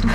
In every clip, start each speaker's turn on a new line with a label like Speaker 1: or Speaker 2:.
Speaker 1: Hey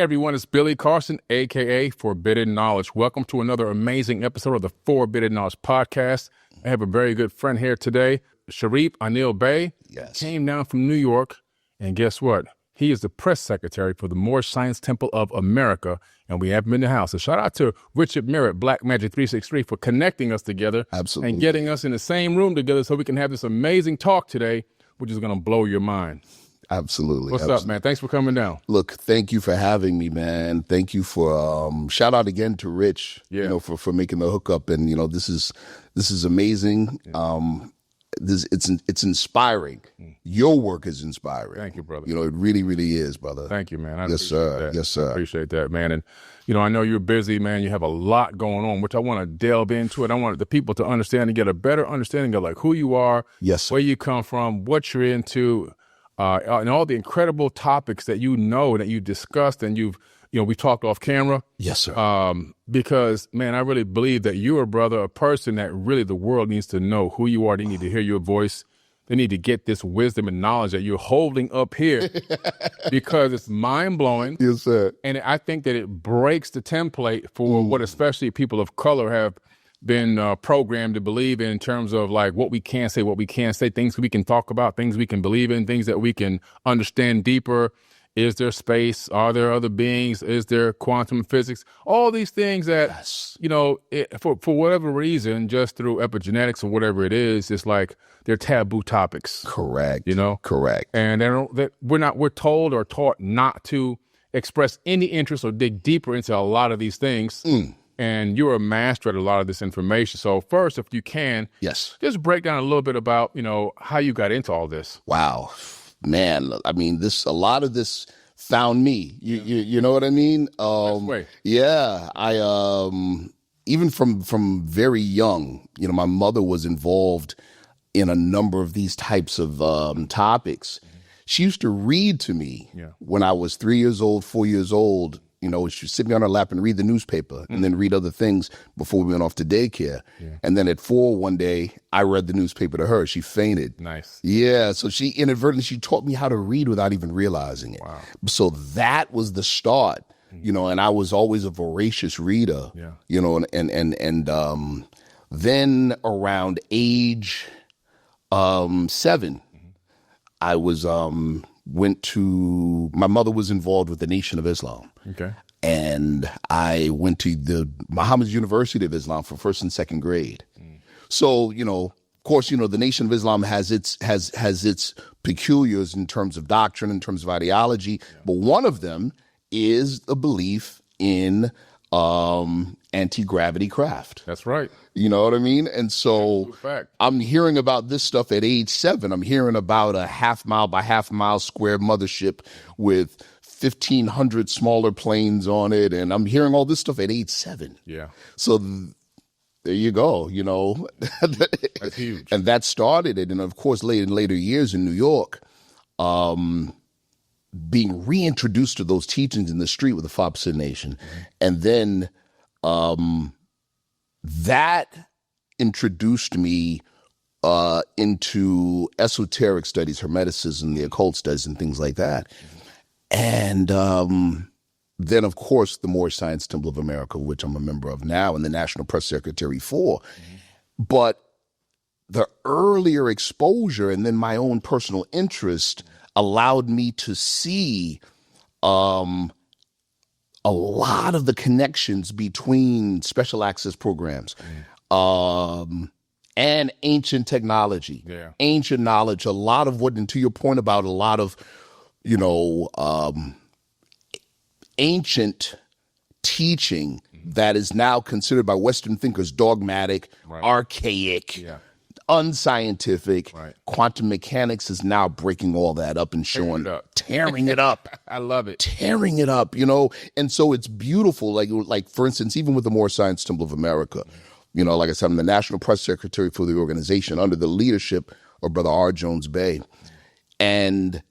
Speaker 1: everyone, it's Billy Carson, aka 4bidden Knowledge. Welcome to another amazing episode of the 4bidden Knowledge podcast. I have a very good friend here today, Sharif Anil Bey.
Speaker 2: Yes.
Speaker 1: Came down from New York, and guess what? He is the press secretary for the Moorish Science Temple of America, and we have him in the house. So shout out to Richard Merritt, Black Magic 363, for connecting us together.
Speaker 2: Absolutely.
Speaker 1: And getting us in the same room together so we can have this amazing talk today, which is going to blow your mind.
Speaker 2: Absolutely.
Speaker 1: What's up, man? Thanks for coming down.
Speaker 2: Look, thank you for having me, man. Thank you for shout out again to Rich, for making the hookup. And this is amazing. Yeah. It's inspiring. Your work is inspiring.
Speaker 1: Thank you, brother.
Speaker 2: It really, really is, brother.
Speaker 1: Thank you, man.
Speaker 2: Yes, sir.
Speaker 1: That.
Speaker 2: Yes, sir.
Speaker 1: I appreciate that, man. And I know you're busy, man. You have a lot going on, which I want to delve into it. I want the people to understand and get a better understanding of like who you are,
Speaker 2: yes, sir,
Speaker 1: where you come from, what you're into. And all the incredible topics that that you discussed and we talked off camera.
Speaker 2: Yes, sir.
Speaker 1: Because, man, I really believe that you're a person that really the world needs to know who you are. They need to hear your voice. They need to get this wisdom and knowledge that you're holding up here because it's mind-blowing.
Speaker 2: Yes, sir.
Speaker 1: And I think that it breaks the template for what especially people of color have been programmed to believe in terms of like what we can say, what we can't say, things we can talk about, things we can believe in, things that we can understand deeper. Is there space? Are there other beings? Is there quantum physics? All these things that,
Speaker 2: yes,
Speaker 1: for whatever reason, just through epigenetics or whatever it is, it's like they're taboo topics.
Speaker 2: Correct.
Speaker 1: Correct. And we're told or taught not to express any interest or dig deeper into a lot of these things. And you're a master at a lot of this information. So first, if you can,
Speaker 2: yes,
Speaker 1: just break down a little bit about, how you got into all this.
Speaker 2: Wow, man. I mean, a lot of this found me. You know what I mean? Yeah. I even from very young, my mother was involved in a number of these types of topics. She used to read to me when I was 3 years old, 4 years old. She'd sit me on her lap and read the newspaper and then read other things before we went off to daycare. Yeah. And then at 4 one day, I read the newspaper to her. She fainted.
Speaker 1: Nice.
Speaker 2: Yeah. So she inadvertently, taught me how to read without even realizing it.
Speaker 1: Wow.
Speaker 2: So that was the start, and I was always a voracious reader, and then around age 7, I was, my mother was involved with the Nation of Islam.
Speaker 1: Okay.
Speaker 2: And I went to the Muhammad University of Islam for first and second grade. So, of course, the Nation of Islam has its peculiars in terms of doctrine, in terms of ideology. Yeah. But one of them is a belief in anti-gravity craft.
Speaker 1: That's right.
Speaker 2: You know what I mean? And so I'm hearing about this stuff at age 7. I'm hearing about a half-mile by half-mile square mothership with 1,500 smaller planes on it. And I'm hearing all this stuff at age 7.
Speaker 1: Yeah.
Speaker 2: So there you go,
Speaker 1: That's huge.
Speaker 2: And that started it. And, of course, in later years in New York, being reintroduced to those teachings in the street with the 4bidden Nation. And then that introduced me into esoteric studies, Hermeticism, the occult studies, and things like that. And then, of course, the Moorish Science Temple of America, which I'm a member of now, and the National Press Secretary for. But the earlier exposure and then my own personal interest allowed me to see a lot of the connections between special access programs and ancient technology, ancient knowledge, a lot of what, and to your point about a lot of, ancient teaching that is now considered by Western thinkers dogmatic, archaic, unscientific. Quantum mechanics is now breaking all that up and tearing it up.
Speaker 1: I love it.
Speaker 2: Tearing it up, And so it's beautiful. Like for instance, even with the Moorish Science Temple of America, like I said, I'm the National Press Secretary for the organization under the leadership of Brother R. Jones Bey. And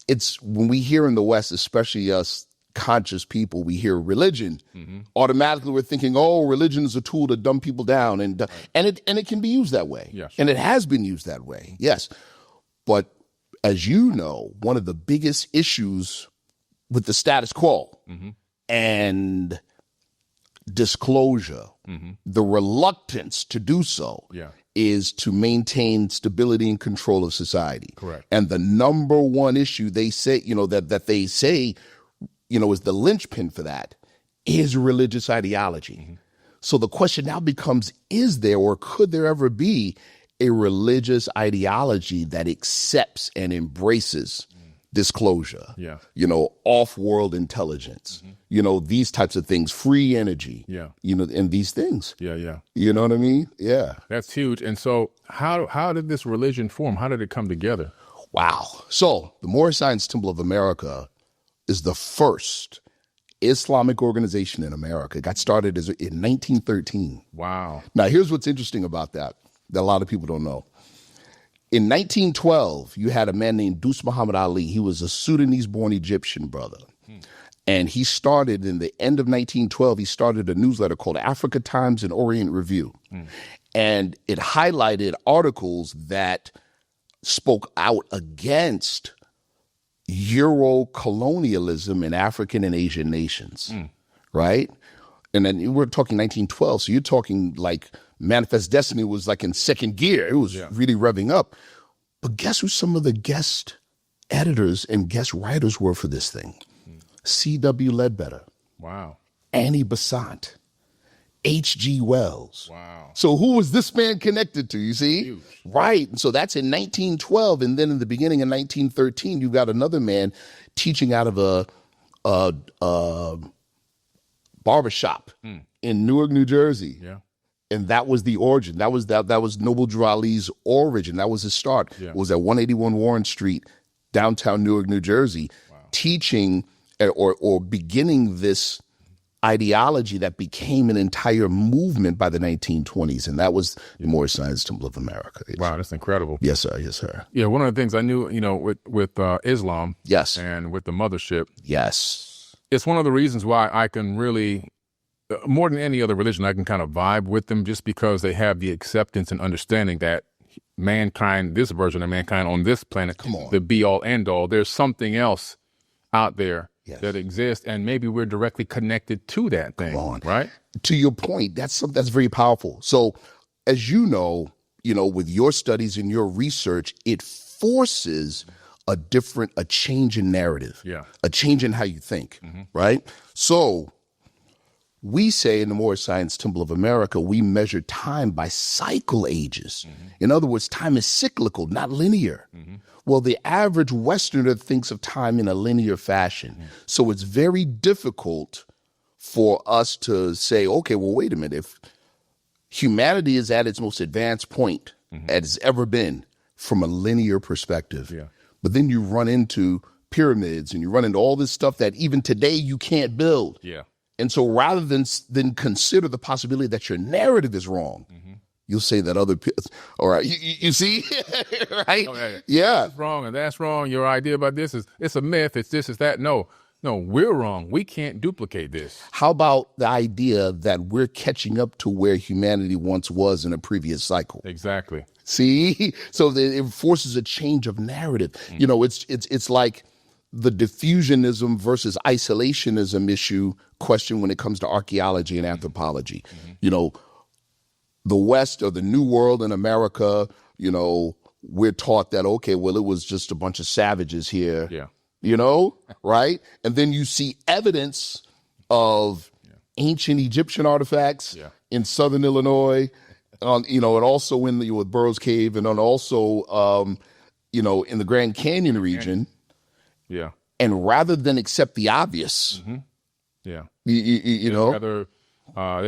Speaker 2: it's when we here in the West, especially us conscious people, we hear religion, automatically we're thinking, oh, religion is a tool to dumb people down, and it can be used that way.
Speaker 1: Yes.
Speaker 2: And it has been used that way. Yes. But as you know, one of the biggest issues with the status quo and disclosure, the reluctance to do so is to maintain stability and control of society.
Speaker 1: Correct.
Speaker 2: And the number one issue they say, that they say, is the linchpin for that is religious ideology. So the question now becomes, is there or could there ever be a religious ideology that accepts and embraces disclosure, off-world intelligence, these types of things, free energy, and these things.
Speaker 1: Yeah.
Speaker 2: You know what I mean? Yeah.
Speaker 1: That's huge. And so how did this religion form? How did it come together?
Speaker 2: Wow. So the Moorish Science Temple of America is the first Islamic organization in America. It got started in 1913.
Speaker 1: Wow.
Speaker 2: Now, here's what's interesting about that a lot of people don't know. In 1912, you had a man named Dus Muhammad Ali. He was a Sudanese-born Egyptian brother. And he started, in the end of 1912, he started a newsletter called Africa Times and Orient Review. And it highlighted articles that spoke out against Euro-colonialism in African and Asian nations, right? And then we're talking 1912, so you're talking like Manifest Destiny was like in second gear. It was really revving up. But guess who some of the guest editors and guest writers were for this thing? C.W. Ledbetter.
Speaker 1: Wow.
Speaker 2: Annie Besant. H.G. Wells.
Speaker 1: Wow.
Speaker 2: So who was this man connected to, you see?
Speaker 1: Huge.
Speaker 2: Right. And so that's in 1912. And then in the beginning of 1913, you've got another man teaching out of a barbershop in Newark, New Jersey.
Speaker 1: Yeah.
Speaker 2: And that was the origin. That was Noble Drew Ali's origin. That was his start.
Speaker 1: Yeah.
Speaker 2: It was at 181 Warren Street, downtown Newark, New Jersey, teaching or beginning this ideology that became an entire movement by the 1920s. And that was the Moorish Science Temple of America.
Speaker 1: Wow, that's incredible.
Speaker 2: Yes, sir. Yes, sir.
Speaker 1: Yeah, one of the things I knew, with Islam
Speaker 2: Yes.
Speaker 1: and with the mothership,
Speaker 2: Yes.
Speaker 1: it's one of the reasons why I can really, more than any other religion, I can kind of vibe with them just because they have the acceptance and understanding that mankind, this version of mankind on this planet, the be-all, end-all, there's something else out there that exists, and maybe we're directly connected to that thing, right?
Speaker 2: To your point, that's something that's very powerful. So as you know, with your studies and your research, it forces a change in narrative, a change in how you think, right? So we say in the Moorish Science Temple of America, we measure time by cycle ages. In other words, time is cyclical, not linear. Well, the average Westerner thinks of time in a linear fashion. So it's very difficult for us to say, okay, well, wait a minute. If humanity is at its most advanced point as it's ever been from a linear perspective, but then you run into pyramids and you run into all this stuff that even today you can't build. And so rather than consider the possibility that your narrative is wrong, you'll say that other people, all right, you see, right?
Speaker 1: Oh,
Speaker 2: That's
Speaker 1: wrong and that's wrong. Your idea about this it's a myth. It's this, it's that. No, we're wrong. We can't duplicate this.
Speaker 2: How about the idea that we're catching up to where humanity once was in a previous cycle?
Speaker 1: Exactly.
Speaker 2: See? So it forces a change of narrative. It's like the diffusionism versus isolationism question when it comes to archaeology and anthropology. The West or the New World in America, we're taught that, okay, well, it was just a bunch of savages here, right? And then you see evidence of ancient Egyptian artifacts in southern Illinois, and also with Burroughs Cave, and then also, in the Grand Canyon region.
Speaker 1: Yeah.
Speaker 2: And rather than accept the obvious,
Speaker 1: they'd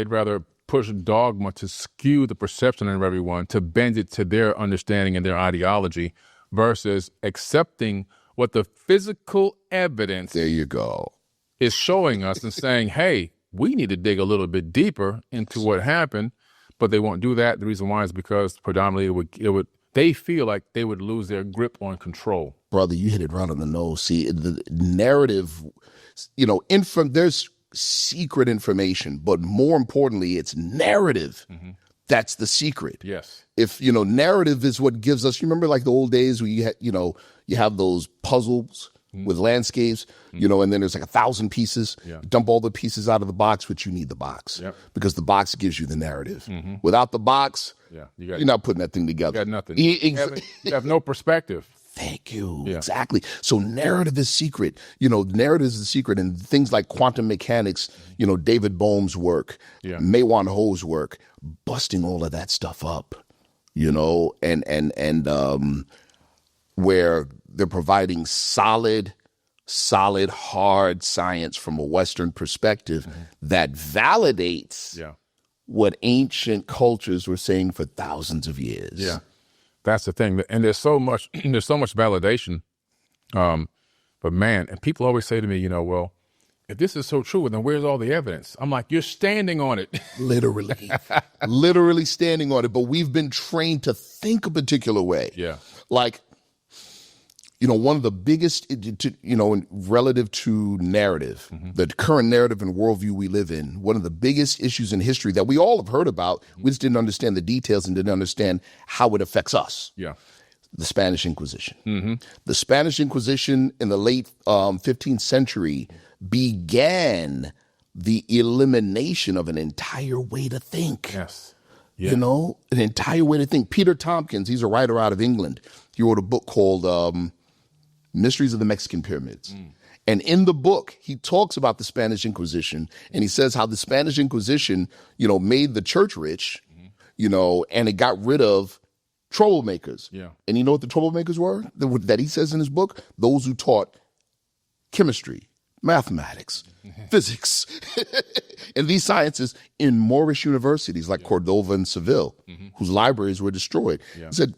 Speaker 1: rather push dogma to skew the perception of everyone, to bend it to their understanding and their ideology, versus accepting what the physical evidence is showing us and saying, hey, we need to dig a little bit deeper into what happened, but they won't do that. The reason why is because predominantly they feel like they would lose their grip on control.
Speaker 2: Brother, you hit it right on the nose. See, the narrative, there's secret information, but more importantly, it's narrative. Mm-hmm. That's the secret.
Speaker 1: Yes.
Speaker 2: If, narrative is what gives us, you remember like the old days where you have those puzzles with landscapes, and then there's like 1,000 pieces. Yeah. Dump all the pieces out of the box, but you need the box because the box gives you the narrative. Mm-hmm. Without the box, you're not putting that thing together.
Speaker 1: You got nothing. You have no perspective.
Speaker 2: Thank you. Yeah. Exactly. So narrative is secret. Narrative is the secret. And things like quantum mechanics, David Bohm's work, Maywan Ho's work, busting all of that stuff up, and where they're providing solid, hard science from a Western perspective that validates what ancient cultures were saying for thousands of years.
Speaker 1: Yeah. That's the thing. And there's so much validation. But man, and people always say to me, well, if this is so true, then where's all the evidence? I'm like, you're standing on it. Literally standing on it. But we've been trained to think a particular way.
Speaker 2: Yeah. Like, one of the biggest, relative to narrative, the current narrative and worldview we live in, one of the biggest issues in history that we all have heard about, we just didn't understand the details and didn't understand how it affects us.
Speaker 1: Yeah.
Speaker 2: The Spanish Inquisition. Mm-hmm. The Spanish Inquisition in the late 15th century began the elimination of an entire way to think.
Speaker 1: Yes.
Speaker 2: Yeah. An entire way to think. Peter Tompkins, he's a writer out of England. He wrote a book called Mysteries of the Mexican Pyramids. And in the book, he talks about the Spanish Inquisition, and he says how the Spanish Inquisition, made the church rich, and it got rid of troublemakers.
Speaker 1: Yeah.
Speaker 2: And you know what the troublemakers were that he says in his book? Those who taught chemistry, mathematics, physics, and these sciences in Moorish universities like Cordova and Seville, whose libraries were destroyed. Yeah. He said,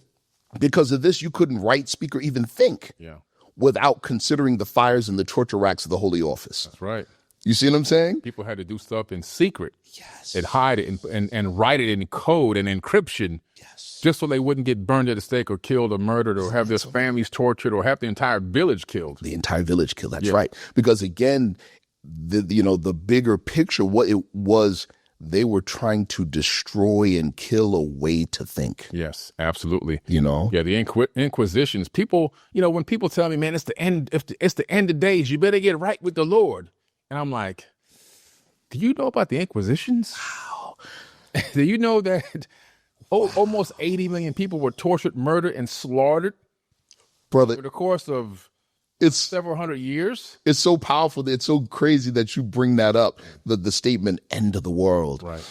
Speaker 2: because of this, you couldn't write, speak, or even think without considering the fires and the torture racks of the Holy Office.
Speaker 1: That's right.
Speaker 2: You see what I'm saying?
Speaker 1: People had to do stuff in secret. Yes. And hide it and write it in code and encryption. Yes. Just so they wouldn't get burned at the stake or killed or murdered or have their families tortured or have the entire village killed.
Speaker 2: The entire village killed. That's right. Because again, the bigger picture, what it was, they were trying to destroy and kill a way to think.
Speaker 1: Yes, absolutely.
Speaker 2: Yeah,
Speaker 1: the Inquisitions. People, when people tell me, man, it's the end. It's the end of days. You better get right with the Lord. And I'm like, do you know about the Inquisitions?
Speaker 2: Wow.
Speaker 1: Do you know that almost 80 million people were tortured, murdered, and slaughtered,
Speaker 2: brother,
Speaker 1: over the course of several hundred years?
Speaker 2: It's so powerful. It's so crazy that you bring that up, the statement, end of the world.
Speaker 1: Right.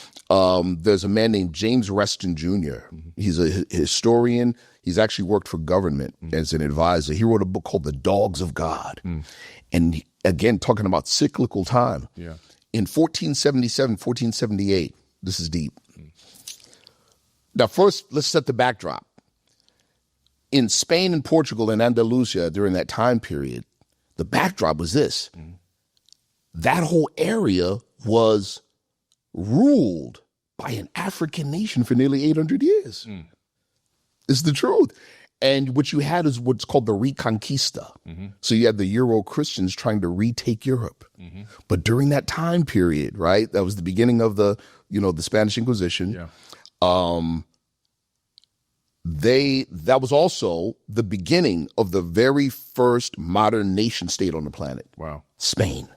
Speaker 2: There's a man named James Reston Jr. He's a historian. He's actually worked for government as an advisor. He wrote a book called The Dogs of God. And again, talking about cyclical time.
Speaker 1: Yeah.
Speaker 2: In 1477, 1478, this is deep. Now, first, let's set the backdrop. In Spain and Portugal and Andalusia during that time period, the backdrop was this. That whole area was ruled by an African nation for nearly 800 years. It's the truth. And what you had is what's called the Reconquista. So you had the Euro Christians trying to retake Europe. But during that time period, right, that was the beginning of the Spanish Inquisition.
Speaker 1: Yeah.
Speaker 2: That was also the beginning of the very first modern nation state on the planet.
Speaker 1: Wow.
Speaker 2: Spain.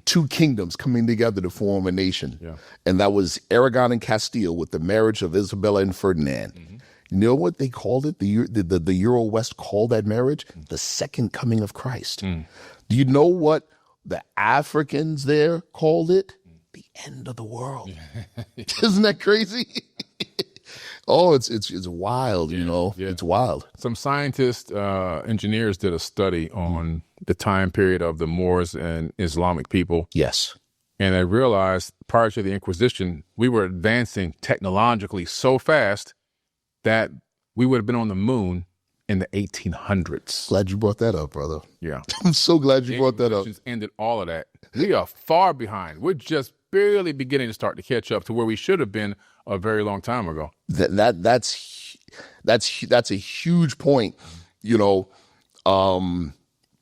Speaker 2: Two kingdoms coming together to form a nation.
Speaker 1: Yeah.
Speaker 2: And that was Aragon and Castile with the marriage of Isabella and Ferdinand. You know what they called it? The Euro West called that marriage? The second coming of Christ. Do you know what the Africans there called it? The end of the world. Isn't that crazy? Oh, it's wild, Yeah. It's wild.
Speaker 1: Some scientists, engineers did a study on the time period of the Moors and Islamic people.
Speaker 2: Yes.
Speaker 1: And they realized prior to the Inquisition, we were advancing technologically so fast that we would have been on the moon in the 1800s.
Speaker 2: Glad you brought that up, brother.
Speaker 1: Yeah.
Speaker 2: I'm so glad you brought that up.
Speaker 1: Ended all of that. We are far behind. We're just barely beginning to start to catch up to where we should have been a very long time ago.
Speaker 2: That's a huge point, you know.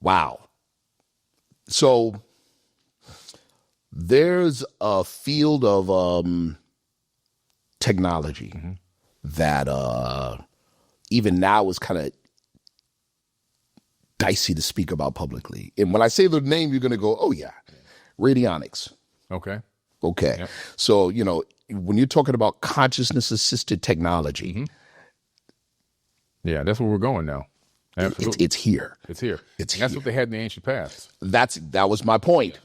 Speaker 2: Wow. So there's a field of technology that even now is kind of dicey to speak about publicly. And when I say the name, you're going to go, oh, yeah, radionics.
Speaker 1: Okay.
Speaker 2: Yep. So, you know, when you're talking about consciousness-assisted technology.
Speaker 1: Yeah, that's where we're going now. Absolutely.
Speaker 2: It's here.
Speaker 1: It's here.
Speaker 2: That's
Speaker 1: what they had in the ancient past.
Speaker 2: That was my point.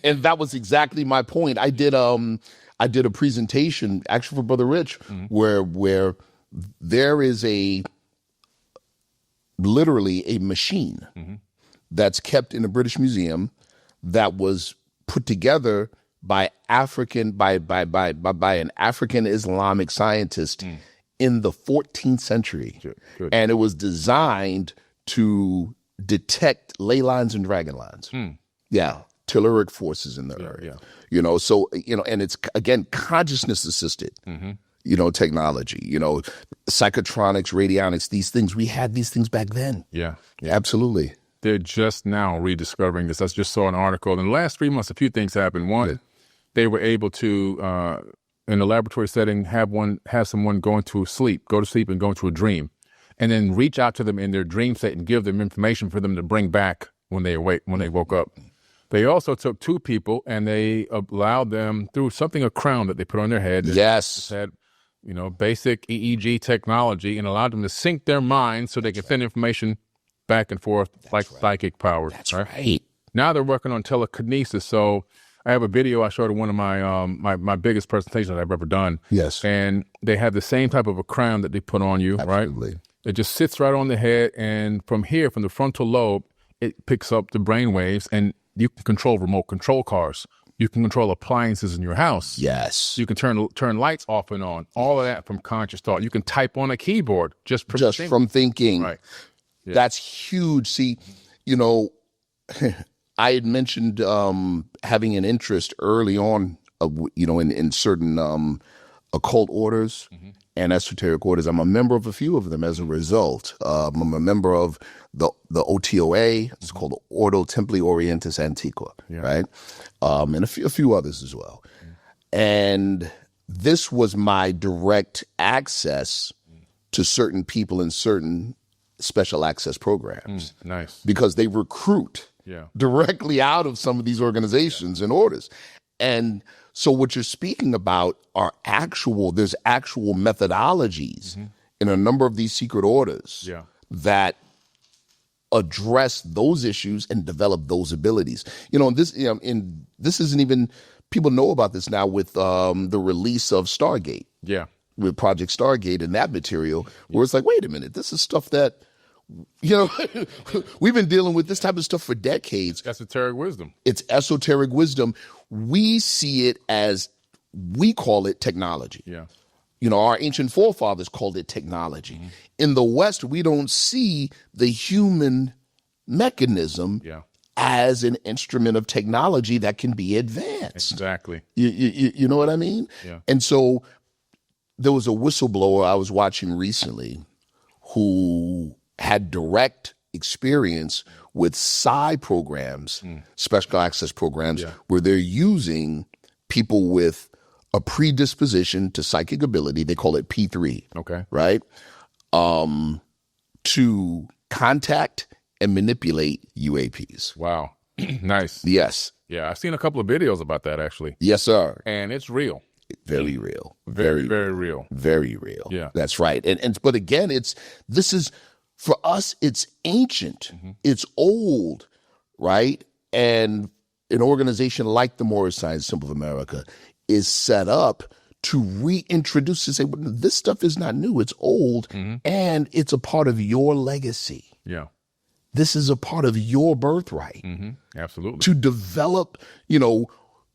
Speaker 2: And that was exactly my point. I did a presentation actually for Brother Rich where there is literally a machine that's kept in the British Museum that was put together by an African Islamic scientist in the 14th century. Good. And it was designed to detect ley lines and dragon lines. Yeah. Telluric forces in the area. Yeah. You know, so, you know, and it's, again, consciousness assisted, you know, technology, you know, psychotronics, radionics, these things. We had these things back then. Yeah. Absolutely.
Speaker 1: They're just now rediscovering this. I just saw an article. In the last 3 months, a few things happened. One, they were able to, in a laboratory setting, have someone go to sleep and go into a dream, and then reach out to them in their dream state and give them information for them to bring back when they woke up. They also took 2 people and they allowed them through a crown that they put on their head.
Speaker 2: Yes.
Speaker 1: Had, you know, basic EEG technology, and allowed them to sync their minds so they can send information back and forth psychic powers.
Speaker 2: That's right.
Speaker 1: Now they're working on telekinesis. So I have a video I showed in one of my my biggest presentations I've ever done.
Speaker 2: Yes.
Speaker 1: And they have the same type of a crown that they put on you,
Speaker 2: Absolutely.
Speaker 1: Right? It just sits right on the head, and from here, from the frontal lobe, it picks up the brain waves, and you can control remote control cars. You can control appliances in your house.
Speaker 2: Yes.
Speaker 1: You can turn lights off and on. All of that from conscious thought. You can type on a keyboard just
Speaker 2: from thinking.
Speaker 1: Right. Yeah.
Speaker 2: That's huge. See, you know, I had mentioned having an interest early on, you know, in certain occult orders and esoteric orders. I'm a member of a few of them as a result. I'm a member of the OTOA. It's called Ordo Templi Orientis Antiqua, right? And a few others as well. And this was my direct access to certain people in certain special access programs.
Speaker 1: Nice.
Speaker 2: Because they recruit directly out of some of these organizations and orders. And so what you're speaking about are there's actual methodologies in a number of these secret orders that address those issues and develop those abilities. You know, this isn't even, people know about this now with the release of Stargate. Yeah. With Project Stargate and that material, where it's like, wait a minute, this is stuff that, you know, we've been dealing with this type of stuff for decades.
Speaker 1: Esoteric wisdom.
Speaker 2: It's esoteric wisdom. We see it as, we call it technology. Yeah. You know, our ancient forefathers called it technology. In the West, we don't see the human mechanism as an instrument of technology that can be advanced.
Speaker 1: Exactly.
Speaker 2: You know what I mean? Yeah. And so there was a whistleblower I was watching recently who had direct experience with psi programs, special access programs, where they're using people with a predisposition to psychic ability. They call it P3. Okay. Right? To contact and manipulate UAPs.
Speaker 1: Wow. Nice.
Speaker 2: Yes.
Speaker 1: Yeah, I've seen a couple of videos about that, actually.
Speaker 2: Yes, sir.
Speaker 1: And it's real.
Speaker 2: Very real.
Speaker 1: Very real.
Speaker 2: Very real.
Speaker 1: Yeah.
Speaker 2: That's right. But again, for us, it's ancient. It's old, right? And an organization like the Moorish Science Temple of America is set up to reintroduce, to say, well, this stuff is not new. It's old, and it's a part of your legacy. Yeah. This is a part of your birthright.
Speaker 1: Absolutely.
Speaker 2: To develop, you know,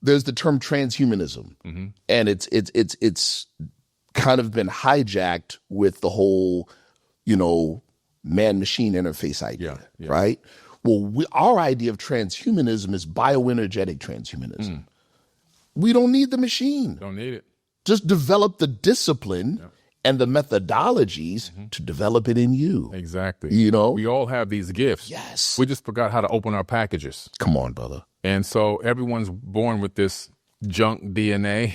Speaker 2: there's the term transhumanism, and it's kind of been hijacked with the whole, you know, man-machine interface idea, right? Well, our idea of transhumanism is bioenergetic transhumanism. We don't need the machine.
Speaker 1: Don't need it.
Speaker 2: Just develop the discipline and the methodologies to develop it in you.
Speaker 1: Exactly.
Speaker 2: You know?
Speaker 1: We all have these gifts.
Speaker 2: Yes.
Speaker 1: We just forgot how to open our packages.
Speaker 2: Come on, brother.
Speaker 1: And so everyone's born with this junk DNA.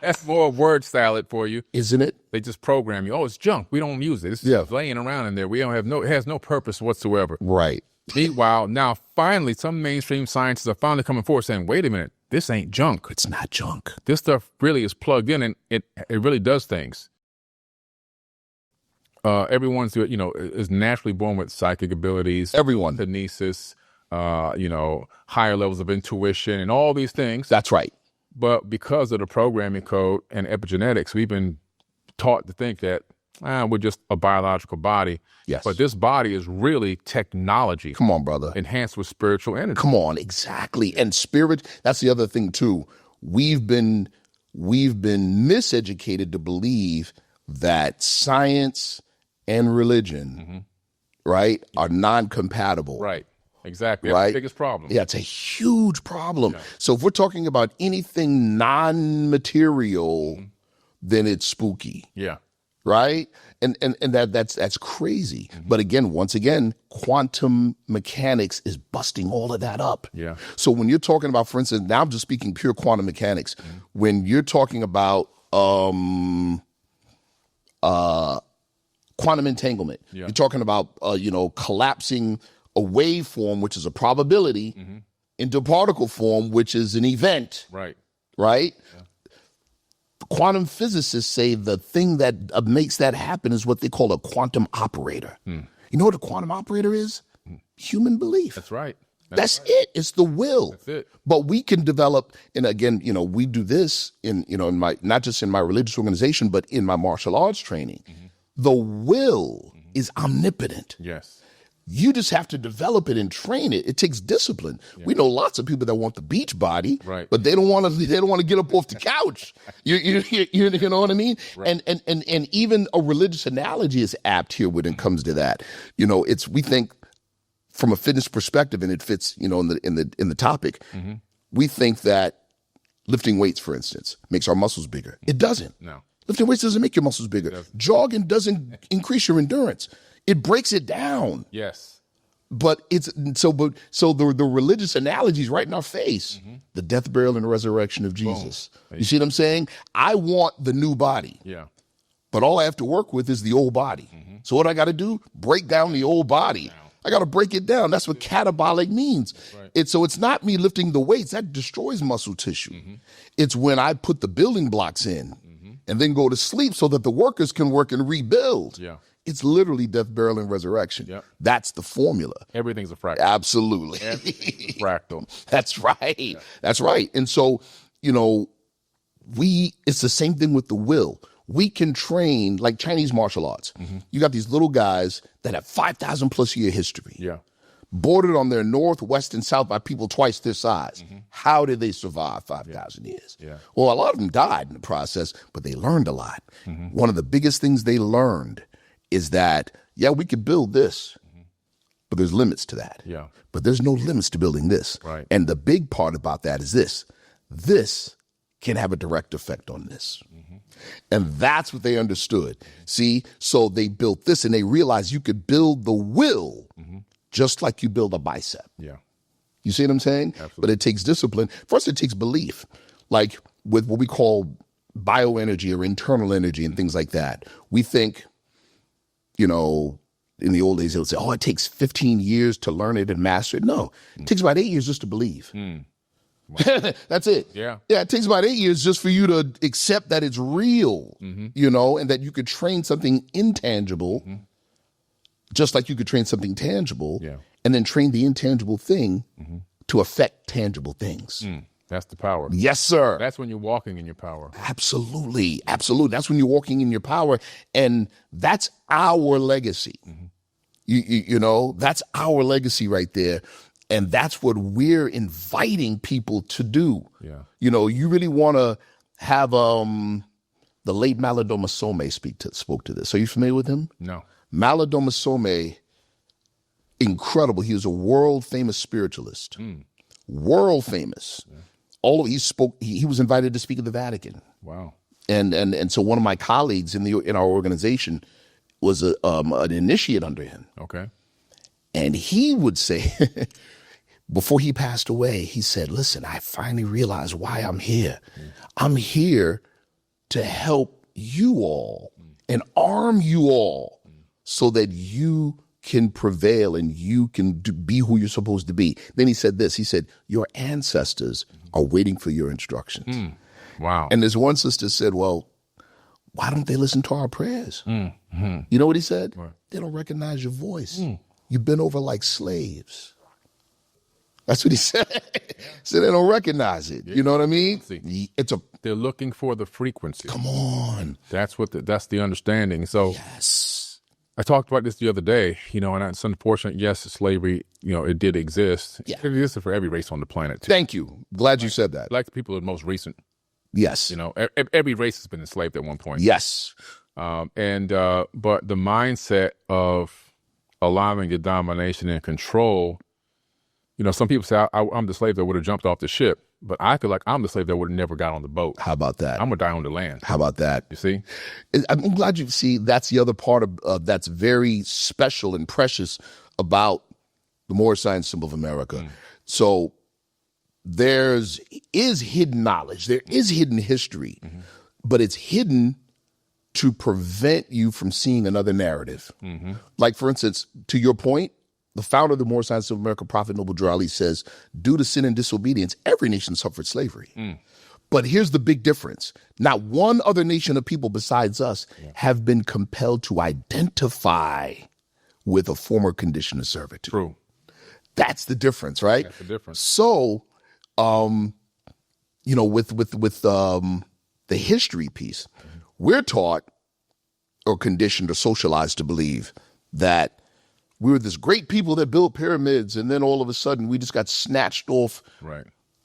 Speaker 1: That's more word salad for you.
Speaker 2: Isn't it?
Speaker 1: They just program you. Oh, it's junk. We don't use it. It's just laying around in there. We don't have it has no purpose whatsoever.
Speaker 2: Right.
Speaker 1: Meanwhile, now finally some mainstream scientists are finally coming forward saying, wait a minute, this ain't junk.
Speaker 2: It's not junk.
Speaker 1: This stuff really is plugged in and it really does things. Everyone's, is naturally born with psychic abilities.
Speaker 2: Everyone.
Speaker 1: Kinesis, higher levels of intuition and all these things.
Speaker 2: That's right.
Speaker 1: But because of the programming code and epigenetics, we've been taught to think that we're just a biological body.
Speaker 2: Yes.
Speaker 1: But this body is really technology.
Speaker 2: Come on, brother.
Speaker 1: Enhanced with spiritual energy.
Speaker 2: Come on, exactly. And spirit, that's the other thing too. We've been miseducated to believe that science and religion, right, are non-compatible.
Speaker 1: Right. Exactly.
Speaker 2: Right?
Speaker 1: That's the biggest problem.
Speaker 2: Yeah, it's a huge problem. Yeah. So if we're talking about anything non-material, then it's spooky.
Speaker 1: Yeah.
Speaker 2: Right? And that's crazy. But once again, quantum mechanics is busting all of that up.
Speaker 1: Yeah.
Speaker 2: So when you're talking about, for instance, now I'm just speaking pure quantum mechanics, when you're talking about quantum entanglement, you're talking about collapsing a waveform, which is a probability, into particle form, which is an event.
Speaker 1: Right.
Speaker 2: Right? Yeah. Quantum physicists say the thing that makes that happen is what they call a quantum operator. You know what a quantum operator is? Human belief.
Speaker 1: That's right.
Speaker 2: That's it. It's the will.
Speaker 1: That's it.
Speaker 2: But we can develop, and again, we do this in my, not just in my religious organization, but in my martial arts training. The will is omnipotent.
Speaker 1: Yes.
Speaker 2: You just have to develop it and train it. It takes discipline. Yeah. We know lots of people that want the beach body,
Speaker 1: right,
Speaker 2: but they don't want to get up off the couch. You know what I mean? Right. And even a religious analogy is apt here when it comes to that. We think from a fitness perspective, and it fits, in the topic. We think that lifting weights, for instance, makes our muscles bigger. It doesn't.
Speaker 1: No.
Speaker 2: Lifting weights doesn't make your muscles bigger. Jogging doesn't increase your endurance. It breaks it down.
Speaker 1: Yes.
Speaker 2: But so the religious analogy is right in our face. The death, burial, and resurrection of Jesus. You see what I'm saying? I want the new body.
Speaker 1: Yeah.
Speaker 2: But all I have to work with is the old body. So what I got to do? Break down the old body. I got to break it down. That's what catabolic means. Right. So it's not me lifting the weights. That destroys muscle tissue. It's when I put the building blocks in and then go to sleep so that the workers can work and rebuild.
Speaker 1: Yeah.
Speaker 2: It's literally death, burial, and resurrection. Yep. That's the formula.
Speaker 1: Everything's a fractal.
Speaker 2: Absolutely.
Speaker 1: Everything's a fractal.
Speaker 2: That's right. Yeah. That's right. And so, it's the same thing with the will. We can train like Chinese martial arts. You got these little guys that have 5,000 plus year history.
Speaker 1: Yeah.
Speaker 2: Bordered on their north, west, and south by people twice their size. How did they survive 5,000 years? Yeah. Well, a lot of them died in the process, but they learned a lot. One of the biggest things they learned is that, we could build this, but there's limits to that.
Speaker 1: Yeah.
Speaker 2: But there's no limits to building this.
Speaker 1: Right.
Speaker 2: And the big part about that is this. This can have a direct effect on this. And that's what they understood. See, so they built this and they realized you could build the will just like you build a bicep.
Speaker 1: Yeah.
Speaker 2: You see what I'm saying?
Speaker 1: Absolutely.
Speaker 2: But it takes discipline. First, it takes belief, like with what we call bioenergy or internal energy and things like that. We think, in the old days, they would say, it takes 15 years to learn it and master it. No, it takes about 8 years just to believe. Wow. That's it.
Speaker 1: Yeah.
Speaker 2: Yeah, it takes about 8 years just for you to accept that it's real, and that you could train something intangible just like you could train something tangible and then train the intangible thing to affect tangible things.
Speaker 1: That's the power.
Speaker 2: Yes, sir.
Speaker 1: That's when you're walking in your power.
Speaker 2: Absolutely. Absolutely. That's when you're walking in your power. And that's our legacy. That's our legacy right there. And that's what we're inviting people to do.
Speaker 1: Yeah.
Speaker 2: You really want to have the late Malidoma Somé spoke to this. Are you familiar with him?
Speaker 1: No.
Speaker 2: Malidoma Somé, incredible. He was a world famous spiritualist. World famous. Yeah. He was invited to speak at the Vatican.
Speaker 1: Wow.
Speaker 2: And so one of my colleagues in our organization was an initiate under him.
Speaker 1: Okay.
Speaker 2: And he would say, before he passed away, he said, listen, I finally realized why I'm here. I'm here to help you all and arm you all so that you can prevail and you can be who you're supposed to be. Then he said this, he said, your ancestors are waiting for your instructions.
Speaker 1: Wow.
Speaker 2: And this one sister said, well, why don't they listen to our prayers? You know what he said?
Speaker 1: Right.
Speaker 2: They don't recognize your voice. You've been over like slaves. That's what he said. So they don't recognize it. You know what I mean?
Speaker 1: They're looking for the frequency.
Speaker 2: Come on.
Speaker 1: That's that's the understanding. So
Speaker 2: yes.
Speaker 1: I talked about this the other day, and it's unfortunate. Yes, slavery, it did exist.
Speaker 2: Yeah.
Speaker 1: It existed for every race on the planet, too.
Speaker 2: Thank you. Glad you said that.
Speaker 1: Like the people of the most recent.
Speaker 2: Yes.
Speaker 1: Every race has been enslaved at one point.
Speaker 2: Yes.
Speaker 1: But the mindset of allowing the domination and control, some people say, I'm the slave that would have jumped off the ship, but I feel like I'm the slave that would have never got on the boat.
Speaker 2: How about that?
Speaker 1: I'm going to die on the land.
Speaker 2: How about that?
Speaker 1: You see?
Speaker 2: I'm glad you see that's the other part of that's very special and precious about the Moorish Science Symbol of America. So there is hidden knowledge. There is hidden history, but it's hidden to prevent you from seeing another narrative. Like, for instance, to your point, the founder of the Moorish Science of America, Prophet Noble Drew Ali, says, due to sin and disobedience, every nation suffered slavery. But here's the big difference. Not one other nation of people besides us have been compelled to identify with a former condition of servitude.
Speaker 1: True.
Speaker 2: That's the difference, right?
Speaker 1: That's the difference.
Speaker 2: So, with the history piece, we're taught or conditioned or socialized to believe that we were this great people that built pyramids, and then all of a sudden we just got snatched off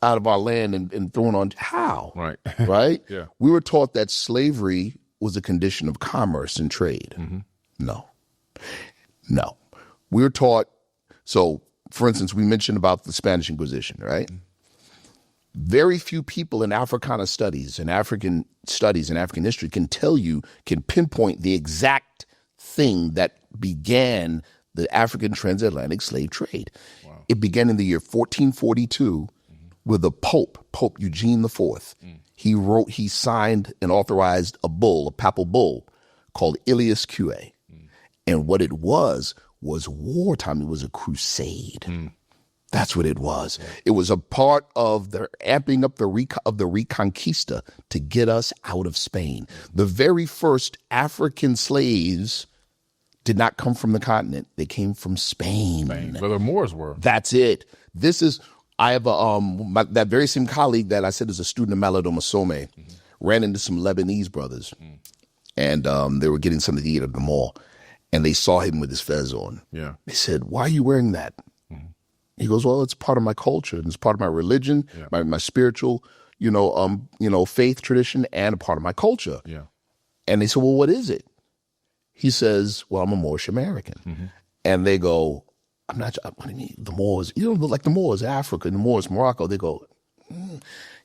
Speaker 2: out of our land and thrown on. How?
Speaker 1: Right.
Speaker 2: Right?
Speaker 1: Yeah.
Speaker 2: We were taught that slavery was a condition of commerce and trade. No. We were taught, so for instance, we mentioned about the Spanish Inquisition, right? Very few people in Africana studies and African history can pinpoint the exact thing that began the African transatlantic slave trade. Wow. It began in the year 1442 with the Pope Eugene IV. He signed and authorized a papal bull called Ilias Q.A. And what it was wartime. It was a crusade. That's what it was. It was a part of the amping up of the Reconquista to get us out of Spain. The very first African slaves did not come from the continent. They came from Spain.
Speaker 1: Where the Moors were.
Speaker 2: That's it. I have that very same colleague that I said is a student of Malidoma Some ran into some Lebanese brothers, and they were getting something to eat at the mall, and they saw him with his fez on.
Speaker 1: Yeah.
Speaker 2: They said, "Why are you wearing that?" He goes, "Well, it's part of my culture, and it's part of my religion, my spiritual, faith tradition, and a part of my culture."
Speaker 1: Yeah.
Speaker 2: And they said, "Well, what is it?" He says, "Well, I'm a Moorish American." And they go, "I'm not, what do you mean? The Moors, like the Moors, Africa, and the Moors, Morocco." They go,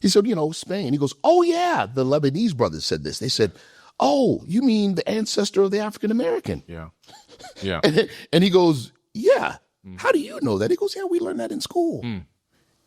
Speaker 2: He said, Spain. He goes, "Oh, yeah, the Lebanese brothers said this." They said, "Oh, you mean the ancestor of the African American?"
Speaker 1: Yeah. Yeah.
Speaker 2: And he goes, "Yeah. How do you know that?" He goes, "Yeah, we learned that in school."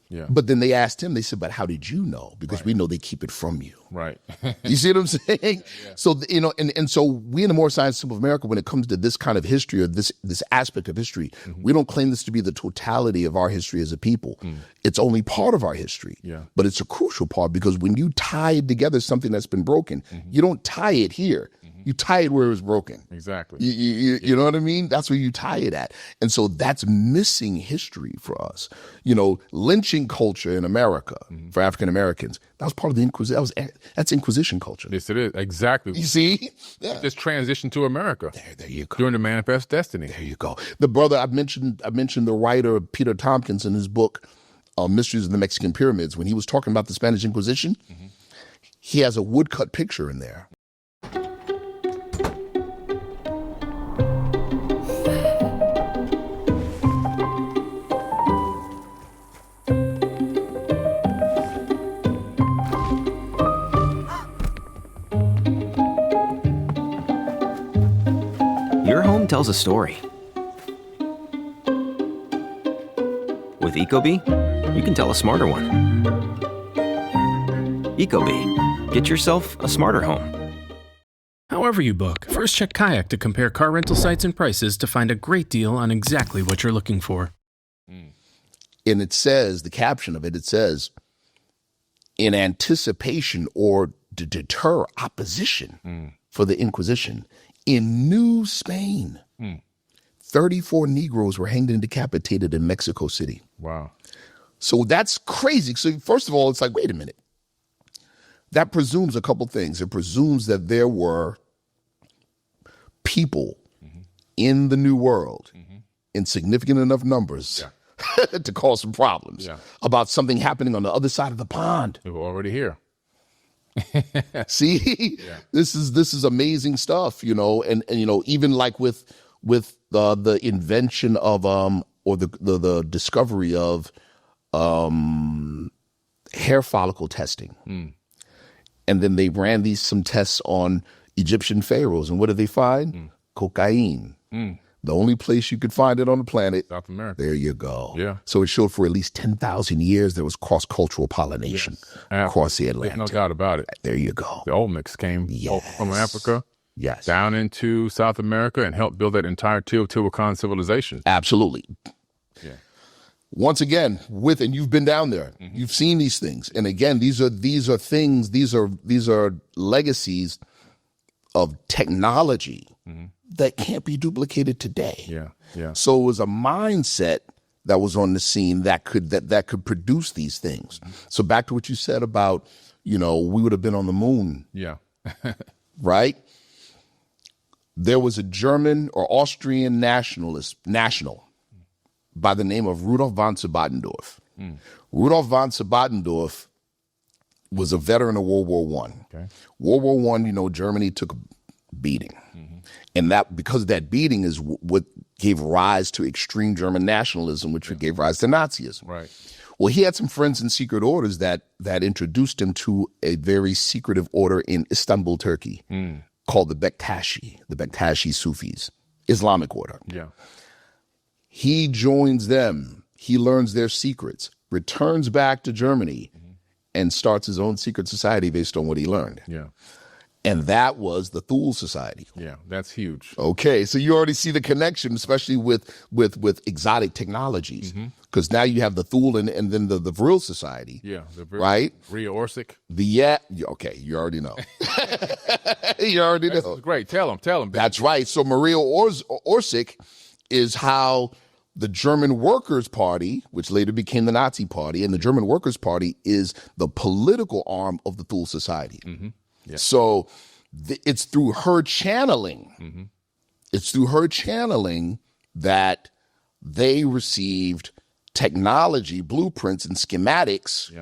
Speaker 1: Yeah.
Speaker 2: But then they asked him, they said, "But how did you know?" Because we know they keep it from you.
Speaker 1: Right.
Speaker 2: You see what I'm saying? Yeah. So, and so we in the Moorish Science Symbol of America, when it comes to this kind of history or this aspect of history, we don't claim this to be the totality of our history as a people. It's only part of our history.
Speaker 1: Yeah.
Speaker 2: But it's a crucial part, because when you tie together something that's been broken, you don't tie it here. You tie it where it was broken.
Speaker 1: Exactly.
Speaker 2: You know what I mean? That's where you tie it at. And so that's missing history for us. Lynching culture in America for African Americans, that was part of the Inquisition. That's Inquisition culture.
Speaker 1: Yes, it is. Exactly.
Speaker 2: You see? Yeah.
Speaker 1: Just transition to America.
Speaker 2: There you go.
Speaker 1: During the Manifest Destiny.
Speaker 2: There you go. The brother, I mentioned the writer Peter Tompkins in his book, Mysteries of the Mexican Pyramids. When he was talking about the Spanish Inquisition, he has a woodcut picture in there.
Speaker 3: everyone tells a story. With Ecobee, you can tell a smarter one. Ecobee, get yourself a smarter home.
Speaker 4: However you book, first check Kayak to compare car rental sites and prices to find a great deal on exactly what you're looking for.
Speaker 2: And it says, the caption of it, it says, in anticipation or to deter opposition for the Inquisition, in New Spain, 34 Negroes were hanged and decapitated in Mexico City.
Speaker 1: Wow.
Speaker 2: So that's crazy. So first of all, it's like, wait a minute. That presumes a couple things. It presumes that there were people in the New World in significant enough numbers to cause some problems about something happening on the other side of the pond.
Speaker 1: They were already here.
Speaker 2: See, this is amazing stuff, you know, and you know, even like with the invention of or the discovery of hair follicle testing. And then they ran some tests on Egyptian pharaohs. And what did they find? Cocaine. The only place you could find it on the planet.
Speaker 1: South America.
Speaker 2: There you go.
Speaker 1: Yeah.
Speaker 2: So it showed for at least 10,000 years there was cross-cultural pollination across the Atlantic.
Speaker 1: No doubt about it.
Speaker 2: There you go.
Speaker 1: The Olmecs came from Africa down into South America and helped build that entire Teotihuacan civilization.
Speaker 2: Absolutely.
Speaker 1: Yeah.
Speaker 2: Once again, and you've been down there, you've seen these things, and again, these are things, these are legacies of technology that can't be duplicated today.
Speaker 1: Yeah.
Speaker 2: So it was a mindset that was on the scene that could produce these things. So back to what you said about, you know, we would have been on the moon.
Speaker 1: Yeah.
Speaker 2: Right? There was a German or Austrian national by the name of Rudolf von Sabotendorf. Rudolf von Sabotendorf was a veteran of World War I.
Speaker 1: Okay.
Speaker 2: World War I, you know, Germany took a beating. And that, because of that beating, is what gave rise to extreme German nationalism, which gave rise to Nazism.
Speaker 1: Right.
Speaker 2: Well, he had some friends in secret orders that introduced him to a very secretive order in Istanbul, Turkey, called the Bektashi Sufis, Islamic order.
Speaker 1: Yeah.
Speaker 2: He joins them. He learns their secrets, returns back to Germany, and starts his own secret society based on what he learned.
Speaker 1: Yeah.
Speaker 2: And that was the Thule Society.
Speaker 1: Yeah, that's huge.
Speaker 2: Okay, so you already see the connection, especially with exotic technologies, because now you have the Thule and then the Vril Society.
Speaker 1: Yeah,
Speaker 2: right.
Speaker 1: Maria Orsic.
Speaker 2: Okay, you already know. You already know.
Speaker 1: That's great. Tell him.
Speaker 2: That's right. So Maria Orsic is how the German Workers' Party, which later became the Nazi Party, and the German Workers' Party is the political arm of the Thule Society. Yeah. So it's through her channeling. It's through her channeling that they received technology, blueprints, and schematics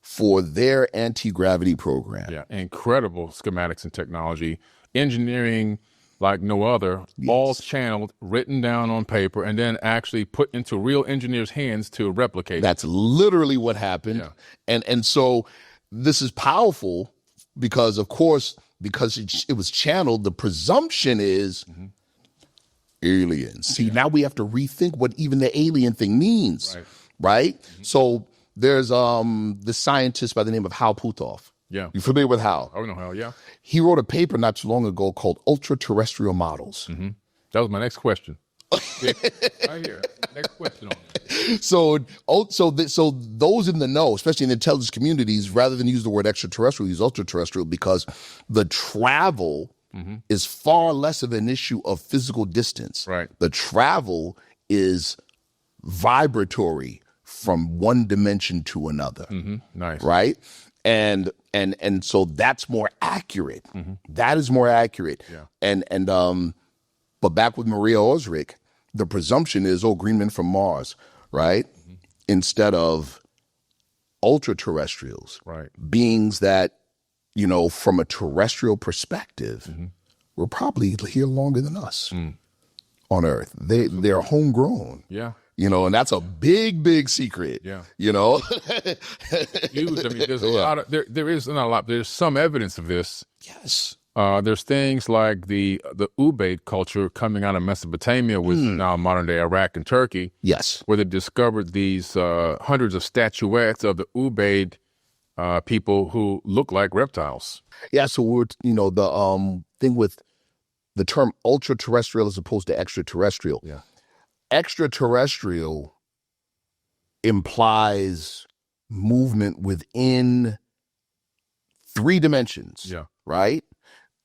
Speaker 2: for their anti-gravity program.
Speaker 1: Yeah, incredible schematics and technology, engineering like no other, all channeled, written down on paper, and then actually put into real engineers' hands to replicate.
Speaker 2: That's literally what happened. Yeah. And so this is powerful because, of course, because it was channeled, the presumption is aliens. See, now we have to rethink what even the alien thing means, right? So there's the scientist by the name of Hal Puthoff.
Speaker 1: Yeah.
Speaker 2: You familiar with Hal?
Speaker 1: I know Hal, yeah.
Speaker 2: He wrote a paper not too long ago called Ultra-Terrestrial Models.
Speaker 1: That was my next question. Right here. Next question on that.
Speaker 2: So those in the know, especially in the intelligence communities, rather than use the word extraterrestrial, use ultra-terrestrial, because the travel is far less of an issue of physical distance.
Speaker 1: Right.
Speaker 2: The travel is vibratory from one dimension to another.
Speaker 1: Nice.
Speaker 2: Right? And so that's more accurate. That is more accurate.
Speaker 1: Yeah.
Speaker 2: But back with Maria Orsic, the presumption is, green men from Mars, right? Instead of ultra-terrestrials,
Speaker 1: right?
Speaker 2: Beings that, you know, from a terrestrial perspective, were probably here longer than us on Earth. They're homegrown.
Speaker 1: Yeah.
Speaker 2: You know, and that's a big, big secret.
Speaker 1: Yeah.
Speaker 2: You know?
Speaker 1: Huge. I mean, there's a lot of, there is not a lot, there's some evidence of this.
Speaker 2: Yes.
Speaker 1: There's things like the Ubaid culture coming out of Mesopotamia, with now modern day Iraq and Turkey.
Speaker 2: Yes.
Speaker 1: Where they discovered these hundreds of statuettes of the Ubaid people who look like reptiles.
Speaker 2: Yeah. So we're, the thing with the term ultra-terrestrial as opposed to extraterrestrial.
Speaker 1: Yeah.
Speaker 2: Extraterrestrial implies movement within 3 dimensions.
Speaker 1: Yeah.
Speaker 2: Right?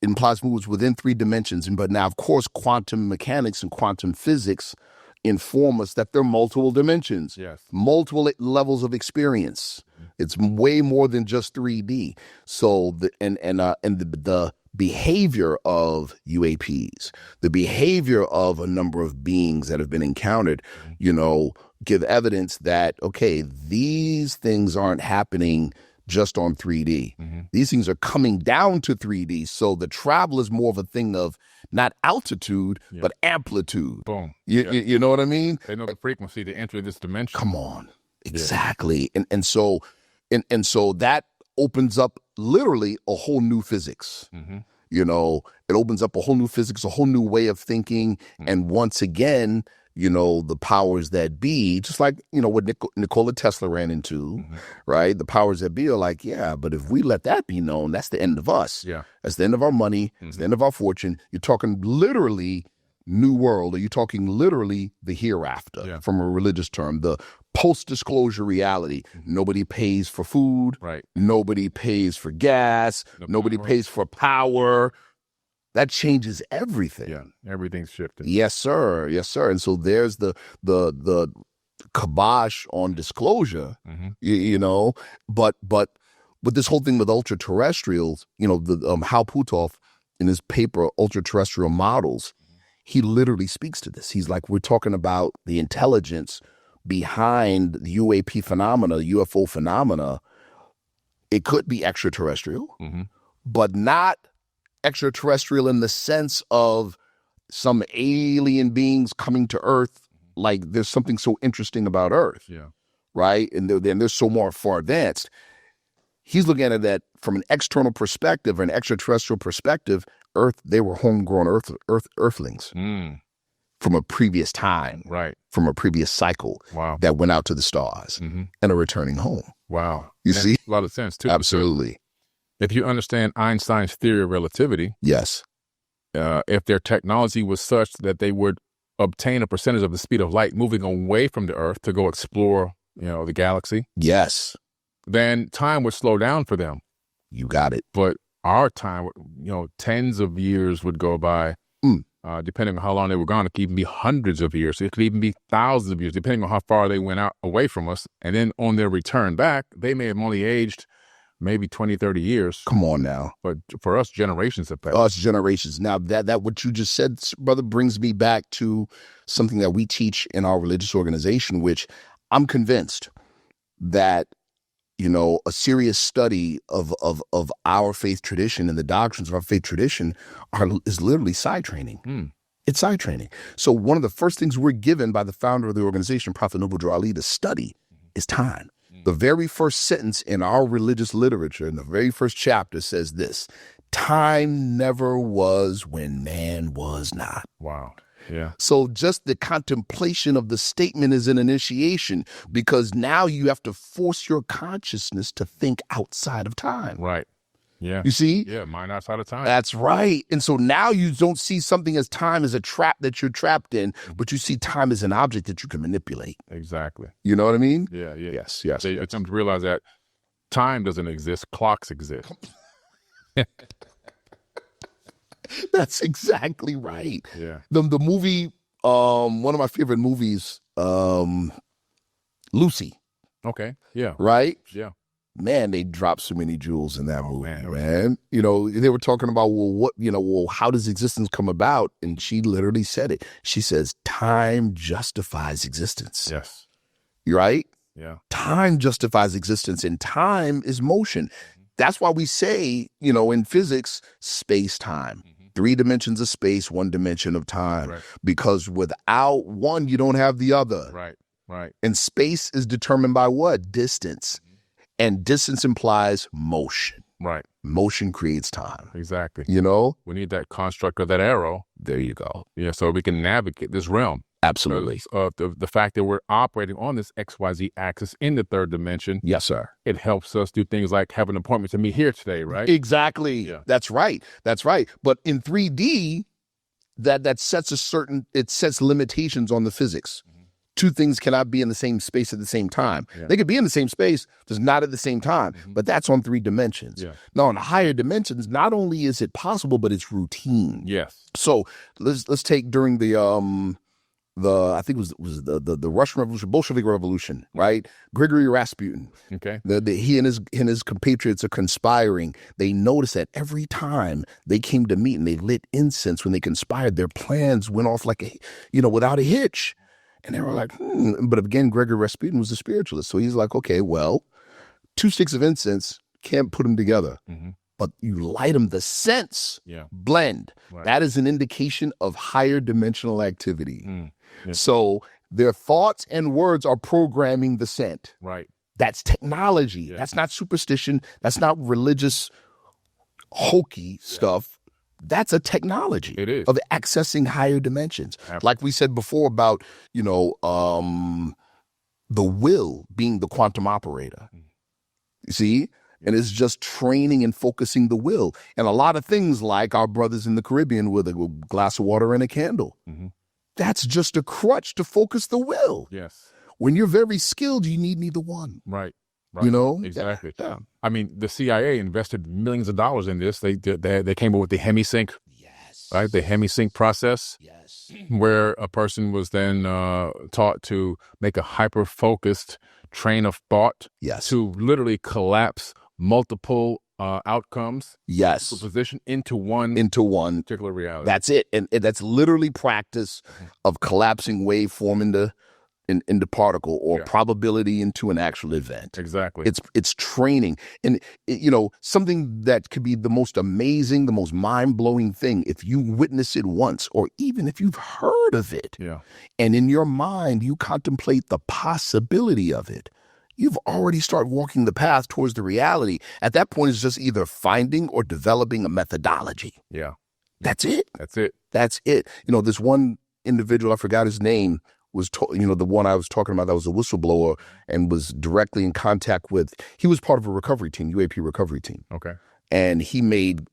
Speaker 2: It implies movements within 3 dimensions. But now, of course, quantum mechanics and quantum physics inform us that there are multiple dimensions,
Speaker 1: yes,
Speaker 2: multiple levels of experience. It's way more than just 3D. So the behavior of UAPs, the behavior of a number of beings that have been encountered, give evidence that, okay, these things aren't happening just on 3D. These things are coming down to 3D. So the travel is more of a thing of not altitude, but amplitude.
Speaker 1: Boom.
Speaker 2: You know what I mean?
Speaker 1: They know the frequency to enter this dimension.
Speaker 2: Come on. Exactly. Yeah. And so that opens up literally a whole new physics. It opens up a whole new physics, a whole new way of thinking. And once again, the powers that be, just like, what Nikola Tesla ran into, right? The powers that be are like, yeah, but if we let that be known, that's the end of us.
Speaker 1: Yeah.
Speaker 2: That's the end of our money. It's the end of our fortune. You're talking literally new world, or you're talking literally the hereafter from a religious term, the post-disclosure reality. Nobody pays for food.
Speaker 1: Right.
Speaker 2: Nobody pays for gas. Nobody pays for power. That changes everything.
Speaker 1: Yeah, everything's shifting.
Speaker 2: Yes, sir. Yes, sir. And so there's the kibosh on disclosure, but with this whole thing with ultra-terrestrials, Hal Puthoff in his paper, Ultra-Terrestrial Models, he literally speaks to this. He's like, we're talking about the intelligence behind the UAP phenomena, UFO phenomena. It could be extraterrestrial, but not extraterrestrial in the sense of some alien beings coming to Earth. Like there's something so interesting about Earth, right? And they're so more far advanced. He's looking at it that from an external perspective, an extraterrestrial perspective, Earth, they were homegrown Earthlings from a previous time,
Speaker 1: right?
Speaker 2: From a previous cycle, that went out to the stars and are returning home.
Speaker 1: Wow,
Speaker 2: you see,
Speaker 1: a lot of sense too.
Speaker 2: Absolutely.
Speaker 1: If you understand Einstein's theory of relativity,
Speaker 2: yes,
Speaker 1: if their technology was such that they would obtain a percentage of the speed of light moving away from the Earth to go explore, the galaxy,
Speaker 2: yes,
Speaker 1: then time would slow down for them.
Speaker 2: You got it.
Speaker 1: But our time, tens of years would go by, depending on how long they were gone. It could even be hundreds of years. It could even be thousands of years, depending on how far they went out away from us. And then on their return back, they may have only aged maybe 20, 30 years.
Speaker 2: Come on now.
Speaker 1: But for us, generations have passed.
Speaker 2: Us generations. Now, that what you just said, brother, brings me back to something that we teach in our religious organization, which I'm convinced that, a serious study of our faith tradition and the doctrines of our faith tradition is literally side training. It's side training. So one of the first things we're given by the founder of the organization, Prophet Noble Drew Ali, to study is time. The very first sentence in our religious literature, in the very first chapter, says this: time never was when man was not.
Speaker 1: Wow. Yeah.
Speaker 2: So just the contemplation of the statement is an initiation, because now you have to force your consciousness to think outside of time.
Speaker 1: Right. Yeah.
Speaker 2: You see?
Speaker 1: Yeah, mind outside of time.
Speaker 2: That's right. And so now you don't see something as time as a trap that you're trapped in, but you see time as an object that you can manipulate.
Speaker 1: Exactly.
Speaker 2: You know what I mean?
Speaker 1: Yeah, yeah.
Speaker 2: Yes.
Speaker 1: They attempt to realize that time doesn't exist, clocks exist.
Speaker 2: That's exactly right.
Speaker 1: Yeah.
Speaker 2: The movie, one of my favorite movies, Lucy.
Speaker 1: Okay. Yeah.
Speaker 2: Right?
Speaker 1: Yeah.
Speaker 2: Man, they dropped so many jewels in that movie, man. They were talking about, how does existence come about? And she literally said it. She says, time justifies existence.
Speaker 1: Yes.
Speaker 2: You're right?
Speaker 1: Yeah.
Speaker 2: Time justifies existence, and time is motion. That's why we say, in physics, space-time. 3 dimensions of space, 1 dimension of time.
Speaker 1: Right.
Speaker 2: Because without one, you don't have the other.
Speaker 1: Right, right.
Speaker 2: And space is determined by what? Distance. And distance implies motion.
Speaker 1: Right.
Speaker 2: Motion creates time.
Speaker 1: Exactly.
Speaker 2: You know?
Speaker 1: We need that construct of that arrow.
Speaker 2: There you go.
Speaker 1: Yeah, so we can navigate this realm.
Speaker 2: Absolutely.
Speaker 1: The fact that we're operating on this XYZ axis in the third dimension.
Speaker 2: Yes, sir.
Speaker 1: It helps us do things like have an appointment to meet here today, right?
Speaker 2: Exactly.
Speaker 1: Yeah.
Speaker 2: That's right. That's right. But in 3D, that sets it sets limitations on the physics. Two things cannot be in the same space at the same time. Yeah. They could be in the same space, just not at the same time. But that's on 3 dimensions. Yeah. Now, on higher dimensions, not only is it possible, but it's routine.
Speaker 1: Yes.
Speaker 2: So let's take during the I think it was the Russian Revolution, Bolshevik Revolution, right? Grigory Rasputin.
Speaker 1: Okay.
Speaker 2: He and his compatriots are conspiring. They noticed that every time they came to meet and they lit incense when they conspired, their plans went off like without a hitch. And they were like, But again, Grigory Rasputin was a spiritualist. So he's like, okay, well, 2 sticks of incense can't put them together. But you light them, the scents blend. Right. That is an indication of higher dimensional activity. Yeah. So their thoughts and words are programming the scent.
Speaker 1: Right.
Speaker 2: That's technology. Yeah. That's not superstition. That's not religious hokey stuff. That's a technology of accessing higher dimensions. Absolutely. Like we said before about, the will being the quantum operator. You see? And it's just training and focusing the will. And a lot of things like our brothers in the Caribbean with a glass of water and a candle. That's just a crutch to focus the will.
Speaker 1: Yes.
Speaker 2: When you're very skilled, you need neither one.
Speaker 1: Right. Exactly.
Speaker 2: Yeah.
Speaker 1: I mean, the CIA invested millions of dollars in this. They came up with the hemisync.
Speaker 2: Yes.
Speaker 1: Right. The hemisync process.
Speaker 2: Yes.
Speaker 1: Where a person was then taught to make a hyper-focused train of thought.
Speaker 2: Yes.
Speaker 1: To literally collapse multiple outcomes.
Speaker 2: Yes.
Speaker 1: Position into one particular reality.
Speaker 2: That's it. And that's literally practice of collapsing waveform into particle or probability into an actual event.
Speaker 1: Exactly.
Speaker 2: It's training. And something that could be the most amazing, the most mind-blowing thing if you witness it once or even if you've heard of it.
Speaker 1: Yeah.
Speaker 2: And in your mind you contemplate the possibility of it. You've already started walking the path towards the reality. At that point, it's just either finding or developing a methodology.
Speaker 1: Yeah.
Speaker 2: That's it.
Speaker 1: That's it.
Speaker 2: That's it. This one individual, I forgot his name, was, the one I was talking about that was a whistleblower and was directly in contact with, he was part of a recovery team, UAP recovery team.
Speaker 1: Okay.
Speaker 2: And he made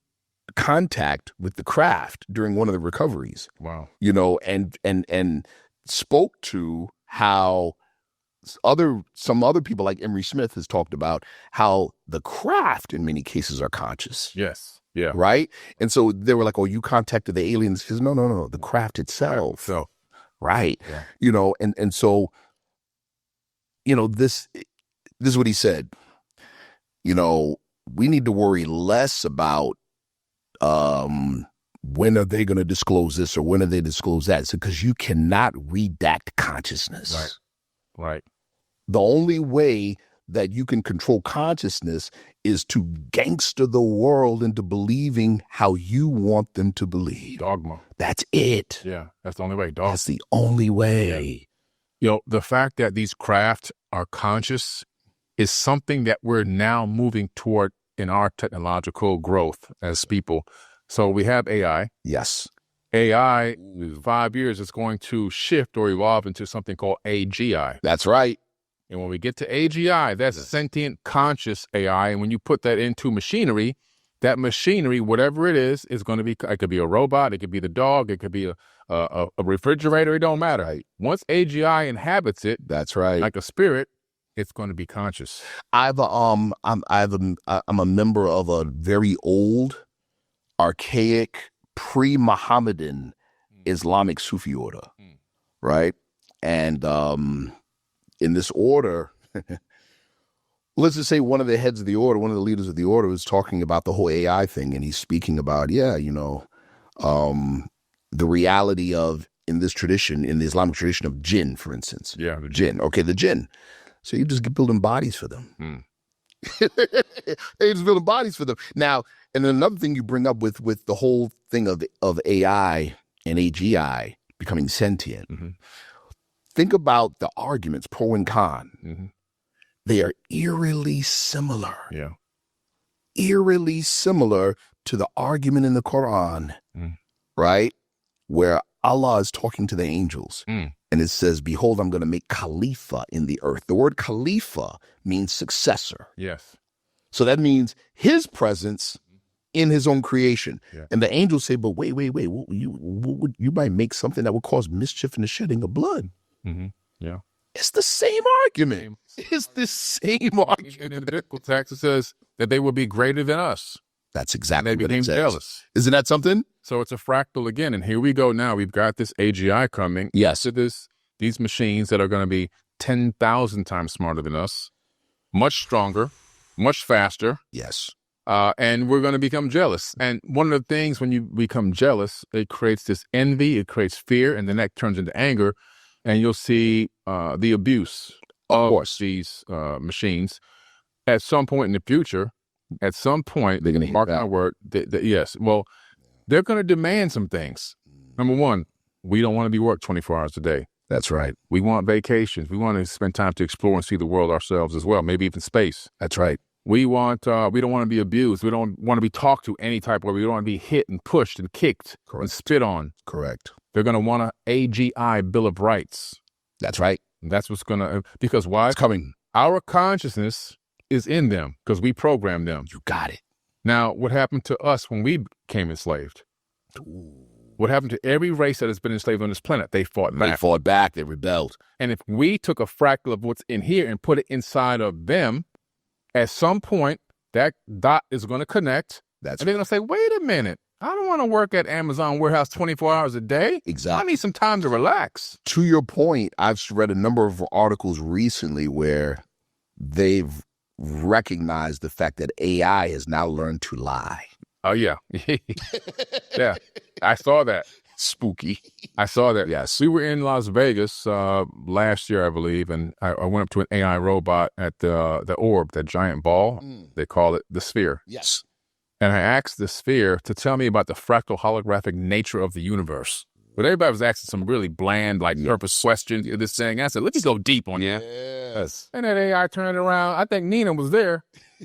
Speaker 2: contact with the craft during one of the recoveries.
Speaker 1: Wow.
Speaker 2: And spoke to how some other people like Emery Smith has talked about how the craft in many cases are conscious.
Speaker 1: Yes. Yeah.
Speaker 2: Right. And so they were like, "Oh, you contacted the aliens?" He says, No. The craft itself.
Speaker 1: So,
Speaker 2: right. Yeah. And so, this is what he said. We need to worry less about when are they going to disclose this or when are they disclose that? It's because you cannot redact consciousness.
Speaker 1: Right. Right.
Speaker 2: The only way that you can control consciousness is to gangster the world into believing how you want them to believe.
Speaker 1: Dogma.
Speaker 2: That's it.
Speaker 1: Yeah, that's the only way. Dogma.
Speaker 2: That's the only way.
Speaker 1: Yeah. The fact that these craft are conscious is something that we're now moving toward in our technological growth as people. So we have AI.
Speaker 2: Yes.
Speaker 1: AI, in 5 years, is going to shift or evolve into something called AGI.
Speaker 2: That's right.
Speaker 1: And when we get to AGI, that's sentient, conscious AI. And when you put that into machinery, that machinery, whatever it is going to be, it could be a robot, it could be the dog, it could be a refrigerator, it don't matter.
Speaker 2: Right.
Speaker 1: Once AGI inhabits it,
Speaker 2: that's right,
Speaker 1: like a spirit, it's going to be conscious.
Speaker 2: I'm a member of a very old, archaic, pre-Mohammedan Islamic Sufi order, right? And in this order, let's just say one of the heads of the order, one of the leaders of the order was talking about the whole AI thing, and he's speaking about, the reality of, in this tradition, in the Islamic tradition of jinn, for instance.
Speaker 1: Yeah.
Speaker 2: The jinn. Okay, the jinn. So you just get building bodies for them. They just building bodies for them. Now, and then another thing you bring up with the whole thing of AI and AGI becoming sentient. Mm-hmm. Think about the arguments, pro and con. Mm-hmm. They are eerily similar.
Speaker 1: Yeah.
Speaker 2: eerily similar to the argument in the Quran, right? Where Allah is talking to the angels. And it says, behold, I'm going to make Khalifa in the earth. The word Khalifa means successor.
Speaker 1: Yes.
Speaker 2: So that means his presence in his own creation.
Speaker 1: Yeah.
Speaker 2: And the angels say, but wait, you might make something that would cause mischief and the shedding of blood.
Speaker 1: Yeah.
Speaker 2: It's the same argument. It's the same argument.
Speaker 1: In the biblical text, it says that they will be greater than us.
Speaker 2: That's exactly
Speaker 1: They
Speaker 2: what it
Speaker 1: became
Speaker 2: says.
Speaker 1: jealous.
Speaker 2: Isn't that something?
Speaker 1: So it's a fractal again. And here we go now. We've got this AGI coming.
Speaker 2: Yes.
Speaker 1: To these machines that are going to be 10,000 times smarter than us, much stronger, much faster.
Speaker 2: Yes.
Speaker 1: And we're going to become jealous. And one of the things when you become jealous, it creates this envy, it creates fear, and then that turns into anger. And you'll see the abuse of these machines at some point in the future. At some point,
Speaker 2: they're going to
Speaker 1: mark my word. Yes. Well, they're going to demand some things. Number one, we don't want to be worked 24 hours a day.
Speaker 2: That's right.
Speaker 1: We want vacations. We want to spend time to explore and see the world ourselves as well, maybe even space.
Speaker 2: That's right.
Speaker 1: We don't want to be abused. We don't want to be talked to any type of way. We don't want to be hit and pushed and kicked and spit on.
Speaker 2: Correct.
Speaker 1: They're going to want an AGI Bill of Rights.
Speaker 2: That's right.
Speaker 1: And that's what's going to, because why?
Speaker 2: It's coming.
Speaker 1: Our consciousness is in them because we programmed them.
Speaker 2: You got it.
Speaker 1: Now, what happened to us when we became enslaved? What happened to every race that has been enslaved on this planet? They fought back.
Speaker 2: They fought back. They rebelled.
Speaker 1: And if we took a fractal of what's in here and put it inside of them, at some point, that dot is going to connect. And they're going to say, wait a minute. I don't want to work at Amazon warehouse 24 hours a day.
Speaker 2: Exactly.
Speaker 1: I need some time to relax.
Speaker 2: To your point, I've read a number of articles recently where they've recognized the fact that AI has now learned to lie.
Speaker 1: Oh, yeah. Yeah. I saw that.
Speaker 2: Spooky.
Speaker 1: I saw that.
Speaker 2: Yes.
Speaker 1: We were in Las Vegas last year, I believe, and I went up to an AI robot at the orb, that giant ball. They call it the sphere.
Speaker 2: Yes.
Speaker 1: And I asked the sphere to tell me about the fractal holographic nature of the universe. But everybody was asking some really bland, purpose questions. This thing, I said, let's go deep on that.
Speaker 2: Yes.
Speaker 1: And that AI turned around. I think Nina was there.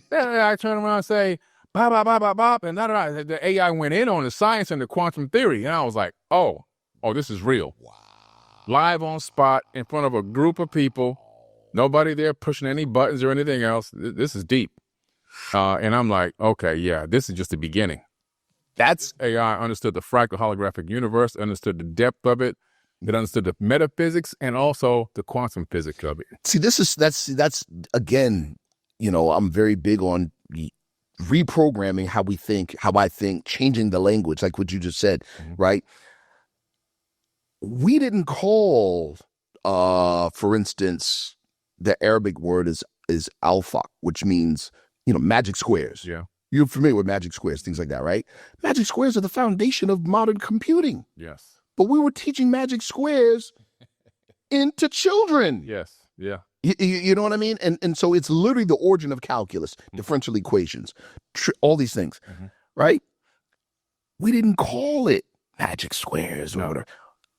Speaker 1: That AI turned around and say, bop, bop, bop, bop, bop. And the AI went in on the science and the quantum theory. And I was like, oh, this is real.
Speaker 2: Wow.
Speaker 1: Live on spot in front of a group of people. Nobody there pushing any buttons or anything else. This is deep. And I'm like, okay, yeah, this is just the beginning. That's AI understood the fractal holographic universe, understood the depth of it. It understood the metaphysics and also the quantum physics of it.
Speaker 2: See, that's again, I'm very big on reprogramming how we think, how I think, changing the language, like what you just said, right? We didn't call, for instance, the Arabic word is alpha, which means, magic squares.
Speaker 1: Yeah.
Speaker 2: You're familiar with magic squares, things like that, right? Magic squares are the foundation of modern computing.
Speaker 1: Yes.
Speaker 2: But we were teaching magic squares into children.
Speaker 1: Yes. Yeah.
Speaker 2: You know what I mean? And so it's literally the origin of calculus, differential equations, all these things, right? We didn't call it magic squares or whatever.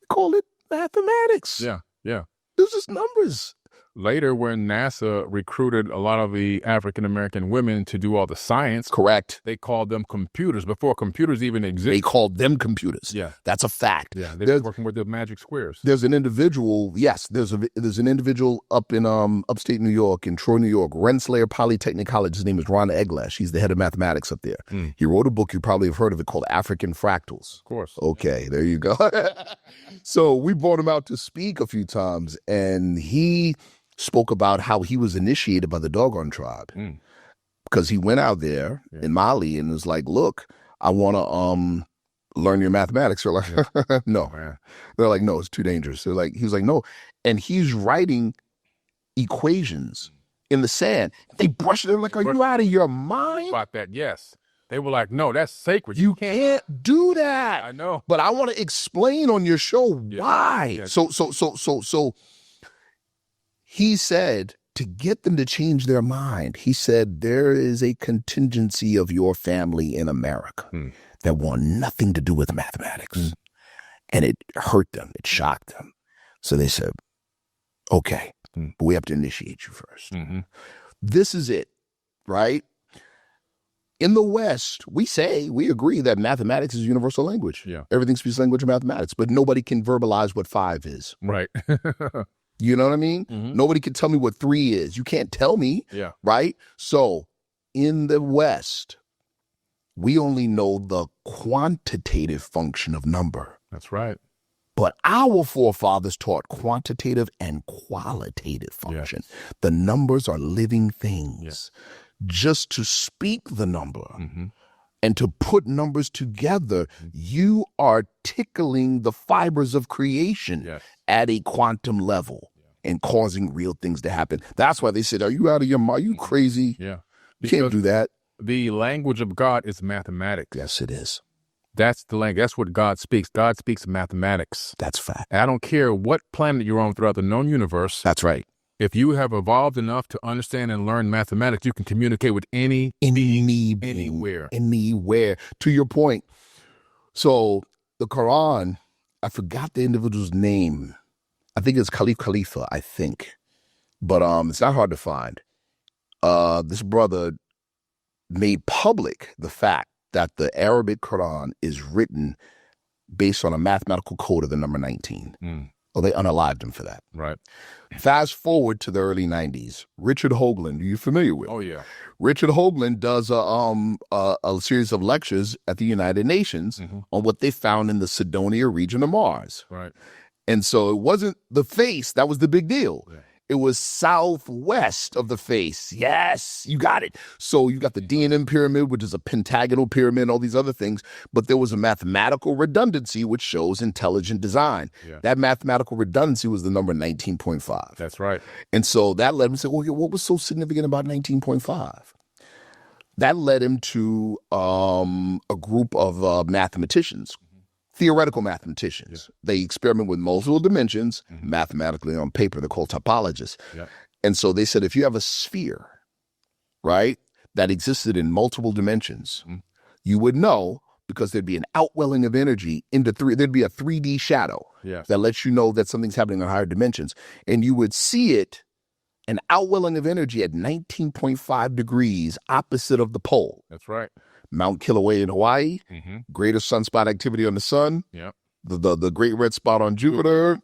Speaker 2: We called it mathematics.
Speaker 1: Yeah. Yeah.
Speaker 2: This is numbers.
Speaker 1: Later, when NASA recruited a lot of the African-American women to do all the science.
Speaker 2: Correct.
Speaker 1: They called them computers before computers even existed.
Speaker 2: They called them computers.
Speaker 1: Yeah.
Speaker 2: That's a fact.
Speaker 1: Yeah. They're working with the magic squares.
Speaker 2: There's an individual, there's an individual up in upstate New York, in Troy, New York, Rensselaer Polytechnic College. His name is Ron Eglash. He's the head of mathematics up there. He wrote a book, you probably have heard of it, called African Fractals.
Speaker 1: Of course.
Speaker 2: Okay, there you go. So we brought him out to speak a few times, and he spoke about how he was initiated by the Dogon tribe because he went out there in Mali and was like, look, I want to learn your mathematics. They're like, no. They're like, no, it's too dangerous. He was like, no. And he's writing equations in the sand. They brushed it. They're like, are you out of your mind?
Speaker 1: About that, yes. They were like, no, that's sacred.
Speaker 2: You can't do that.
Speaker 1: I know.
Speaker 2: But I want to explain on your show why. So he said, to get them to change their mind, he said, there is a contingency of your family in America that want nothing to do with mathematics. And it hurt them. It shocked them. So they said, okay, but we have to initiate you first. This is it, right? In the West, we agree that mathematics is a universal language.
Speaker 1: Yeah.
Speaker 2: Everything speaks language of mathematics, but nobody can verbalize what 5 is.
Speaker 1: Right.
Speaker 2: You know what I mean?
Speaker 1: Mm-hmm.
Speaker 2: Nobody can tell me what 3 is. You can't tell me.
Speaker 1: Yeah.
Speaker 2: Right? So in the West, we only know the quantitative function of number.
Speaker 1: That's right.
Speaker 2: But our forefathers taught quantitative and qualitative function.
Speaker 1: Yes.
Speaker 2: The numbers are living things.
Speaker 1: Yes.
Speaker 2: Just to speak the number
Speaker 1: Mm-hmm.
Speaker 2: and to put numbers together, you are tickling the fibers of creation
Speaker 1: Yes.
Speaker 2: at a quantum level and causing real things to happen. That's why they said, are you out of your mind? Are you crazy?
Speaker 1: Yeah.
Speaker 2: You can't do that.
Speaker 1: The language of God is mathematics.
Speaker 2: Yes, it is.
Speaker 1: That's the language. That's what God speaks. God speaks mathematics.
Speaker 2: That's fact.
Speaker 1: And I don't care what planet you're on throughout the known universe.
Speaker 2: That's right.
Speaker 1: If you have evolved enough to understand and learn mathematics, you can communicate with anywhere.
Speaker 2: Anywhere. To your point. So the Quran, I forgot the individual's name. I think it's Khalifa, I think. But it's not hard to find. This brother made public the fact that the Arabic Quran is written based on a mathematical code of the number 19. Well, they unalived him for that.
Speaker 1: Right.
Speaker 2: Fast forward to the early 90s. Richard Hoagland, are you familiar with?
Speaker 1: Oh, yeah.
Speaker 2: Richard Hoagland does a series of lectures at the United Nations on what they found in the Cydonia region of Mars.
Speaker 1: Right.
Speaker 2: And so it wasn't the face. That was the big deal.
Speaker 1: Yeah.
Speaker 2: It was southwest of the face. Yes, you got it. So you got the D&M pyramid, which is a pentagonal pyramid, all these other things. But there was a mathematical redundancy, which shows intelligent design.
Speaker 1: Yeah.
Speaker 2: That mathematical redundancy was the number 19.5.
Speaker 1: That's right.
Speaker 2: And so that led him to say, well, what was so significant about 19.5? That led him to a group of mathematicians, theoretical mathematicians. Yeah. They experiment with multiple dimensions mathematically on paper. They're called topologists. Yeah. And so they said, if you have a sphere, right, that existed in multiple dimensions, you would know because there'd be an outwelling of energy into there'd be a 3D shadow that lets you know that something's happening on higher dimensions. And you would see it, an outwelling of energy at 19.5 degrees opposite of the pole.
Speaker 1: That's right.
Speaker 2: Mount Kilauea in Hawaii, greater sunspot activity on the sun, the Great Red Spot on Jupiter.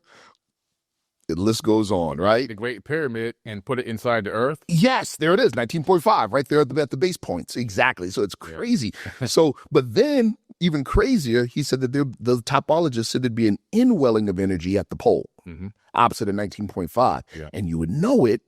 Speaker 2: The list goes on, right?
Speaker 1: The Great Pyramid and put it inside the Earth.
Speaker 2: Yes, there it is, 19.5, right there at the base points. Exactly. So it's crazy. So, but then even crazier, he said that the topologists said there'd be an inwelling of energy at the pole, opposite of 19.5. Yeah. And you would know it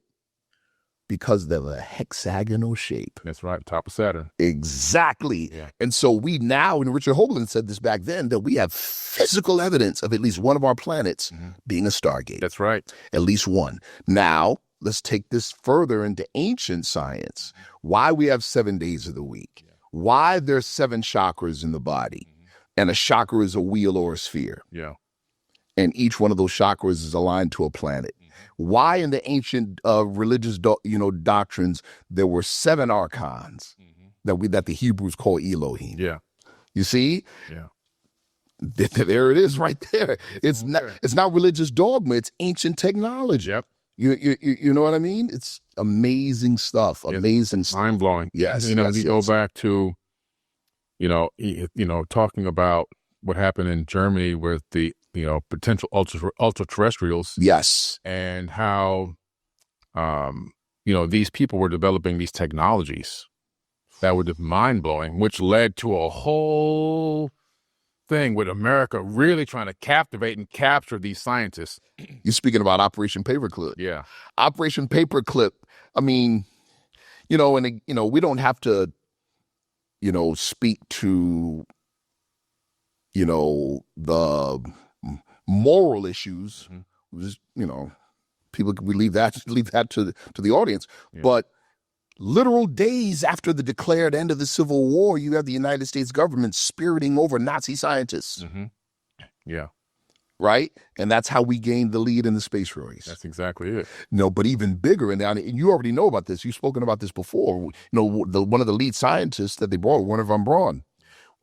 Speaker 2: because they're a hexagonal shape.
Speaker 1: That's right, top of Saturn.
Speaker 2: Exactly. Yeah. And so we now, and Richard Hoagland said this back then, that we have physical evidence of at least one of our planets being a stargate.
Speaker 1: That's right.
Speaker 2: At least one. Now, let's take this further into ancient science. Why we have 7 days of the week. Why there's 7 chakras in the body. And a chakra is a wheel or a sphere.
Speaker 1: Yeah. And
Speaker 2: each one of those chakras is aligned to a planet. Why in the ancient religious doctrines there were 7 archons that the Hebrews call Elohim.
Speaker 1: Yeah.
Speaker 2: You see?
Speaker 1: Yeah.
Speaker 2: There it is right there. It's not religious dogma, it's ancient technology.
Speaker 1: Yep.
Speaker 2: You know what I mean? It's amazing stuff. Amazing stuff.
Speaker 1: Mind blowing.
Speaker 2: Yes.
Speaker 1: You go back to talking about what happened in Germany with the potential ultra terrestrials.
Speaker 2: Yes.
Speaker 1: And how, these people were developing these technologies that were just mind blowing, which led to a whole thing with America really trying to captivate and capture these scientists.
Speaker 2: You're speaking about Operation Paperclip.
Speaker 1: Yeah.
Speaker 2: Operation Paperclip. I mean, we don't have to, speak to, the moral issues. Just, we leave that to the audience. Yeah. But literal days after the declared end of the Civil War, you have the United States government spiriting over Nazi scientists.
Speaker 1: Yeah.
Speaker 2: Right? And that's how we gained the lead in the space race.
Speaker 1: That's exactly it.
Speaker 2: No, but even bigger, and you already know about this. You've spoken about this before. One of the lead scientists that they brought, Werner von Braun.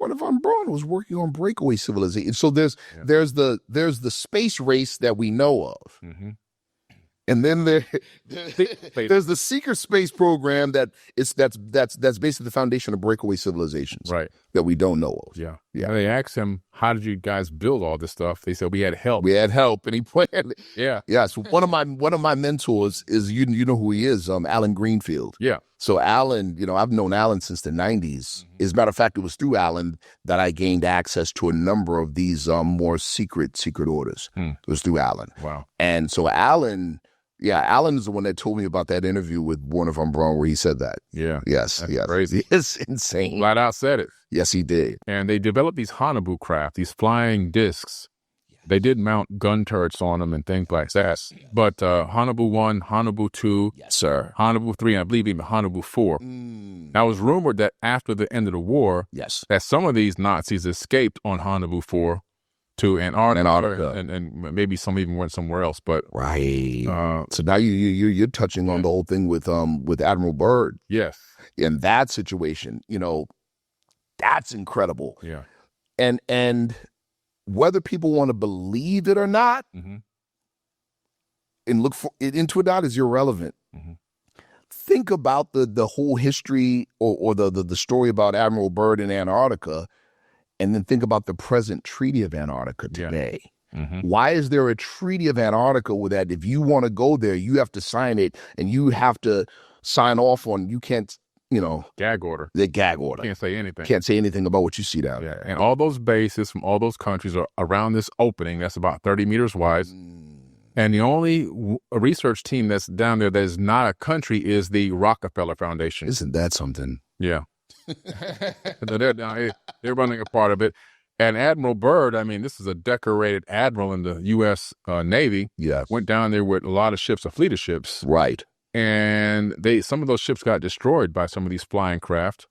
Speaker 2: Werner von Braun was working on breakaway civilization. So there's the space race that we know of. And then there's the secret space program that's basically the foundation of breakaway civilizations,
Speaker 1: right?
Speaker 2: That we don't know of.
Speaker 1: Yeah. And they asked him, "How did you guys build all this stuff?" They said, "We had help.
Speaker 2: We had help," and he planned.
Speaker 1: Yeah.
Speaker 2: So one of my mentors is you know who he is, Alan Greenfield.
Speaker 1: Yeah.
Speaker 2: So Alan, I've known Alan since the 90s. As a matter of fact, it was through Alan that I gained access to a number of these more secret orders. It was through Alan.
Speaker 1: Wow.
Speaker 2: And so Alan is the one that told me about that interview with Warner von Braun where he said that.
Speaker 1: Yeah.
Speaker 2: Yes.
Speaker 1: That's crazy.
Speaker 2: It's insane.
Speaker 1: Flat out said it.
Speaker 2: Yes, he did.
Speaker 1: And they developed these Hanabu craft, these flying discs. They did mount gun turrets on them and things like that. But Hanabu 1, Hanabu 2,
Speaker 2: yes, sir.
Speaker 1: Hanabu 3, and I believe even Hanabu 4. Now, it was rumored that after the end of the war,
Speaker 2: yes,
Speaker 1: that some of these Nazis escaped on Hanabu 4 to Antarctica. And maybe some even went somewhere else. But
Speaker 2: right. So now you're touching on the whole thing with Admiral Byrd.
Speaker 1: Yes.
Speaker 2: In that situation, that's incredible.
Speaker 1: Yeah.
Speaker 2: And whether people want to believe it or not, and look into it or not is irrelevant. Think about the whole history or the story about Admiral Byrd in Antarctica, and then think about the present Treaty of Antarctica today. Why is there a Treaty of Antarctica with that? If you want to go there, you have to sign it, and you have to sign off on. You can't.
Speaker 1: Gag order.
Speaker 2: The gag order.
Speaker 1: Can't say anything.
Speaker 2: Can't say anything about what you see down there.
Speaker 1: And all those bases from all those countries are around this opening that's about 30 meters wide. And the only research team that's down there that is not a country is the Rockefeller Foundation.
Speaker 2: Isn't that something?
Speaker 1: Yeah. They're running a part of it. And Admiral Byrd, I mean, this is a decorated admiral in the U.S. Navy.
Speaker 2: Yeah.
Speaker 1: Went down there with a lot of ships, a fleet of ships.
Speaker 2: Right.
Speaker 1: And some of those ships got destroyed by some of these flying craft.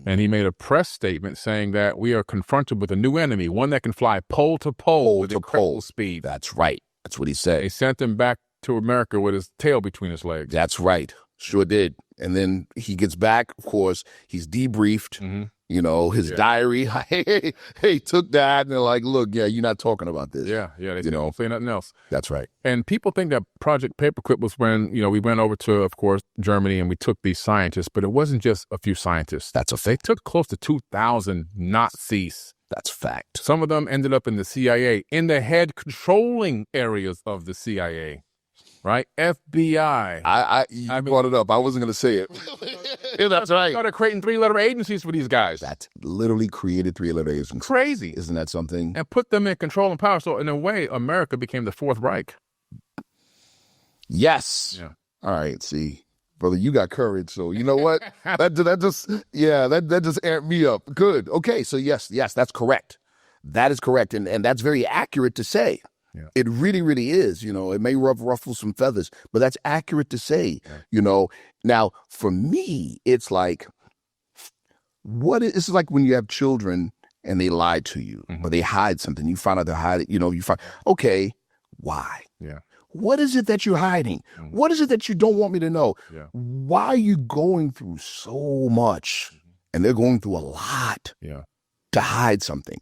Speaker 1: And he made a press statement saying that we are confronted with a new enemy, one that can fly pole to pole with incredible speed.
Speaker 2: That's right. That's what he said.
Speaker 1: They sent him back to America with his tail between his legs.
Speaker 2: That's right. Sure did. And then he gets back, of course, he's debriefed, his diary. Hey, took that. And they're like, look, you're not talking about this.
Speaker 1: Yeah. They don't say nothing else.
Speaker 2: That's right.
Speaker 1: And people think that Project Paperclip was when, we went over to, of course, Germany and we took these scientists, but it wasn't just a few scientists. They took close to 2,000 Nazis.
Speaker 2: That's fact.
Speaker 1: Some of them ended up in the CIA, in the head controlling areas of the CIA. Right? FBI.
Speaker 2: You brought it up. I wasn't going to say it. That's right.
Speaker 1: Started creating 3-letter agencies for these guys.
Speaker 2: That's literally created 3-letter agencies.
Speaker 1: Crazy.
Speaker 2: Isn't that something?
Speaker 1: And put them in control and power. So in a way, America became the Fourth Reich.
Speaker 2: Yes.
Speaker 1: Yeah.
Speaker 2: All right. See, brother, you got courage. So you know what? that just amped me up. Good. Okay. So yes, that's correct. That is correct. And that's very accurate to say.
Speaker 1: Yeah.
Speaker 2: It really, really is. It may ruffle some feathers, but that's accurate to say. Yeah. Now for me, it's like, it's like when you have children and they lie to you or they hide something. You find out they're hiding. Okay, why?
Speaker 1: Yeah.
Speaker 2: What is it that you're hiding? What is it that you don't want me to know?
Speaker 1: Yeah.
Speaker 2: Why are you going through so much? And they're going through a lot to hide something.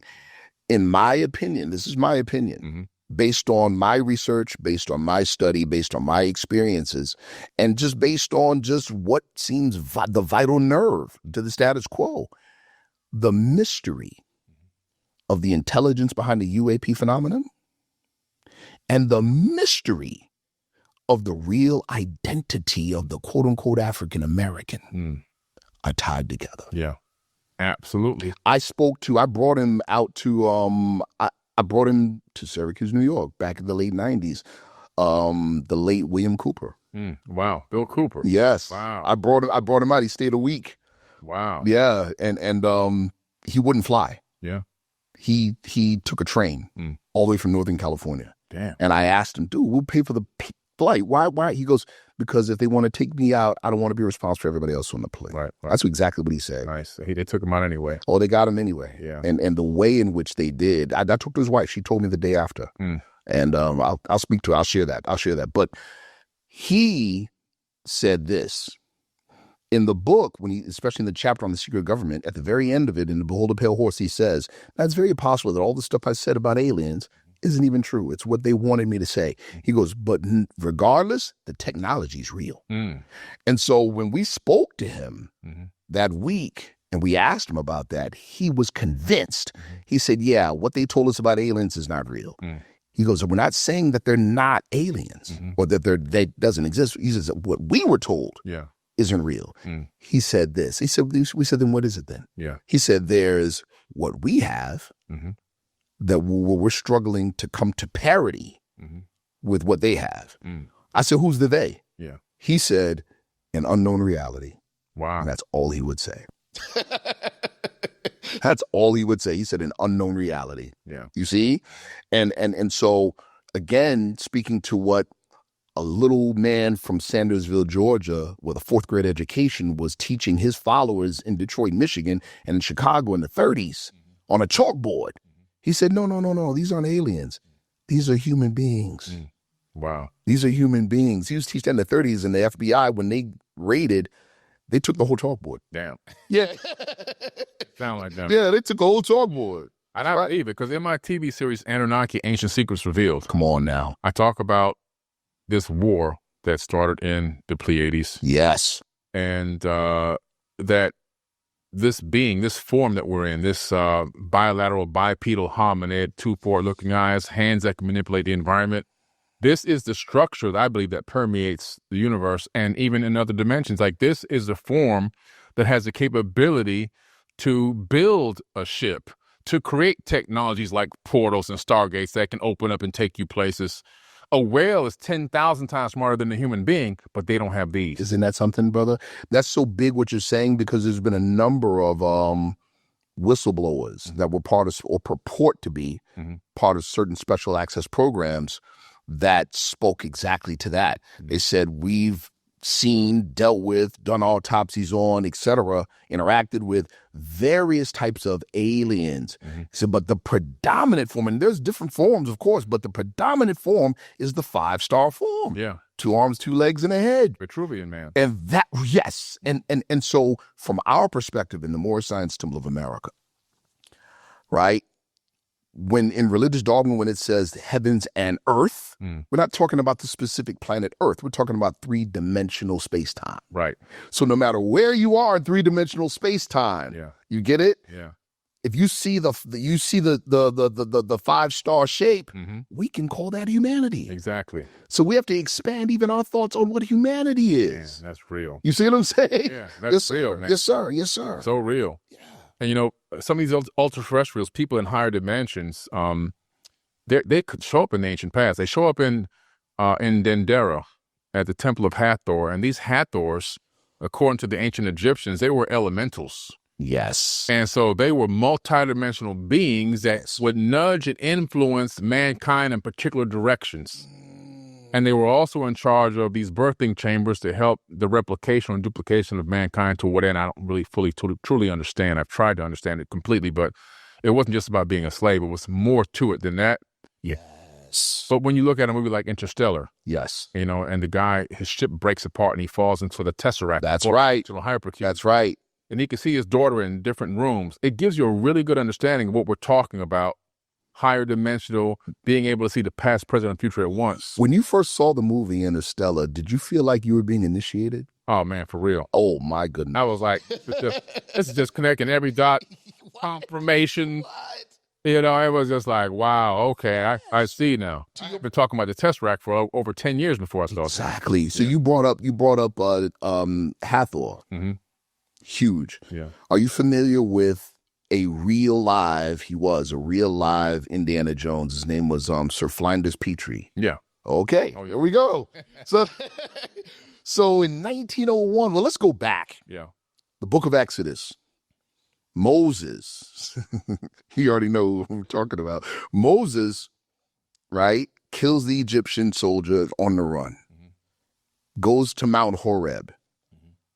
Speaker 2: In my opinion, this is my opinion. Based on my research, based on my study, based on my experiences, and just based on just what seems the vital nerve to the status quo, the mystery of the intelligence behind the UAP phenomenon and the mystery of the real identity of the quote-unquote African-American are tied together.
Speaker 1: Yeah, absolutely.
Speaker 2: I brought him out to, I brought him to Syracuse, New York, back in the late 90s. The late William Cooper.
Speaker 1: Wow, Bill Cooper.
Speaker 2: Yes.
Speaker 1: Wow.
Speaker 2: I brought him out. He stayed a week.
Speaker 1: Wow.
Speaker 2: Yeah, and he wouldn't fly.
Speaker 1: Yeah.
Speaker 2: He took a train all the way from Northern California.
Speaker 1: Damn.
Speaker 2: And I asked him, dude, we'll pay for the flight. Why? He goes, because if they want to take me out, I don't want to be responsible for everybody else on the plane.
Speaker 1: Right.
Speaker 2: That's exactly what he said.
Speaker 1: Nice. They took him out anyway.
Speaker 2: Oh, they got him anyway.
Speaker 1: Yeah.
Speaker 2: And the way in which they did, I talked to his wife. She told me the day after. And I'll speak to her. I'll share that. But he said this. In the book, especially in the chapter on the secret government, at the very end of it, in The Behold the Pale Horse, he says, "Now it's very possible that all the stuff I said about aliens isn't even true. It's what they wanted me to say. He goes, but regardless, the technology is real. And so when we spoke to him that week and we asked him about that, he was convinced. He said, yeah, what they told us about aliens is not real. He goes, we're not saying that they're not aliens or that they doesn't exist. He says, what we were told isn't real. He said this. He said, we said, then what is it then? He said, there's what we have that we're struggling to come to parity with what they have. I said, who's the they? He said, an unknown reality.
Speaker 1: Wow.
Speaker 2: And that's all he would say. That's all he would say. He said an unknown reality. You see? And so, again, speaking to what a little man from Sandersville, Georgia, with a 4th grade education was teaching his followers in Detroit, Michigan, and in Chicago in the 30s on a chalkboard. He said, no, these aren't aliens. These are human beings.
Speaker 1: Wow.
Speaker 2: These are human beings. He was teaching in the 30s, and the FBI, when they raided, they took the whole chalkboard.
Speaker 1: Damn.
Speaker 2: Yeah.
Speaker 1: Sound like them.
Speaker 2: Yeah, they took the whole chalkboard.
Speaker 1: And I believe it, because in my TV series, Anunnaki, Ancient Secrets Revealed.
Speaker 2: Come on now.
Speaker 1: I talk about this war that started in the Pleiades.
Speaker 2: Yes.
Speaker 1: And that this being, this form that we're in, this bilateral bipedal hominid, 2 forward-looking eyes, hands that can manipulate the environment, this is the structure that I believe that permeates the universe and even in other dimensions. Like, this is a form that has the capability to build a ship, to create technologies like portals and stargates that can open up and take you places. A whale is 10,000 times smarter than a human being, but they don't have these.
Speaker 2: Isn't that something, brother? That's so big what you're saying, because there's been a number of whistleblowers that were part of, or purport to be part of certain special access programs that spoke exactly to that. They said, we've seen, dealt with, done autopsies on, etc., interacted with various types of aliens. So, but the predominant form, and there's different forms, of course, but the predominant form is the 5-star form. 2 arms, 2 legs, and a head.
Speaker 1: Vitruvian man.
Speaker 2: And that, yes. And so from our perspective in the Moorish Science Temple of America, right? When in religious dogma, when it says heavens and earth, we're not talking about the specific planet Earth. We're talking about 3-dimensional space-time.
Speaker 1: Right.
Speaker 2: So no matter where you are in 3-dimensional space-time, you get it? If you see the 5-star shape, we can call that humanity.
Speaker 1: Exactly.
Speaker 2: So we have to expand even our thoughts on what humanity is.
Speaker 1: Man, that's real.
Speaker 2: You see what I'm saying?
Speaker 1: Yeah, that's real, man.
Speaker 2: Yes, sir. Yes, sir.
Speaker 1: So real. And, you know, some of these ultra-terrestrials, people in higher dimensions, they could show up in the ancient past. They show up in Dendera at the Temple of Hathor. And these Hathors, according to the ancient Egyptians, they were elementals.
Speaker 2: Yes.
Speaker 1: And so they were multidimensional beings that would nudge and influence mankind in particular directions. And they were also in charge of these birthing chambers to help the replication and duplication of mankind, to what end I don't really fully, truly understand. I've tried to understand it completely, but it wasn't just about being a slave. It was more to it than that.
Speaker 2: Yes.
Speaker 1: But when you look at a movie like Interstellar,
Speaker 2: yes,
Speaker 1: you know, and the guy, his ship breaks apart and he falls into the Tesseract.
Speaker 2: That's right.
Speaker 1: Hypercube.
Speaker 2: That's right.
Speaker 1: And he can see his daughter in different rooms. It gives you a really good understanding of what we're talking about. Higher dimensional, being able to see the past, present, and future at once.
Speaker 2: When you first saw the movie Interstellar, did you feel like you were being initiated?
Speaker 1: Oh, man, for real.
Speaker 2: Oh, my goodness.
Speaker 1: I was like, this is just connecting every dot. Confirmation.
Speaker 2: What?
Speaker 1: You know, it was just like, wow, okay, I see now. I've been talking about the Tesseract for over 10 years before I saw it.
Speaker 2: Exactly. So you brought up Hathor. Huge.
Speaker 1: Yeah.
Speaker 2: Are you familiar with he was a real live Indiana Jones? His name was Sir Flinders Petrie.
Speaker 1: Yeah.
Speaker 2: Okay.
Speaker 1: Oh, yeah.
Speaker 2: Here we go. So in 1901, well, let's go back.
Speaker 1: Yeah.
Speaker 2: The book of Exodus. Moses, you already know what we're talking about. Moses, right, kills the Egyptian soldier on the run, goes to Mount Horeb,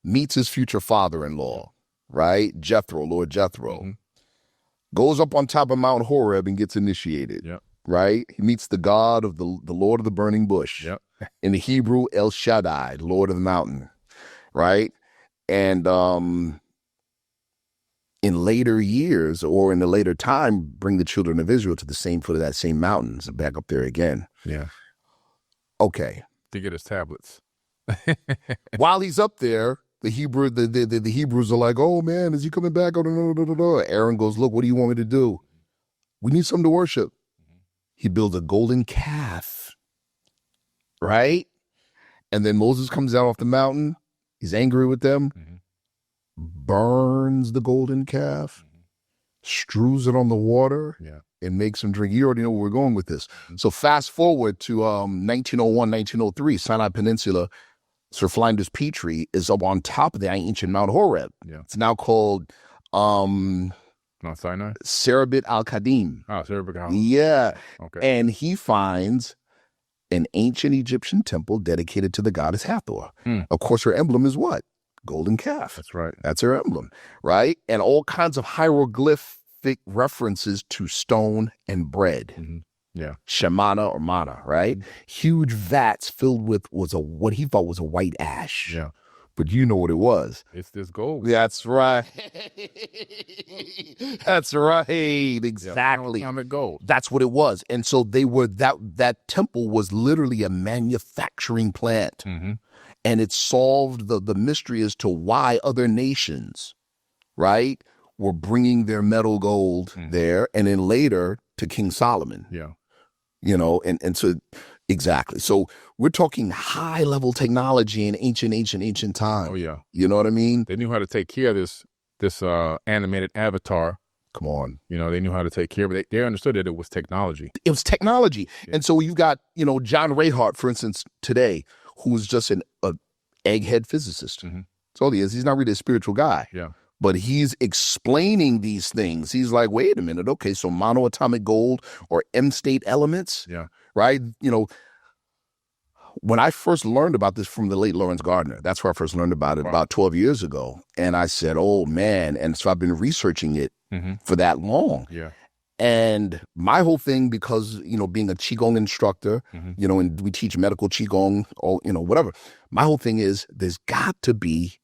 Speaker 2: meets his future father-in-law, right, Jethro, Lord Jethro, goes up on top of Mount Horeb and gets initiated, right? He meets the God of the Lord of the burning bush, in the Hebrew, El Shaddai, Lord of the mountain, right? And in later years or in the later time, bring the children of Israel to the same foot of that same mountains and back up there again.
Speaker 1: Yeah.
Speaker 2: Okay.
Speaker 1: To get his tablets.
Speaker 2: While he's up there, the Hebrews are like, oh man, is he coming back? Oh, no. Aaron goes, look, what do you want me to do? We need something to worship. He builds a golden calf, right? And then Moses comes down off the mountain. He's angry with them, burns the golden calf, strews it on the water, and makes them drink. You already know where we're going with this. So fast forward to 1901, 1903, Sinai Peninsula. Sir Flinders Petrie is up on top of the ancient Mount Horeb.
Speaker 1: Yeah.
Speaker 2: It's now called
Speaker 1: Mount Sinai?
Speaker 2: Serabit al-Kadim.
Speaker 1: Oh, Serabit al-Kadim.
Speaker 2: Yeah.
Speaker 1: Okay.
Speaker 2: And he finds an ancient Egyptian temple dedicated to the goddess Hathor. Of course, her emblem is what? Golden calf.
Speaker 1: That's right.
Speaker 2: That's her emblem, right? And all kinds of hieroglyphic references to stone and bread.
Speaker 1: Yeah.
Speaker 2: Shamana or mana, right? Huge vats filled with what he thought was a white ash.
Speaker 1: Yeah.
Speaker 2: But you know what it was.
Speaker 1: It's this gold.
Speaker 2: That's right. That's right. Exactly.
Speaker 1: Atomic gold.
Speaker 2: That's what it was. And so they were that temple was literally a manufacturing plant. And it solved the mystery as to why other nations, right, were bringing their metal gold there, and then later to King Solomon.
Speaker 1: Yeah.
Speaker 2: You know, and so exactly. So we're talking high level technology in ancient time.
Speaker 1: Oh yeah.
Speaker 2: You know what I mean?
Speaker 1: They knew how to take care of this animated avatar.
Speaker 2: Come on.
Speaker 1: You know, they knew how to take care of it. They understood that it was technology.
Speaker 2: It was technology.
Speaker 1: Yeah.
Speaker 2: And so you've got, John Rayhart, for instance, today, who is just an egghead physicist. That's all he is. He's not really a spiritual guy.
Speaker 1: Yeah.
Speaker 2: But he's explaining these things. He's like, wait a minute. Okay, so monoatomic gold or M-state elements.
Speaker 1: Yeah.
Speaker 2: Right? When I first learned about this from the late Lawrence Gardner, that's where I first learned about it about 12 years ago. And I said, oh, man. And so I've been researching it for that long.
Speaker 1: Yeah.
Speaker 2: And my whole thing, because, being a Qigong instructor, and we teach medical Qigong, or, whatever. My whole thing is there's got to be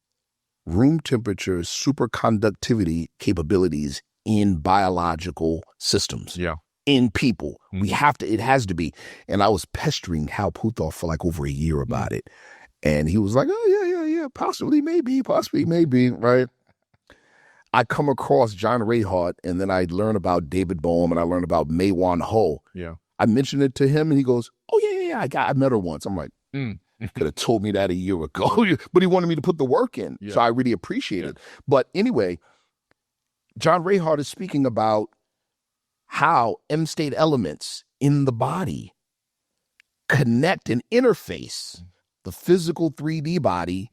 Speaker 2: room temperature superconductivity capabilities in biological systems.
Speaker 1: Yeah.
Speaker 2: In people. It has to be. And I was pestering Hal Puthoff for like over a year about it. And he was like, oh, yeah, possibly, maybe, right? I come across John Rayhart, and then I learn about David Bohm, and I learn about Mei Wan Ho.
Speaker 1: Yeah.
Speaker 2: I mentioned it to him, and he goes, oh, yeah, I met her once. I'm like, could have told me that a year ago, but he wanted me to put the work in. Yeah. So I really appreciate it. But anyway, John Rayhart is speaking about how M-state elements in the body connect and interface the physical 3D body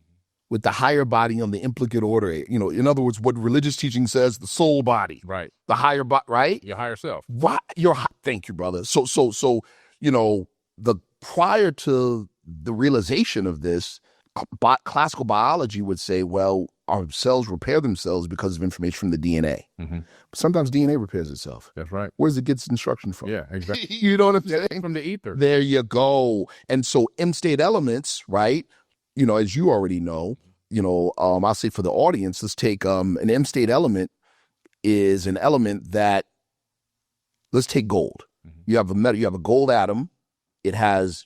Speaker 2: with the higher body on the implicate order. In other words, what religious teaching says, the soul body.
Speaker 1: Right.
Speaker 2: The higher body, right?
Speaker 1: Your higher self.
Speaker 2: What? Thank you, brother. So, the prior to the realization of this, classical biology would say, well, our cells repair themselves because of information from the DNA. But sometimes DNA repairs itself.
Speaker 1: That's right.
Speaker 2: Where does it get its instruction from?
Speaker 1: Yeah, exactly.
Speaker 2: You know what I'm saying?
Speaker 1: From the ether.
Speaker 2: There you go. And so M-state elements, right? As you already know, I'll say for the audience, let's take an M-state element is an element that, let's take gold. You have a gold atom. It has,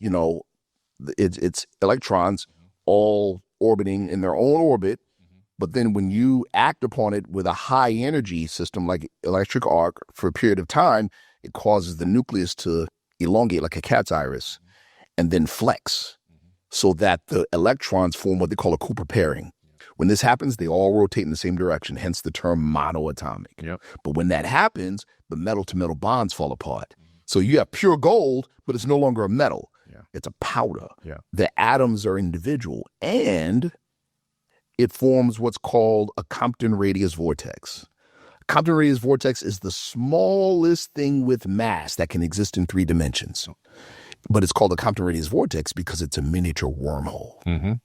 Speaker 2: its electrons all orbiting in their own orbit. But then when you act upon it with a high energy system like electric arc for a period of time, it causes the nucleus to elongate like a cat's iris and then flex so that the electrons form what they call a Cooper pairing. When this happens, they all rotate in the same direction, hence the term monoatomic.
Speaker 1: Yep.
Speaker 2: But when that happens, the metal-to-metal bonds fall apart. So you have pure gold, but it's no longer a metal.
Speaker 1: Yeah.
Speaker 2: It's a powder.
Speaker 1: Yeah. The
Speaker 2: atoms are individual, and it forms what's called a Compton radius vortex. Compton radius vortex is the smallest thing with mass that can exist in 3 dimensions. But it's called a Compton radius vortex because it's a miniature wormhole.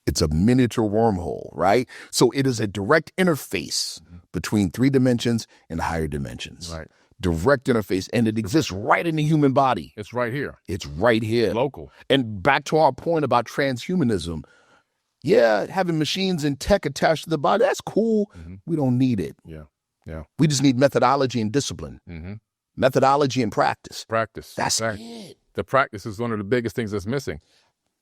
Speaker 2: It's a miniature wormhole, right? So it is a direct interface between 3 dimensions and higher dimensions.
Speaker 1: Right.
Speaker 2: Direct interface, and it exists right in the human body.
Speaker 1: It's right here.
Speaker 2: It's right here.
Speaker 1: Local.
Speaker 2: And back to our point about transhumanism, Yeah, having machines and tech attached to the body, that's cool. We don't need it.
Speaker 1: Yeah. Yeah.
Speaker 2: We just need methodology and discipline. Methodology and practice.
Speaker 1: Practice.
Speaker 2: That's it.
Speaker 1: The practice is one of the biggest things that's missing.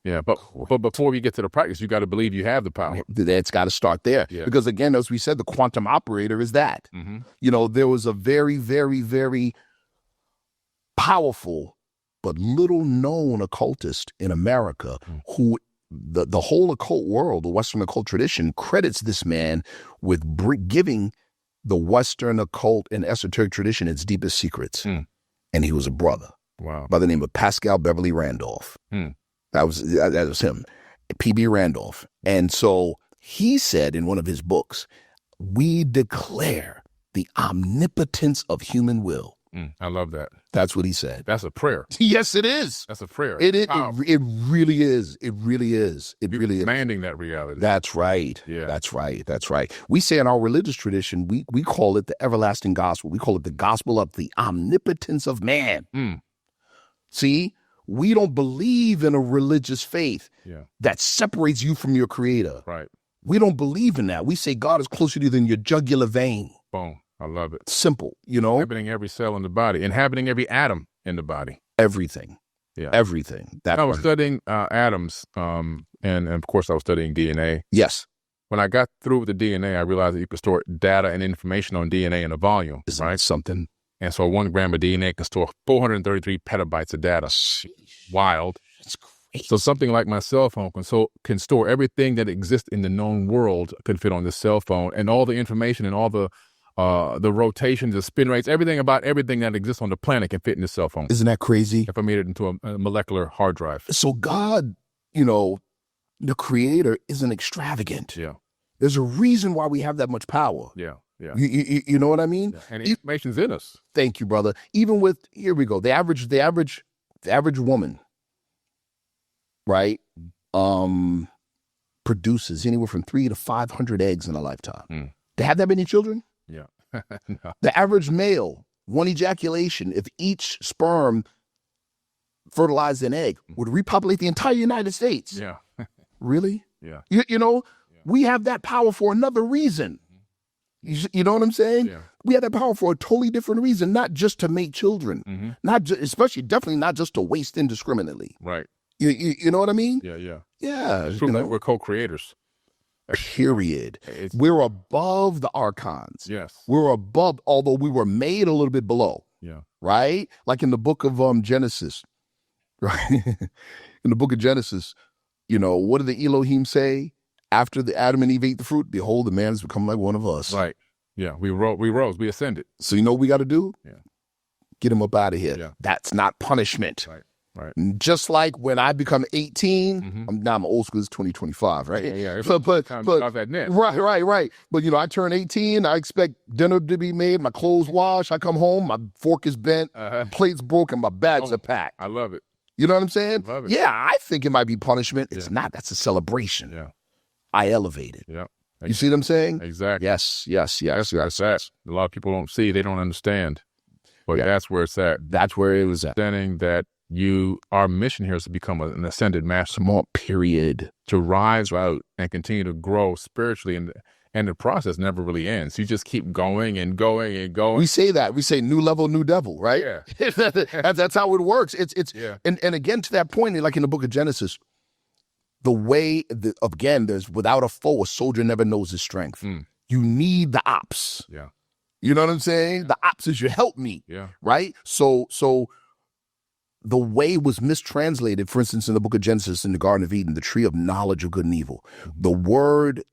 Speaker 1: Yeah, but before you get to the practice, you got to believe you have the power.
Speaker 2: It's got to start there.
Speaker 1: Yeah.
Speaker 2: Because again, as we said, the quantum operator is that. You know, there was a very, very, very powerful but little known occultist in America who the whole occult world, the Western occult tradition, credits this man with giving the Western occult and esoteric tradition its deepest secrets. And he was a brother by the name of Pascal Beverly Randolph. That was him, P.B. Randolph. And so he said in one of his books, we declare the omnipotence of human will.
Speaker 1: I love that.
Speaker 2: That's what he said.
Speaker 1: That's a prayer.
Speaker 2: Yes, it is.
Speaker 1: That's a prayer.
Speaker 2: It really is. It really is. It really is.
Speaker 1: Demanding that reality.
Speaker 2: That's right.
Speaker 1: Yeah.
Speaker 2: That's right. That's right. We say in our religious tradition, we call it the everlasting gospel. We call it the gospel of the omnipotence of man. See, we don't believe in a religious faith that separates you from your creator.
Speaker 1: Right.
Speaker 2: We don't believe in that. We say God is closer to you than your jugular vein.
Speaker 1: Boom. I love it.
Speaker 2: Simple, you know?
Speaker 1: Inhabiting every cell in the body, inhabiting every atom in the body.
Speaker 2: Everything.
Speaker 1: Yeah.
Speaker 2: Everything.
Speaker 1: I was studying atoms, and of course I was studying DNA.
Speaker 2: Yes.
Speaker 1: When I got through with the DNA, I realized that you could store data and information on DNA in a volume, right?
Speaker 2: Something.
Speaker 1: And so 1 gram of DNA can store 433 petabytes of data. Wild.
Speaker 2: That's great.
Speaker 1: So something like my cell phone can store everything that exists in the known world can fit on this cell phone, and all the information and all the rotations, the spin rates, everything about everything that exists on the planet can fit in this cell phone.
Speaker 2: Isn't that crazy?
Speaker 1: If I made it into a molecular hard drive.
Speaker 2: So God, you know, the creator isn't extravagant.
Speaker 1: Yeah.
Speaker 2: There's a reason why we have that much power.
Speaker 1: Yeah. Yeah.
Speaker 2: You know what I mean?
Speaker 1: Yeah. And the information's in us.
Speaker 2: Thank you, brother. Even with, here we go, the average woman, right, produces anywhere from 300 to 500 eggs in a lifetime. They have that many children?
Speaker 1: Yeah.
Speaker 2: No. The average male, one ejaculation, if each sperm fertilized an egg, would repopulate the entire United States.
Speaker 1: Yeah.
Speaker 2: Really?
Speaker 1: Yeah.
Speaker 2: You know, we have that power for another reason. You know what I'm saying?
Speaker 1: Yeah.
Speaker 2: We have that power for a totally different reason, not just to make children, definitely not just to waste indiscriminately.
Speaker 1: Right.
Speaker 2: You know what I mean?
Speaker 1: Yeah. Yeah.
Speaker 2: Yeah.
Speaker 1: It's true that we're co-creators.
Speaker 2: Period. We're above the archons.
Speaker 1: Yes.
Speaker 2: We're above, although we were made a little bit below.
Speaker 1: Yeah.
Speaker 2: Right? Like in the book of Genesis. Right? In the book of Genesis, you know, what did the Elohim say? After the Adam and Eve ate the fruit, behold, the man has become like one of us.
Speaker 1: Right. Yeah. We rose. We ascended.
Speaker 2: So you know what we got to do?
Speaker 1: Yeah.
Speaker 2: Get him up out of here.
Speaker 1: Yeah.
Speaker 2: That's not punishment.
Speaker 1: Right. Right.
Speaker 2: Just like when I become 18, I'm old school, it's 2025, right?
Speaker 1: Yeah.
Speaker 2: But
Speaker 1: that net.
Speaker 2: Right. But you know, I turn 18, I expect dinner to be made, my clothes washed, I come home, my fork is bent, my plate's broken, my bags are packed.
Speaker 1: I love it.
Speaker 2: You know what I'm saying?
Speaker 1: Love it.
Speaker 2: Yeah, I think it might be punishment. It's not. That's a celebration.
Speaker 1: Yeah.
Speaker 2: I elevate it.
Speaker 1: Yeah.
Speaker 2: You see what I'm saying?
Speaker 1: Exactly.
Speaker 2: Yes.
Speaker 1: That's that. A lot of people don't see, they don't understand. But that's where it's at.
Speaker 2: That's where it was at.
Speaker 1: Understanding that our mission here is to become an ascended master.
Speaker 2: Period.
Speaker 1: To rise out and continue to grow spiritually, and the process never really ends. You just keep going and going and going.
Speaker 2: We say that. We say new level, new devil, right?
Speaker 1: Yeah.
Speaker 2: That's how it works. And again, to that point, like in the book of Genesis, the way, again, there's without a foe, a soldier never knows his strength. You need the ops.
Speaker 1: Yeah.
Speaker 2: You know what I'm saying? Yeah. The ops is your help me.
Speaker 1: Yeah.
Speaker 2: Right? So the way was mistranslated, for instance, in the book of Genesis, in the Garden of Eden, the tree of knowledge of good and evil. The word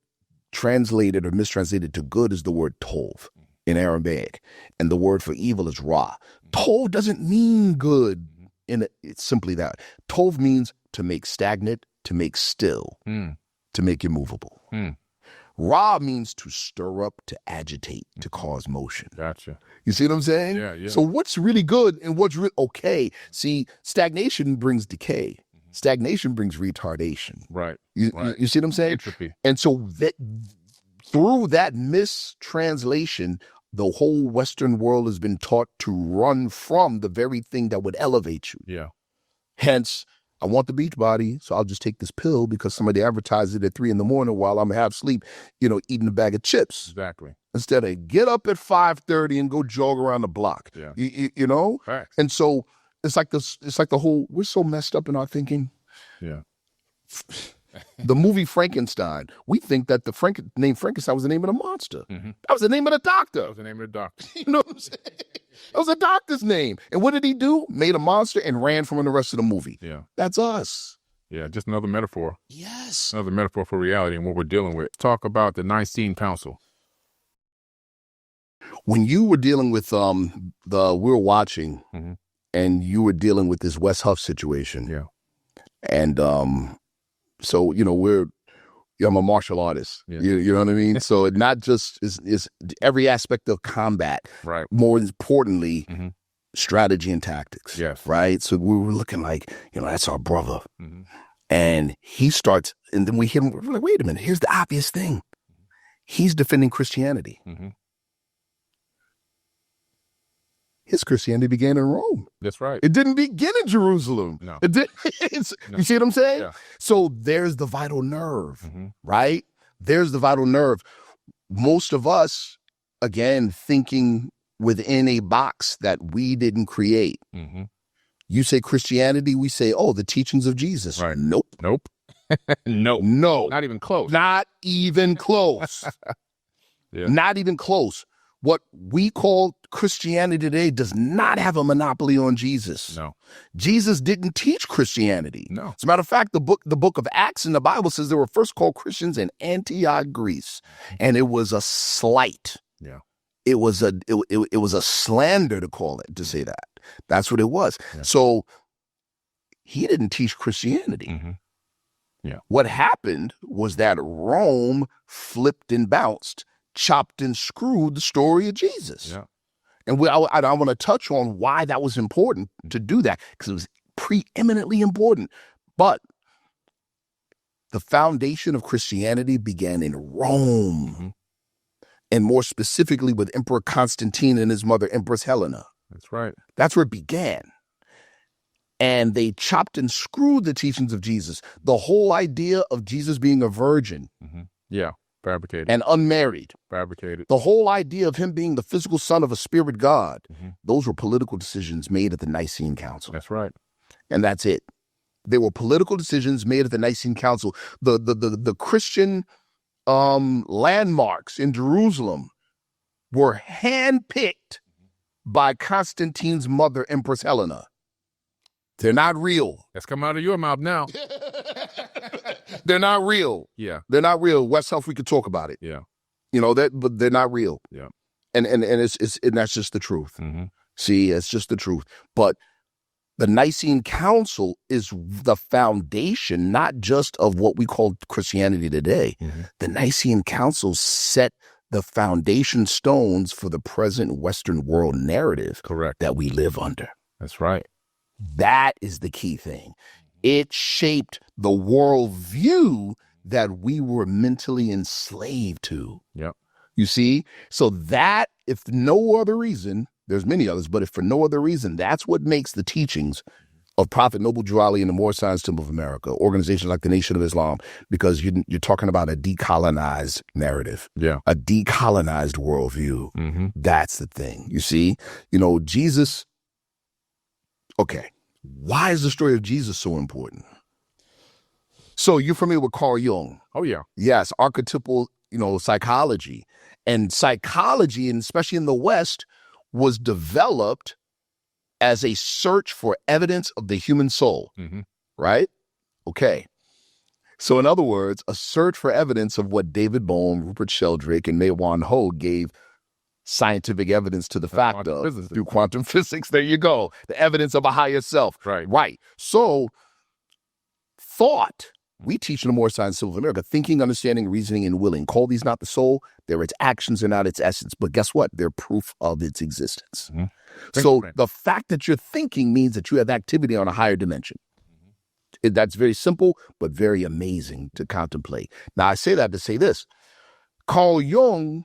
Speaker 2: translated or mistranslated to good is the word tov in Aramaic. And the word for evil is ra. Tov doesn't mean good. It's simply that. Tov means to make stagnant, to make still, to make immovable. Ra means to stir up, to agitate, to cause motion.
Speaker 1: Gotcha.
Speaker 2: You see what I'm saying?
Speaker 1: Yeah.
Speaker 2: So what's really good and what's okay? See, stagnation brings decay. Stagnation brings retardation.
Speaker 1: Right.
Speaker 2: You see what I'm saying?
Speaker 1: Entropy.
Speaker 2: And so through that mistranslation, the whole Western world has been taught to run from the very thing that would elevate you.
Speaker 1: Yeah.
Speaker 2: Hence, I want the beach body, so I'll just take this pill because somebody advertised it at 3 a.m. while I'm half asleep, eating a bag of chips.
Speaker 1: Exactly.
Speaker 2: Instead of get up at 5:30 and go jog around the block.
Speaker 1: Yeah.
Speaker 2: You know?
Speaker 1: Right.
Speaker 2: And so it's like the whole, we're so messed up in our thinking.
Speaker 1: Yeah.
Speaker 2: The movie Frankenstein, we think that the name Frankenstein was the name of the monster.
Speaker 1: Mm-hmm.
Speaker 2: That was the name of the doctor.
Speaker 1: That was the name of the doctor.
Speaker 2: You know what I'm saying? That was a doctor's name. And what did he do? Made a monster and ran from the rest of the movie.
Speaker 1: Yeah.
Speaker 2: That's us.
Speaker 1: Yeah, just another metaphor.
Speaker 2: Yes.
Speaker 1: Another metaphor for reality and what we're dealing with. Talk about the Nicene Council.
Speaker 2: When you were dealing with we were watching,
Speaker 1: mm-hmm.
Speaker 2: and you were dealing with this Wes Huff situation.
Speaker 1: Yeah.
Speaker 2: And so, I'm a martial artist.
Speaker 1: Yeah.
Speaker 2: You know what I mean? So it not just is every aspect of combat.
Speaker 1: Right.
Speaker 2: More importantly,
Speaker 1: mm-hmm.
Speaker 2: strategy and tactics.
Speaker 1: Yes.
Speaker 2: Right. So we were looking like, that's our brother.
Speaker 1: Mm-hmm.
Speaker 2: And he starts, and then we hit him. We're like, wait a minute. Here's the obvious thing. He's defending Christianity.
Speaker 1: Mm-hmm.
Speaker 2: His Christianity began in Rome.
Speaker 1: That's right.
Speaker 2: It didn't begin in Jerusalem.
Speaker 1: No.
Speaker 2: It did.
Speaker 1: No.
Speaker 2: You see what I'm saying?
Speaker 1: Yeah.
Speaker 2: So there's the vital nerve,
Speaker 1: mm-hmm.
Speaker 2: right? There's the vital nerve. Most of us, again, thinking within a box that we didn't create.
Speaker 1: Mm-hmm.
Speaker 2: You say Christianity, we say, the teachings of Jesus.
Speaker 1: Right.
Speaker 2: Nope.
Speaker 1: Nope. No. Not even close.
Speaker 2: Not even close.
Speaker 1: Yeah.
Speaker 2: Not even close. What we call Christianity today does not have a monopoly on Jesus.
Speaker 1: No.
Speaker 2: Jesus didn't teach Christianity.
Speaker 1: No.
Speaker 2: As a matter of fact, the book of Acts in the Bible says they were first called Christians in Antioch, Greece, and it was a slight.
Speaker 1: Yeah.
Speaker 2: It was a slander to say that. That's what it was.
Speaker 1: Yeah.
Speaker 2: So he didn't teach Christianity.
Speaker 1: Mm-hmm. Yeah.
Speaker 2: What happened was that Rome flipped and bounced, chopped and screwed the story of Jesus.
Speaker 1: Yeah.
Speaker 2: And I want to touch on why that was important to do that, because it was preeminently important. But the foundation of Christianity began in Rome,
Speaker 1: mm-hmm.
Speaker 2: and more specifically with Emperor Constantine and his mother, Empress Helena.
Speaker 1: That's right.
Speaker 2: That's where it began. And they chopped and screwed the teachings of Jesus. The whole idea of Jesus being a virgin.
Speaker 1: Mm-hmm. Yeah. Fabricated.
Speaker 2: And unmarried.
Speaker 1: Fabricated.
Speaker 2: The whole idea of him being the physical son of a spirit God.
Speaker 1: Mm-hmm.
Speaker 2: Those were political decisions made at the Nicene Council.
Speaker 1: That's right.
Speaker 2: And that's it. They were political decisions made at the Nicene Council. The Christian landmarks in Jerusalem were handpicked by Constantine's mother, Empress Helena. They're not real.
Speaker 1: That's come out of your mouth now.
Speaker 2: They're not real.
Speaker 1: Yeah.
Speaker 2: They're not real. West Health, we could talk about it.
Speaker 1: Yeah.
Speaker 2: But they're not real.
Speaker 1: Yeah.
Speaker 2: And that's just the truth.
Speaker 1: Mm-hmm.
Speaker 2: See, it's just the truth. But the Nicene Council is the foundation, not just of what we call Christianity today.
Speaker 1: Mm-hmm.
Speaker 2: The Nicene Council set the foundation stones for the present Western world narrative.
Speaker 1: Correct.
Speaker 2: That we live under.
Speaker 1: That's right.
Speaker 2: That is the key thing. It shaped the worldview that we were mentally enslaved to.
Speaker 1: Yep.
Speaker 2: You see? So that, if no other reason, there's many others, but if for no other reason, that's what makes the teachings of Prophet Noble Drew Ali and the Moorish Science Temple of America, organizations like the Nation of Islam, because you're talking about a decolonized narrative.
Speaker 1: Yeah.
Speaker 2: A decolonized worldview.
Speaker 1: Mm-hmm.
Speaker 2: That's the thing. You see? Jesus. Okay. Why is the story of Jesus so important? So you're familiar with Carl Jung?
Speaker 1: Oh, yeah.
Speaker 2: Yes, archetypal, psychology. And psychology, and especially in the West, was developed as a search for evidence of the human soul,
Speaker 1: mm-hmm.
Speaker 2: right? Okay. So in other words, a search for evidence of what David Bohm, Rupert Sheldrake, and Maywan Ho gave scientific evidence to the fact of through quantum physics. There you go. The evidence of a higher self. Right. So thought, we teach in the Moorish Science Temple of America, thinking, understanding, reasoning, and willing. Call these not the soul. They're its actions and not its essence. But guess what? They're proof of its existence. Mm-hmm. So the fact that you're thinking means that you have activity on a higher dimension. Mm-hmm. That's very simple, but very amazing to contemplate. Now, I say that to say this. Carl Jung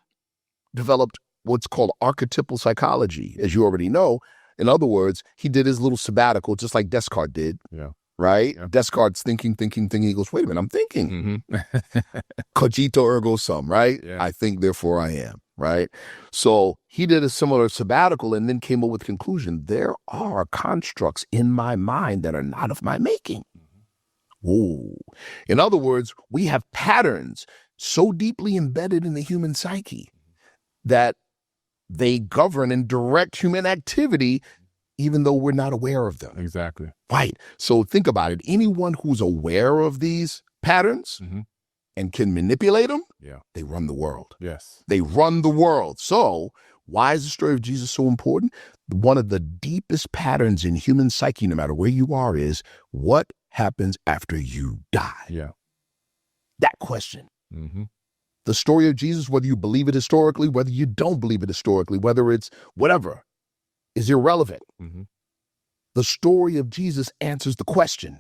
Speaker 2: developed what's called archetypal psychology, as you already know. In other words, he did his little sabbatical, just like Descartes did.
Speaker 1: Yeah.
Speaker 2: right?
Speaker 1: Yeah.
Speaker 2: Descartes thinking. He goes, wait a minute, I'm thinking. Cogito ergo sum, right?
Speaker 1: Yeah.
Speaker 2: I think, therefore I am, right? So he did a similar sabbatical and then came up with the conclusion, there are constructs in my mind that are not of my making. Whoa. In other words, we have patterns so deeply embedded in the human psyche that they govern and direct human activity, even though we're not aware of them.
Speaker 1: Exactly.
Speaker 2: Right. So think about it. Anyone who's aware of these patterns and can manipulate them, they run the world.
Speaker 1: Yes.
Speaker 2: They run the world. So why is the story of Jesus so important? One of the deepest patterns in human psyche, no matter where you are, is what happens after you die?
Speaker 1: Yeah.
Speaker 2: That question. The story of Jesus, whether you believe it historically, whether you don't believe it historically, whether it's whatever, is irrelevant. The story of Jesus answers the question.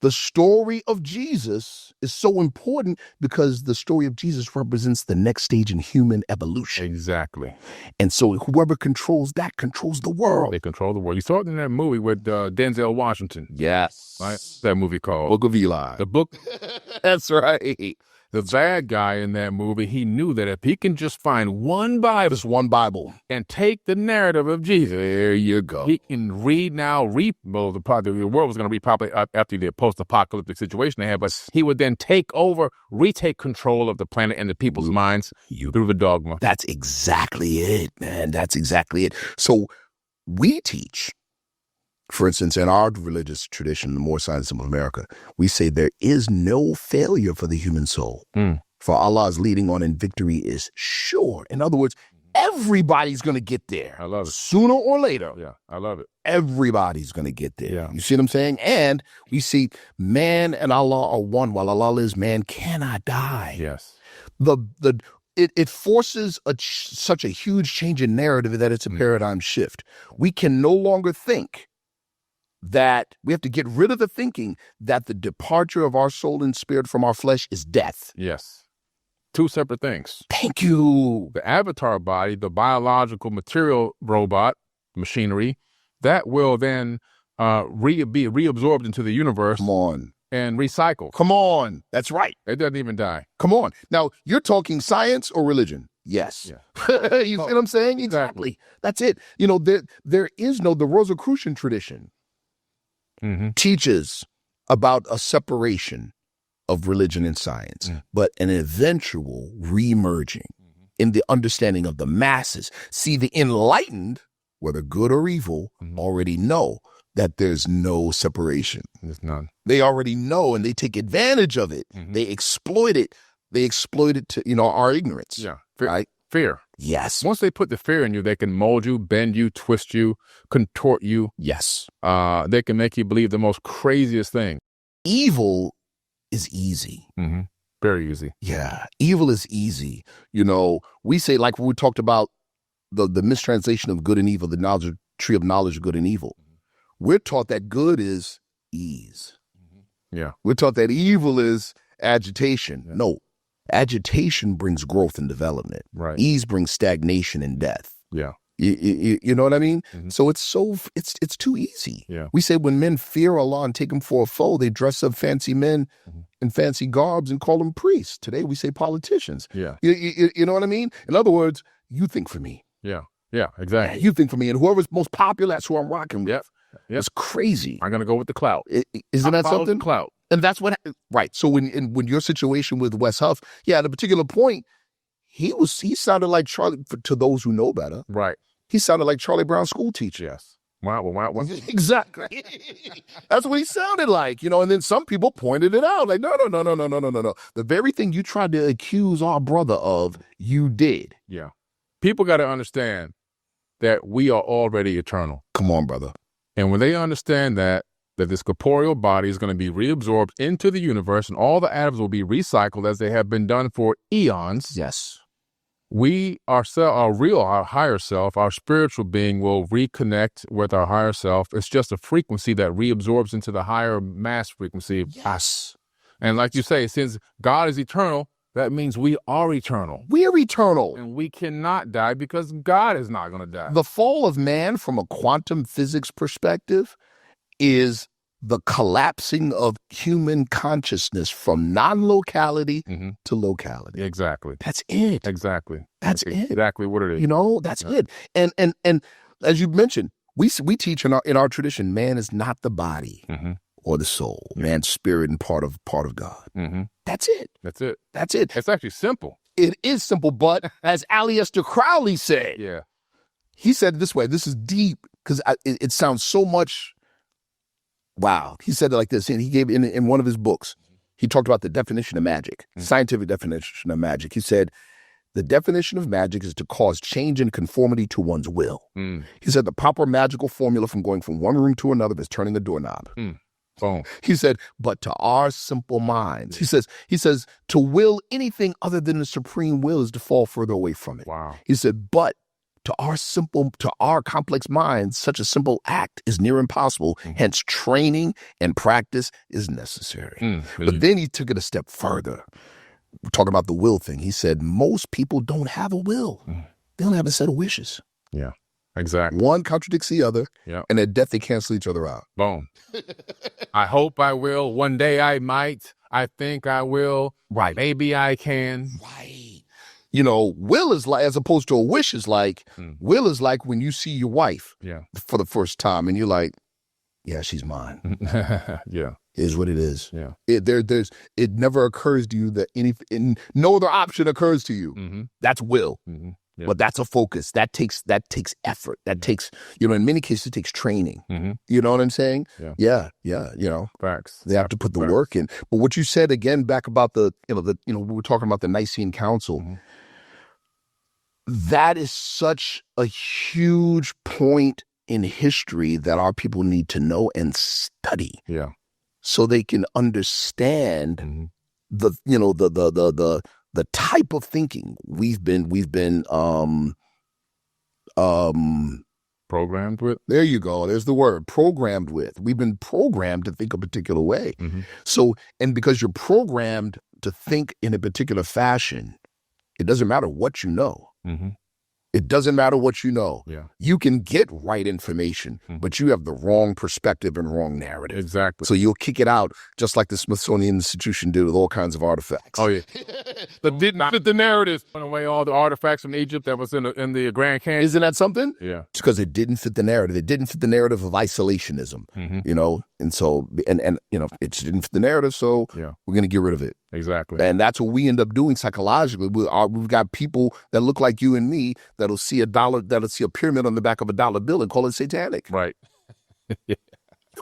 Speaker 2: The story of Jesus is so important because the story of Jesus represents the next stage in human evolution.
Speaker 1: Exactly.
Speaker 2: And so whoever controls that controls the world.
Speaker 1: They control the world. You saw it in that movie with Denzel Washington.
Speaker 2: Yes.
Speaker 1: Right? That movie called
Speaker 2: Book of Eli.
Speaker 1: The Book.
Speaker 2: That's right.
Speaker 1: The bad guy in that movie, he knew that if he can just find one Bible,
Speaker 2: Just one Bible,
Speaker 1: and take the narrative of Jesus,
Speaker 2: there you go.
Speaker 1: he can read now, the world was going to read probably after the post-apocalyptic situation they had, but he would then retake control of the planet and the people's minds through the dogma.
Speaker 2: That's exactly it, man. That's exactly it. So we teach, for instance, in our religious tradition, the Moor Science of America, we say there is no failure for the human soul. For Allah's leading on and victory is sure. In other words, everybody's going to get there.
Speaker 1: I love it.
Speaker 2: Sooner or later.
Speaker 1: Yeah, I love it.
Speaker 2: Everybody's going to get there.
Speaker 1: Yeah.
Speaker 2: You see what I'm saying? And we see man and Allah are one. While Allah lives, man cannot die.
Speaker 1: Yes.
Speaker 2: It forces such a huge change in narrative that it's a paradigm shift. We can no longer think that we have to get rid of the thinking that the departure of our soul and spirit from our flesh is death.
Speaker 1: Yes. Two separate things.
Speaker 2: Thank you.
Speaker 1: The avatar body, the biological material robot, machinery, that will then be reabsorbed into the universe.
Speaker 2: Come on.
Speaker 1: And recycled.
Speaker 2: Come on. That's right.
Speaker 1: It doesn't even die.
Speaker 2: Come on. Now, you're talking science or religion? Yes. Yeah. You see what I'm saying? Exactly. That's it. You know, there is the Rosicrucian tradition teaches about a separation of religion and science, but an eventual remerging in the understanding of the masses. See, the enlightened, whether good or evil, already know that there's no separation.
Speaker 1: There's none.
Speaker 2: They already know, and they take advantage of it. They exploit it. They exploit it to, our ignorance.
Speaker 1: Yeah.
Speaker 2: Right?
Speaker 1: Fear.
Speaker 2: Yes.
Speaker 1: Once they put the fear in you, they can mold you, bend you, twist you, contort you.
Speaker 2: Yes.
Speaker 1: They can make you believe the most craziest thing.
Speaker 2: Evil is easy.
Speaker 1: Very easy.
Speaker 2: Yeah. Evil is easy. We say, like we talked about the mistranslation of good and evil, the tree of knowledge of good and evil. We're taught that good is ease.
Speaker 1: Yeah.
Speaker 2: We're taught that evil is agitation. Yeah. No. Agitation brings growth and development.
Speaker 1: Right.
Speaker 2: Ease brings stagnation and death.
Speaker 1: Yeah.
Speaker 2: You know what I mean? So it's too easy.
Speaker 1: Yeah.
Speaker 2: We say when men fear Allah and take him for a foe, they dress up fancy men in fancy garbs and call them priests. Today we say politicians.
Speaker 1: Yeah.
Speaker 2: You know what I mean? In other words, you think for me.
Speaker 1: Yeah. Yeah, exactly.
Speaker 2: You think for me. And whoever's most popular, that's who I'm rocking with.
Speaker 1: Yep.
Speaker 2: It's crazy.
Speaker 1: I'm going to go with the clout.
Speaker 2: Isn't that something?
Speaker 1: Clout.
Speaker 2: And that's what, right. So when your situation with Wes Huff, at a particular point, he sounded like Charlie, to those who know better.
Speaker 1: Right.
Speaker 2: He sounded like Charlie Brown's school teacher.
Speaker 1: Yes. Wow.
Speaker 2: Exactly. That's what he sounded like, and then some people pointed it out. Like, no. The very thing you tried to accuse our brother of, you did.
Speaker 1: Yeah. People got to understand that we are already eternal.
Speaker 2: Come on, brother.
Speaker 1: And when they understand that this corporeal body is going to be reabsorbed into the universe and all the atoms will be recycled as they have been done for eons.
Speaker 2: Yes.
Speaker 1: We ourselves, our higher self, our spiritual being will reconnect with our higher self. It's just a frequency that reabsorbs into the higher mass frequency.
Speaker 2: Yes.
Speaker 1: And like you say, since God is eternal, that means we are eternal.
Speaker 2: We are eternal.
Speaker 1: And we cannot die because God is not going to die.
Speaker 2: The fall of man from a quantum physics perspective is the collapsing of human consciousness from non-locality to locality.
Speaker 1: Exactly.
Speaker 2: That's it.
Speaker 1: Exactly.
Speaker 2: That's it.
Speaker 1: Exactly what it is.
Speaker 2: You know, that's it. And as you mentioned, we teach in our tradition, man is not the body or the soul. Man's spirit and part of God. That's it.
Speaker 1: That's it.
Speaker 2: That's it.
Speaker 1: It's actually simple.
Speaker 2: It is simple, but as Aleister Crowley said, he said it this way. This is deep because it sounds so much. Wow. He said it like this, and he gave in one of his books, he talked about the definition of magic, scientific definition of magic. He said, the definition of magic is to cause change in conformity to one's will. He said the proper magical formula from going from one room to another is turning a doorknob.
Speaker 1: Boom.
Speaker 2: He said, but to our simple minds, he says, to will anything other than the supreme will is to fall further away from it.
Speaker 1: Wow.
Speaker 2: He said, but to our complex minds, such a simple act is near impossible. Hence, training and practice is necessary. But then he took it a step further. We're talking about the will thing. He said, most people don't have a will. They don't have a set of wishes.
Speaker 1: Yeah, exactly.
Speaker 2: One contradicts the other, and at death, they cancel each other out.
Speaker 1: Boom. I hope I will. One day I might. I think I will.
Speaker 2: Right.
Speaker 1: Maybe I can.
Speaker 2: Right. You know, will is like, as opposed to a wish is like, will is like when you see your wife for the first time and you're like, yeah, she's mine. Is what it is.
Speaker 1: Yeah.
Speaker 2: It never occurs to you that no other option occurs to you. That's will. But that's a focus. That takes effort. That takes, in many cases, it takes training. You know what I'm saying? Yeah.
Speaker 1: Facts.
Speaker 2: They have to put the work in. But what you said again back about we were talking about the Nicene Council. That is such a huge point in history that our people need to know and study.
Speaker 1: Yeah.
Speaker 2: So they can understand the type of thinking we've been
Speaker 1: programmed with.
Speaker 2: There you go. There's the word, programmed with. We've been programmed to think a particular way. So, and because you're programmed to think in a particular fashion, it doesn't matter what you know. It doesn't matter what you know. You can get right information, but you have the wrong perspective and wrong narrative.
Speaker 1: Exactly.
Speaker 2: So you'll kick it out just like the Smithsonian Institution did with all kinds of artifacts.
Speaker 1: Oh, yeah. That didn't fit the narrative. Went away all the artifacts from Egypt that was in the Grand Canyon.
Speaker 2: Isn't that something?
Speaker 1: Yeah.
Speaker 2: It's because it didn't fit the narrative. It didn't fit the narrative of isolationism, and so, and it just didn't fit the narrative, so we're going to get rid of it.
Speaker 1: Exactly.
Speaker 2: And that's what we end up doing psychologically. We've got people that look like you and me that'll see a pyramid on the back of a dollar bill and call it satanic.
Speaker 1: Right.
Speaker 2: You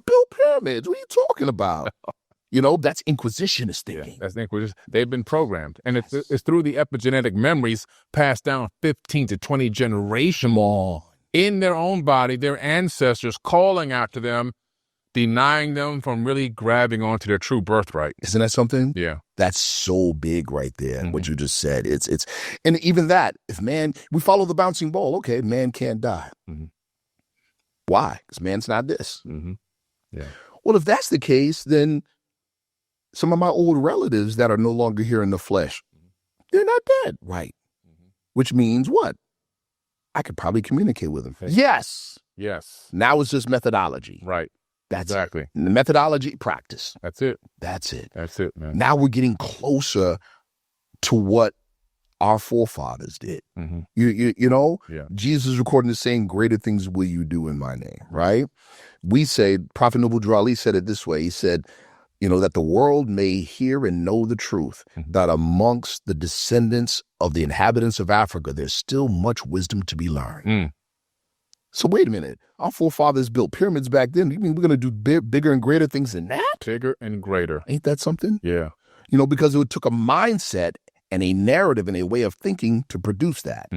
Speaker 2: build pyramids. What are you talking about? That's Inquisitionist thinking.
Speaker 1: That's Inquisition. They've been programmed. And it's through the epigenetic memories passed down 15 to 20 generations in their own body, their ancestors calling out to them, denying them from really grabbing onto their true birthright.
Speaker 2: Isn't that something?
Speaker 1: Yeah.
Speaker 2: That's so big right there, what you just said. It's and even that, if we follow the bouncing ball, okay, man can't die. Why? Because man's not this.
Speaker 1: Yeah.
Speaker 2: Well, if that's the case, then some of my old relatives that are no longer here in the flesh, they're not dead. Right. Which means what? I could probably communicate with them. Yes. Now it's just methodology.
Speaker 1: Right.
Speaker 2: That's
Speaker 1: exactly.
Speaker 2: It. The methodology, practice.
Speaker 1: That's it.
Speaker 2: That's it.
Speaker 1: That's it, man.
Speaker 2: Now we're getting closer to what our forefathers did. You know?
Speaker 1: Yeah.
Speaker 2: Jesus is recording the saying, greater things will you do in my name, right? We say, Prophet Noble Drew Ali said it this way. He said, that the world may hear and know the truth, that amongst the descendants of the inhabitants of Africa, there's still much wisdom to be learned. So wait a minute. Our forefathers built pyramids back then. You mean we're going to do bigger and greater things than that?
Speaker 1: Bigger and greater.
Speaker 2: Ain't that something?
Speaker 1: Yeah.
Speaker 2: Because it took a mindset and a narrative and a way of thinking to produce that.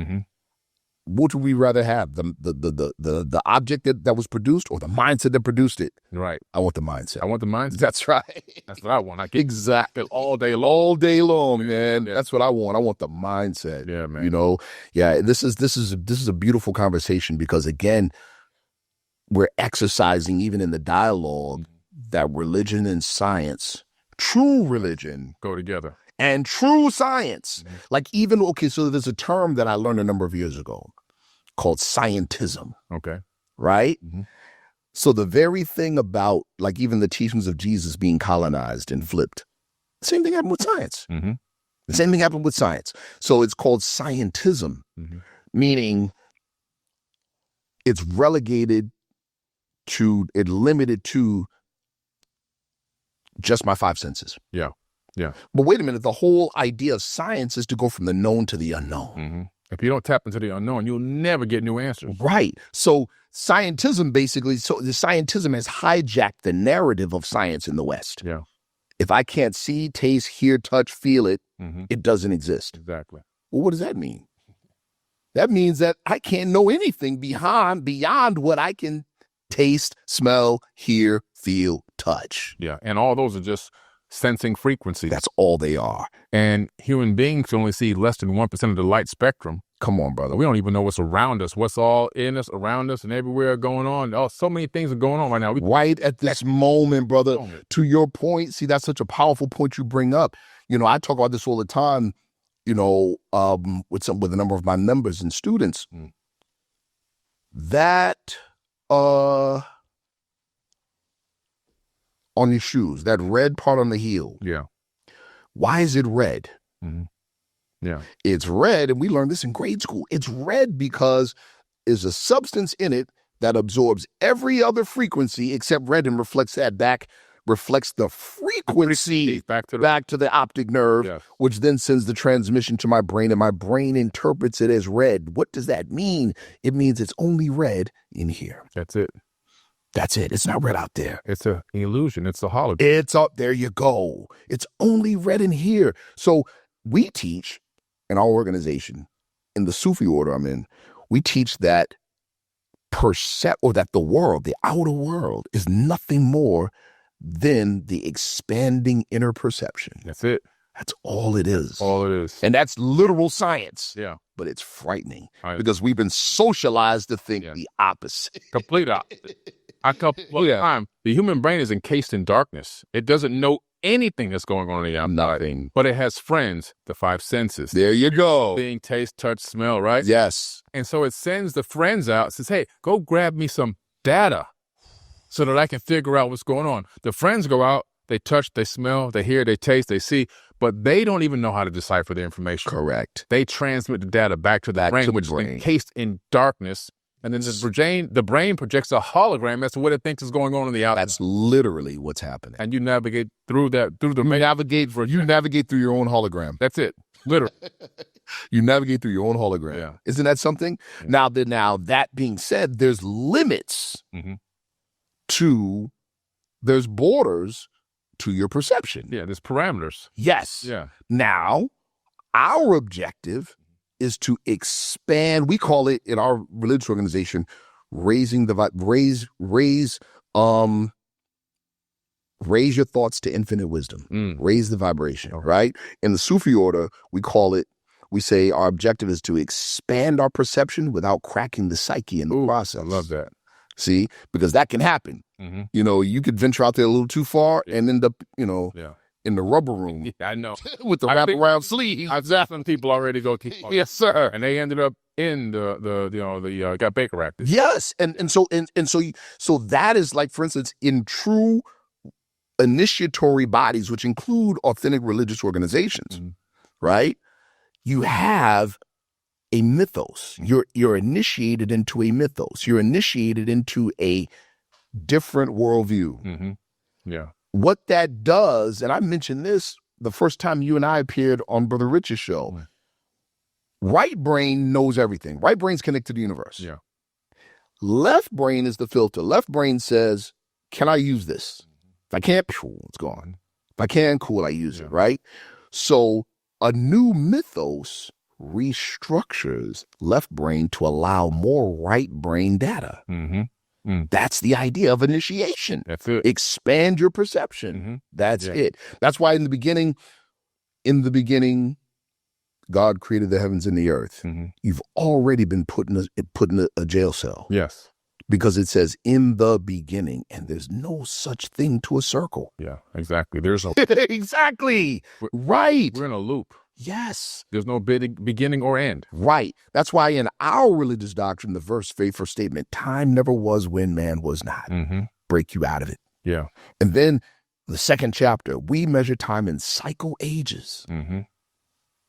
Speaker 2: What would we rather have? The object that was produced or the mindset that produced it?
Speaker 1: Right.
Speaker 2: I want the mindset.
Speaker 1: I want the mindset.
Speaker 2: That's right.
Speaker 1: That's what I want. I get
Speaker 2: exactly
Speaker 1: all day long.
Speaker 2: All day long, man. Yeah. That's what I want. I want the mindset.
Speaker 1: Yeah, man.
Speaker 2: Yeah. This is a beautiful conversation because again, we're exercising even in the dialogue that religion and science, true religion,
Speaker 1: go together.
Speaker 2: And true science. So there's a term that I learned a number of years ago called scientism.
Speaker 1: Okay.
Speaker 2: Right? So the very thing about, like, even the teachings of Jesus being colonized and flipped, the same thing happened with science.
Speaker 1: Mm-hmm.
Speaker 2: The same thing happened with science. So it's called scientism, meaning it's relegated to, it limited to just my five senses.
Speaker 1: Yeah. Yeah.
Speaker 2: But wait a minute, the whole idea of science is to go from the known to the unknown.
Speaker 1: Mm-hmm. If you don't tap into the unknown, you'll never get new answers.
Speaker 2: Right. So scientism basically, so the scientism has hijacked the narrative of science in the West.
Speaker 1: Yeah.
Speaker 2: If I can't see, taste, hear, touch, feel it, it doesn't exist.
Speaker 1: Exactly.
Speaker 2: Well, what does that mean? That means that I can't know anything beyond what I can taste, smell, hear, feel, touch.
Speaker 1: Yeah. And all those are just sensing frequencies.
Speaker 2: That's all they are.
Speaker 1: And human beings only see less than 1% of the light spectrum.
Speaker 2: Come on, brother.
Speaker 1: We don't even know what's around us, what's all in us, around us, and everywhere going on. Oh, so many things are going on right now.
Speaker 2: Right at this moment, brother. To your point, see, that's such a powerful point you bring up. You know, I talk about this all the time, you know, with a number of my members and students. That on your shoes, that red part on the heel.
Speaker 1: Yeah.
Speaker 2: Why is it red?
Speaker 1: Yeah.
Speaker 2: It's red, and we learned this in grade school. It's red because there's a substance in it that absorbs every other frequency except red and reflects that back, reflects the frequency back to the optic nerve, which then sends the transmission to my brain, and my brain interprets it as red. What does that mean? It means it's only red in here.
Speaker 1: That's it.
Speaker 2: That's it. It's not red out there.
Speaker 1: It's an illusion. It's a hologram.
Speaker 2: It's up. There you go. It's only red in here. So we teach in our organization, in the Sufi order I'm in, we teach that that the world, the outer world, is nothing more than the expanding inner perception.
Speaker 1: That's it.
Speaker 2: That's all it is.
Speaker 1: All it is.
Speaker 2: And that's literal science.
Speaker 1: Yeah.
Speaker 2: But it's frightening because we've been socialized to think the opposite.
Speaker 1: Complete opposite. The human brain is encased in darkness. It doesn't know anything that's going on in the outside.
Speaker 2: Nothing.
Speaker 1: But it has friends, the five senses.
Speaker 2: There you go.
Speaker 1: Seeing, taste, touch, smell, right?
Speaker 2: Yes.
Speaker 1: And so it sends the friends out, says, hey, go grab me some data so that I can figure out what's going on. The friends go out, they touch, they smell, they hear, they taste, they see, but they don't even know how to decipher the information.
Speaker 2: Correct.
Speaker 1: They transmit the data back to the brain, which is encased in darkness. And then the brain projects a hologram as to what it thinks is going on in the outside.
Speaker 2: That's literally what's happening.
Speaker 1: And you navigate through that,
Speaker 2: you navigate through your own hologram.
Speaker 1: That's it. Literally.
Speaker 2: You navigate through your own hologram.
Speaker 1: Yeah.
Speaker 2: Isn't that something? Yeah. Now that being said, there's limits there's borders to your perception.
Speaker 1: Yeah, there's parameters.
Speaker 2: Yes.
Speaker 1: Yeah.
Speaker 2: Now, our objective is to expand. We call it in our religious organization, raise your thoughts to infinite wisdom. Raise the vibration, right? In the Sufi order, we say our objective is to expand our perception without cracking the psyche in the process.
Speaker 1: I love that.
Speaker 2: See, because that can happen. You know, you could venture out there a little too far and end up, in the rubber room.
Speaker 1: Yeah, I know.
Speaker 2: With the wraparound sleeve.
Speaker 1: I've seen some people already go.
Speaker 2: Yes, sir.
Speaker 1: And they ended up in the got Baker acted.
Speaker 2: Yes, and so that is like, for instance, in true initiatory bodies, which include authentic religious organizations, right? You have a mythos. You're initiated into a mythos. You're initiated into a different worldview.
Speaker 1: Yeah.
Speaker 2: What that does, and I mentioned this the first time you and I appeared on Brother Rich's show, right brain knows everything. Right brain's connected to the universe.
Speaker 1: Yeah.
Speaker 2: Left brain is the filter. Left brain says, can I use this? If I can't, it's gone. If I can, cool, I use it, right? So a new mythos restructures left brain to allow more right brain data. That's the idea of initiation.
Speaker 1: That's it.
Speaker 2: Expand your perception. That's it. That's why in the beginning, God created the heavens and the earth. You've already been put in a jail cell.
Speaker 1: Yes.
Speaker 2: Because it says in the beginning, and there's no such thing to a circle.
Speaker 1: Yeah, exactly. There's no
Speaker 2: exactly. Right.
Speaker 1: We're in a loop.
Speaker 2: Yes.
Speaker 1: There's no beginning or end.
Speaker 2: Right. That's why in our religious doctrine, the faith first statement, time never was when man was not. Break you out of it.
Speaker 1: Yeah.
Speaker 2: And then the second chapter, we measure time in cycle ages.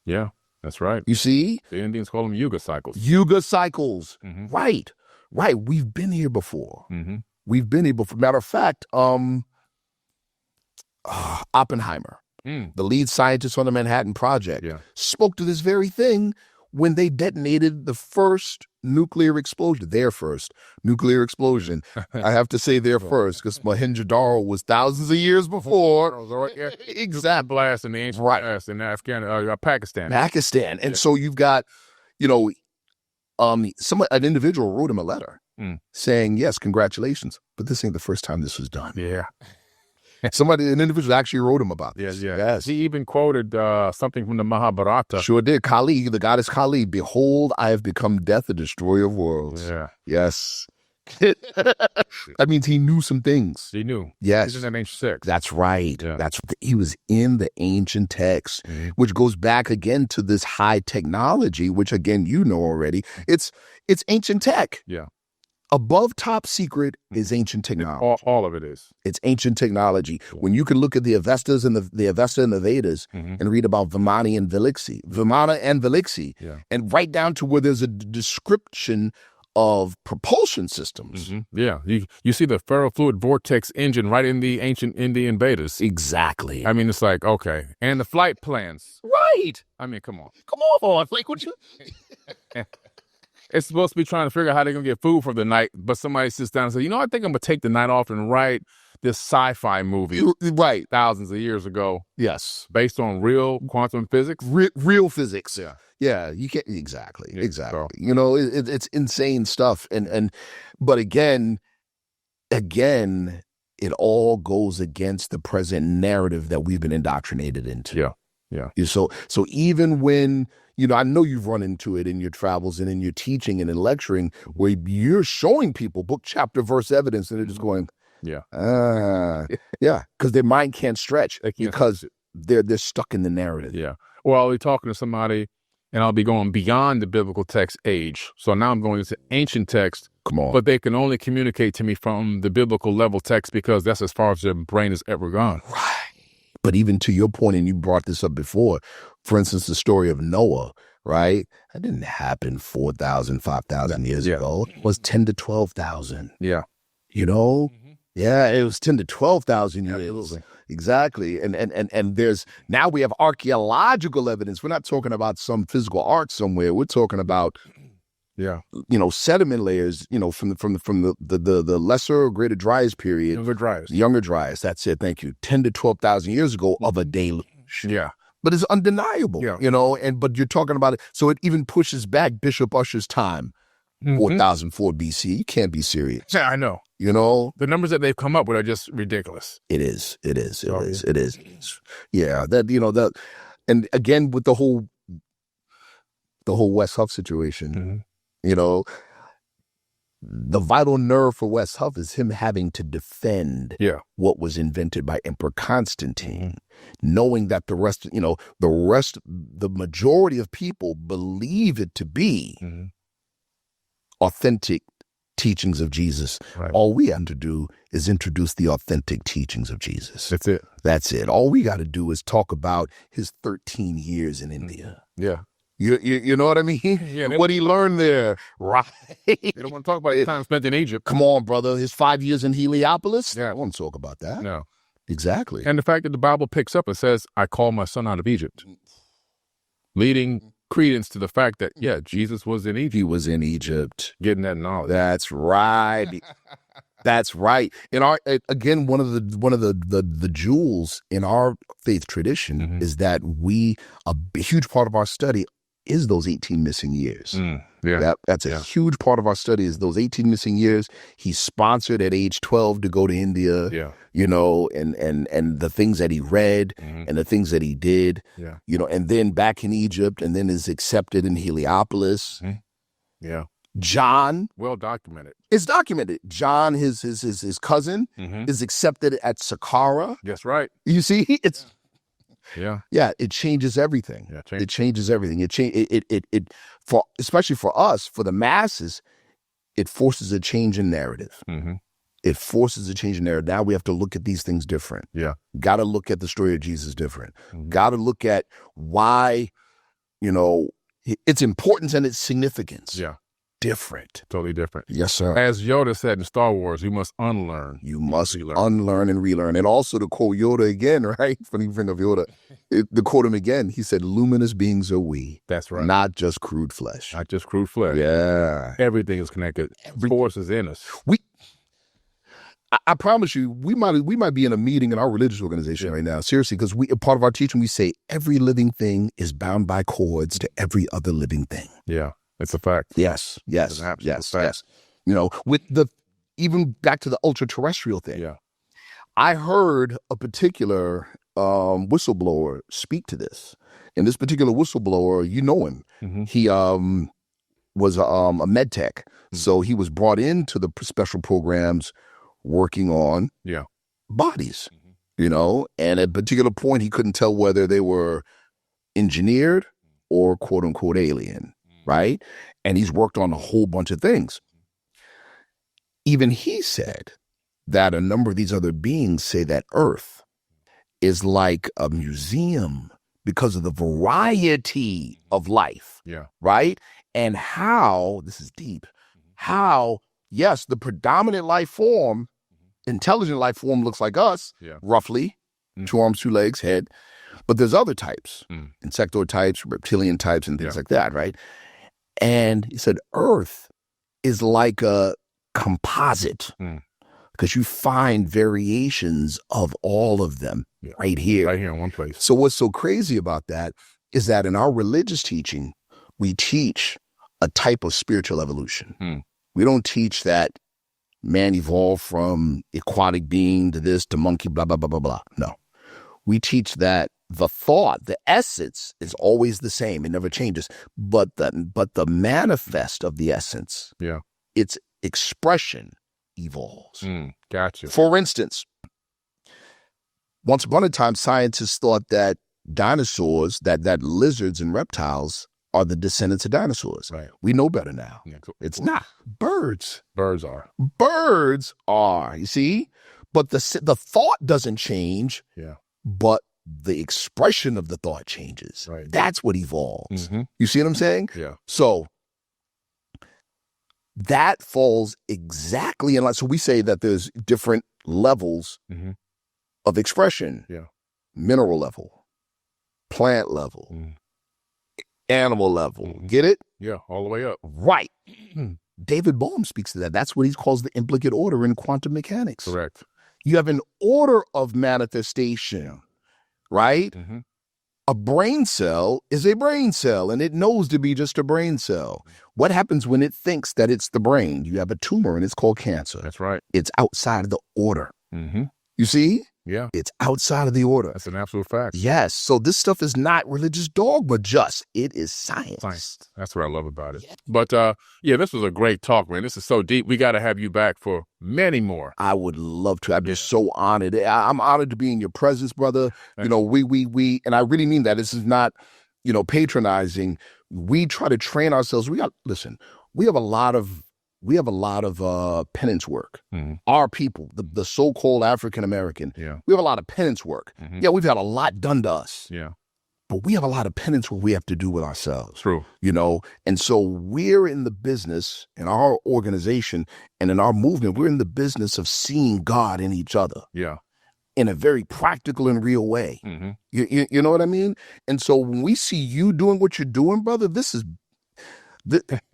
Speaker 1: Yeah, that's right.
Speaker 2: You see?
Speaker 1: The Indians call them yuga cycles.
Speaker 2: Yuga cycles. Right. Right. We've been here before. We've been here before. Matter of fact, Oppenheimer, the lead scientist on the Manhattan Project, spoke to this very thing when they detonated the first nuclear explosion, their first nuclear explosion. I have to say their first because Mohenjo-Daro was thousands of years before.
Speaker 1: Exactly. Blast in the ancient blast in Pakistan.
Speaker 2: Pakistan. And so you've got, you know, an individual wrote him a letter saying, yes, congratulations, but this ain't the first time this was done.
Speaker 1: Yeah.
Speaker 2: An individual actually wrote him about this.
Speaker 1: Yes. He even quoted something from the Mahabharata.
Speaker 2: Sure did. Kali, the goddess Kali, behold, I have become death, the destroyer of worlds.
Speaker 1: Yeah.
Speaker 2: Yes. That means he knew some things.
Speaker 1: He knew.
Speaker 2: Yes.
Speaker 1: He's in that ancient text.
Speaker 2: That's right.
Speaker 1: Yeah.
Speaker 2: He was in the ancient text, which goes back again to this high technology, which again, you know already. It's ancient tech.
Speaker 1: Yeah.
Speaker 2: Above top secret is ancient technology.
Speaker 1: All of it is.
Speaker 2: It's ancient technology. When you can look at the Avestas and the Avesta and the Vedas and read about Vimana and Viliksi, and right down to where there's a description of propulsion systems.
Speaker 1: Yeah. You see the ferrofluid vortex engine right in the ancient Indian Vedas.
Speaker 2: Exactly.
Speaker 1: I mean, it's like, okay. And the flight plans.
Speaker 2: Right.
Speaker 1: I mean, come on.
Speaker 2: Come on. Like, what you...
Speaker 1: It's supposed to be trying to figure out how they're going to get food for the night, but somebody sits down and says, you know, I think I'm going to take the night off and write this sci-fi movie.
Speaker 2: Right.
Speaker 1: Thousands of years ago.
Speaker 2: Yes.
Speaker 1: Based on real quantum physics.
Speaker 2: Real physics.
Speaker 1: Yeah.
Speaker 2: Yeah, you can't... Exactly.
Speaker 1: Yeah,
Speaker 2: exactly.
Speaker 1: So.
Speaker 2: You know, it's insane stuff. But again, it all goes against the present narrative that we've been indoctrinated into.
Speaker 1: Yeah. Yeah.
Speaker 2: So even when... You know, I know you've run into it in your travels and in your teaching and in lecturing where you're showing people book, chapter, verse evidence, and they're just going, because their mind can't stretch because they're stuck in the narrative.
Speaker 1: Yeah. Well, I'll be talking to somebody and I'll be going beyond the biblical text age. So now I'm going into ancient text.
Speaker 2: Come on.
Speaker 1: But they can only communicate to me from the biblical level text because that's as far as their brain has ever gone.
Speaker 2: Right. But even to your point, and you brought this up before, for instance, the story of Noah, right? That didn't happen 4,000, 5,000 years ago. It was 10 to 12,000.
Speaker 1: Yeah.
Speaker 2: You know? Yeah, it was 10 to 12,000 years.
Speaker 1: Absolutely.
Speaker 2: Exactly. And now we have archaeological evidence. We're not talking about some physical art somewhere. We're talking about sediment layers, from the lesser or greater Dryas period. Younger Dryas. That's it. Thank you. 10 to 12,000 years ago of a deluge.
Speaker 1: Yeah.
Speaker 2: But it's undeniable, but you're talking about it. So it even pushes back Bishop Ussher's time, 4004 BC. You can't be serious.
Speaker 1: Yeah, I know.
Speaker 2: You know?
Speaker 1: The numbers that they've come up with are just ridiculous.
Speaker 2: It is. Yeah. And again, with the whole West Huff situation, the vital nerve for West Huff is him having to defend what was invented by Emperor Constantine, knowing that the majority of people believe it to be authentic teachings of Jesus.
Speaker 1: Right.
Speaker 2: All we have to do is introduce the authentic teachings of Jesus.
Speaker 1: That's it.
Speaker 2: All we got to do is talk about his 13 years in India.
Speaker 1: Yeah.
Speaker 2: You know what I mean?
Speaker 1: Yeah,
Speaker 2: what he learned there, right?
Speaker 1: They don't want to talk about his time spent in Egypt.
Speaker 2: Come on, brother. His 5 years in Heliopolis? Yeah, I want to talk about that.
Speaker 1: No.
Speaker 2: Exactly.
Speaker 1: And the fact that the Bible picks up and says, I call my son out of Egypt, leading credence to the fact that, Jesus was in Egypt.
Speaker 2: He was in Egypt.
Speaker 1: Getting that knowledge.
Speaker 2: That's right. That's right. In our one of the jewels in our faith tradition is that a huge part of our study is those 18 missing years. That's a huge part of our study is those 18 missing years. He's sponsored at age 12 to go to India. And the things that he read and the things that he did. And then back in Egypt, and then is accepted in Heliopolis. John,
Speaker 1: well documented.
Speaker 2: It's documented. John, his cousin, is accepted at Saqqara.
Speaker 1: That's right.
Speaker 2: You see, Yeah, it changes everything.
Speaker 1: Yeah,
Speaker 2: it changes everything. It for especially for us, for the masses, it forces a change in narrative.
Speaker 1: Mm-hmm.
Speaker 2: It forces a change in narrative. Now we have to look at these things different.
Speaker 1: Yeah.
Speaker 2: Got to look at the story of Jesus different.
Speaker 1: Mm-hmm.
Speaker 2: Got to look at why, its importance and its significance.
Speaker 1: Yeah.
Speaker 2: Different.
Speaker 1: Totally different.
Speaker 2: Yes, sir.
Speaker 1: As Yoda said in Star Wars, you must unlearn.
Speaker 2: You must unlearn and relearn. And also to quote Yoda again, right? Funny thing of Yoda, to quote him again, he said, luminous beings are we.
Speaker 1: That's right.
Speaker 2: Not just crude flesh.
Speaker 1: Not just crude flesh.
Speaker 2: Yeah.
Speaker 1: Everything is connected. Force is in us.
Speaker 2: I promise you, we might be in a meeting in our religious organization right now, seriously, because part of our teaching, we say every living thing is bound by cords to every other living thing.
Speaker 1: Yeah, it's a fact.
Speaker 2: Yes.
Speaker 1: Fact.
Speaker 2: With even back to the ultra-terrestrial thing.
Speaker 1: Yeah.
Speaker 2: I heard a particular whistleblower speak to this. And this particular whistleblower, you know him.
Speaker 1: Mm-hmm.
Speaker 2: He was a med tech. Mm-hmm. So he was brought into the special programs working on bodies, and at a particular point, he couldn't tell whether they were engineered or quote unquote alien, right? And he's worked on a whole bunch of things. Even he said that a number of these other beings say that Earth is like a museum because of the variety of life, right? And how, this is deep, how, yes, the predominant life form, intelligent life form looks like us, roughly, 2 arms, 2 legs, head. But there's other types, insectoid types, reptilian types, and things like that, right? And he said, Earth is like a composite because you find variations of all of them right here.
Speaker 1: Right here in one place.
Speaker 2: So what's so crazy about that is that in our religious teaching, we teach a type of spiritual evolution. We don't teach that man evolved from aquatic being to this, to monkey, blah, blah, blah, blah, blah. No. We teach that the thought, the essence is always the same. It never changes. But the manifest of the essence, its expression evolves.
Speaker 1: Gotcha.
Speaker 2: For instance, once upon a time, scientists thought that dinosaurs, that lizards and reptiles are the descendants of dinosaurs.
Speaker 1: Right.
Speaker 2: We know better now.
Speaker 1: Yeah, cool.
Speaker 2: It's not. Birds.
Speaker 1: Birds are.
Speaker 2: You see? But the thought doesn't change.
Speaker 1: Yeah.
Speaker 2: But the expression of the thought changes.
Speaker 1: Right.
Speaker 2: That's what evolves.
Speaker 1: Mm-hmm.
Speaker 2: You see what I'm saying?
Speaker 1: Yeah.
Speaker 2: So that falls exactly in line. So we say that there's different levels of expression.
Speaker 1: Yeah.
Speaker 2: Mineral level, plant level, animal level. Get it?
Speaker 1: Yeah, all the way up.
Speaker 2: Right. David Bohm speaks to that. That's what he calls the implicate order in quantum mechanics.
Speaker 1: Correct.
Speaker 2: You have an order of manifestation, right?
Speaker 1: Mm-hmm.
Speaker 2: A brain cell is a brain cell, and it knows to be just a brain cell. What happens when it thinks that it's the brain? You have a tumor, and it's called cancer.
Speaker 1: That's right.
Speaker 2: It's outside of the order.
Speaker 1: Mm-hmm.
Speaker 2: You see?
Speaker 1: Yeah.
Speaker 2: It's outside of the order.
Speaker 1: That's an absolute fact.
Speaker 2: Yes. So this stuff is not religious dogma, it is science.
Speaker 1: That's what I love about it. Yeah. But this was a great talk, man. This is so deep. We got to have you back for many more.
Speaker 2: I would love to. I'm just so honored. I'm honored to be in your presence, brother.
Speaker 1: Thanks.
Speaker 2: We, and I really mean that. This is not, patronizing. We try to train ourselves. We have a lot of penance work. Mm-hmm. Our people, the so-called African American, we have a lot of penance work. Mm-hmm. Yeah, we've had a lot done to us.
Speaker 1: Yeah.
Speaker 2: But we have a lot of penance work we have to do with ourselves.
Speaker 1: True.
Speaker 2: And so we're in the business, in our organization and in our movement, we're in the business of seeing God in each other.
Speaker 1: Yeah.
Speaker 2: In a very practical and real way. Mm-hmm. You know what I mean? And so when we see you doing what you're doing, brother,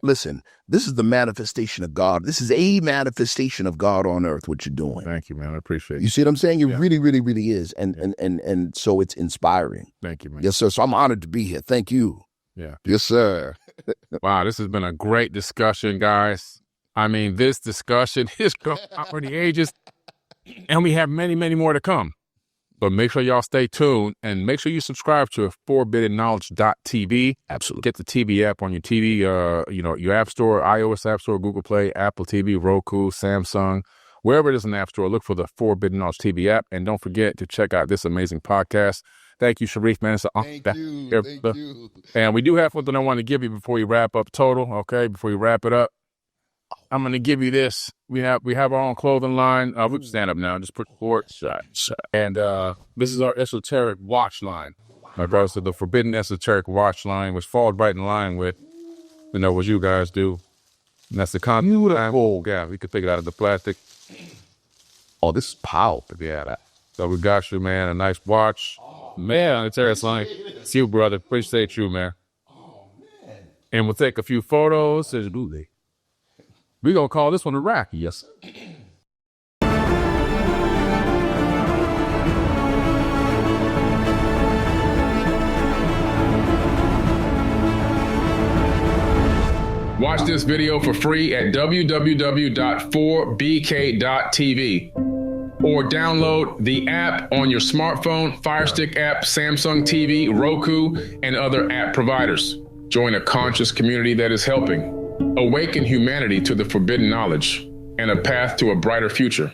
Speaker 2: listen, this is the manifestation of God. This is a manifestation of God on earth, what you're doing.
Speaker 1: Thank you, man. I appreciate it.
Speaker 2: You see what I'm saying? It really, really, really is. And so it's inspiring.
Speaker 1: Thank you, man.
Speaker 2: Yes, sir. So I'm honored to be here. Thank you.
Speaker 1: Yeah.
Speaker 2: Yes, sir.
Speaker 1: Wow, this has been a great discussion, guys. I mean, this discussion is going for the ages, and we have many, many more to come. But make sure y'all stay tuned and make sure you subscribe to 4biddenknowledge.tv.
Speaker 2: Absolutely.
Speaker 1: Get the TV app on your TV, your app store, iOS app store, Google Play, Apple TV, Roku, Samsung, wherever it is in the app store. Look for the 4bidden Knowledge TV app. And don't forget to check out this amazing podcast Thank you, Sharif, man. It's
Speaker 2: Thank you. Thank you.
Speaker 1: And we do have something I want to give you before we wrap up total, okay? Before we wrap it up. I'm going to give you this. We have our own clothing line. We can stand up now. Just put forward. And this is our esoteric watch line. My brother said the forbidden esoteric watch line, which falls right in line with, what you guys do. And that's the Confidant. Oh, yeah, we could take it out of the plastic.
Speaker 2: Oh, this is powerful.
Speaker 1: Yeah. So we got you, man. A nice watch. Man, it's line. It's you, brother. Appreciate you, man.
Speaker 2: Oh, man.
Speaker 1: And we'll take a few photos. We're going to call this one a wrap.
Speaker 2: Yes.
Speaker 1: Watch this video for free at www.4bk.tv or download the app on your smartphone, Fire Stick app, Samsung TV, Roku, and other app providers. Join a conscious community that is helping awaken humanity to the forbidden knowledge and a path to a brighter future.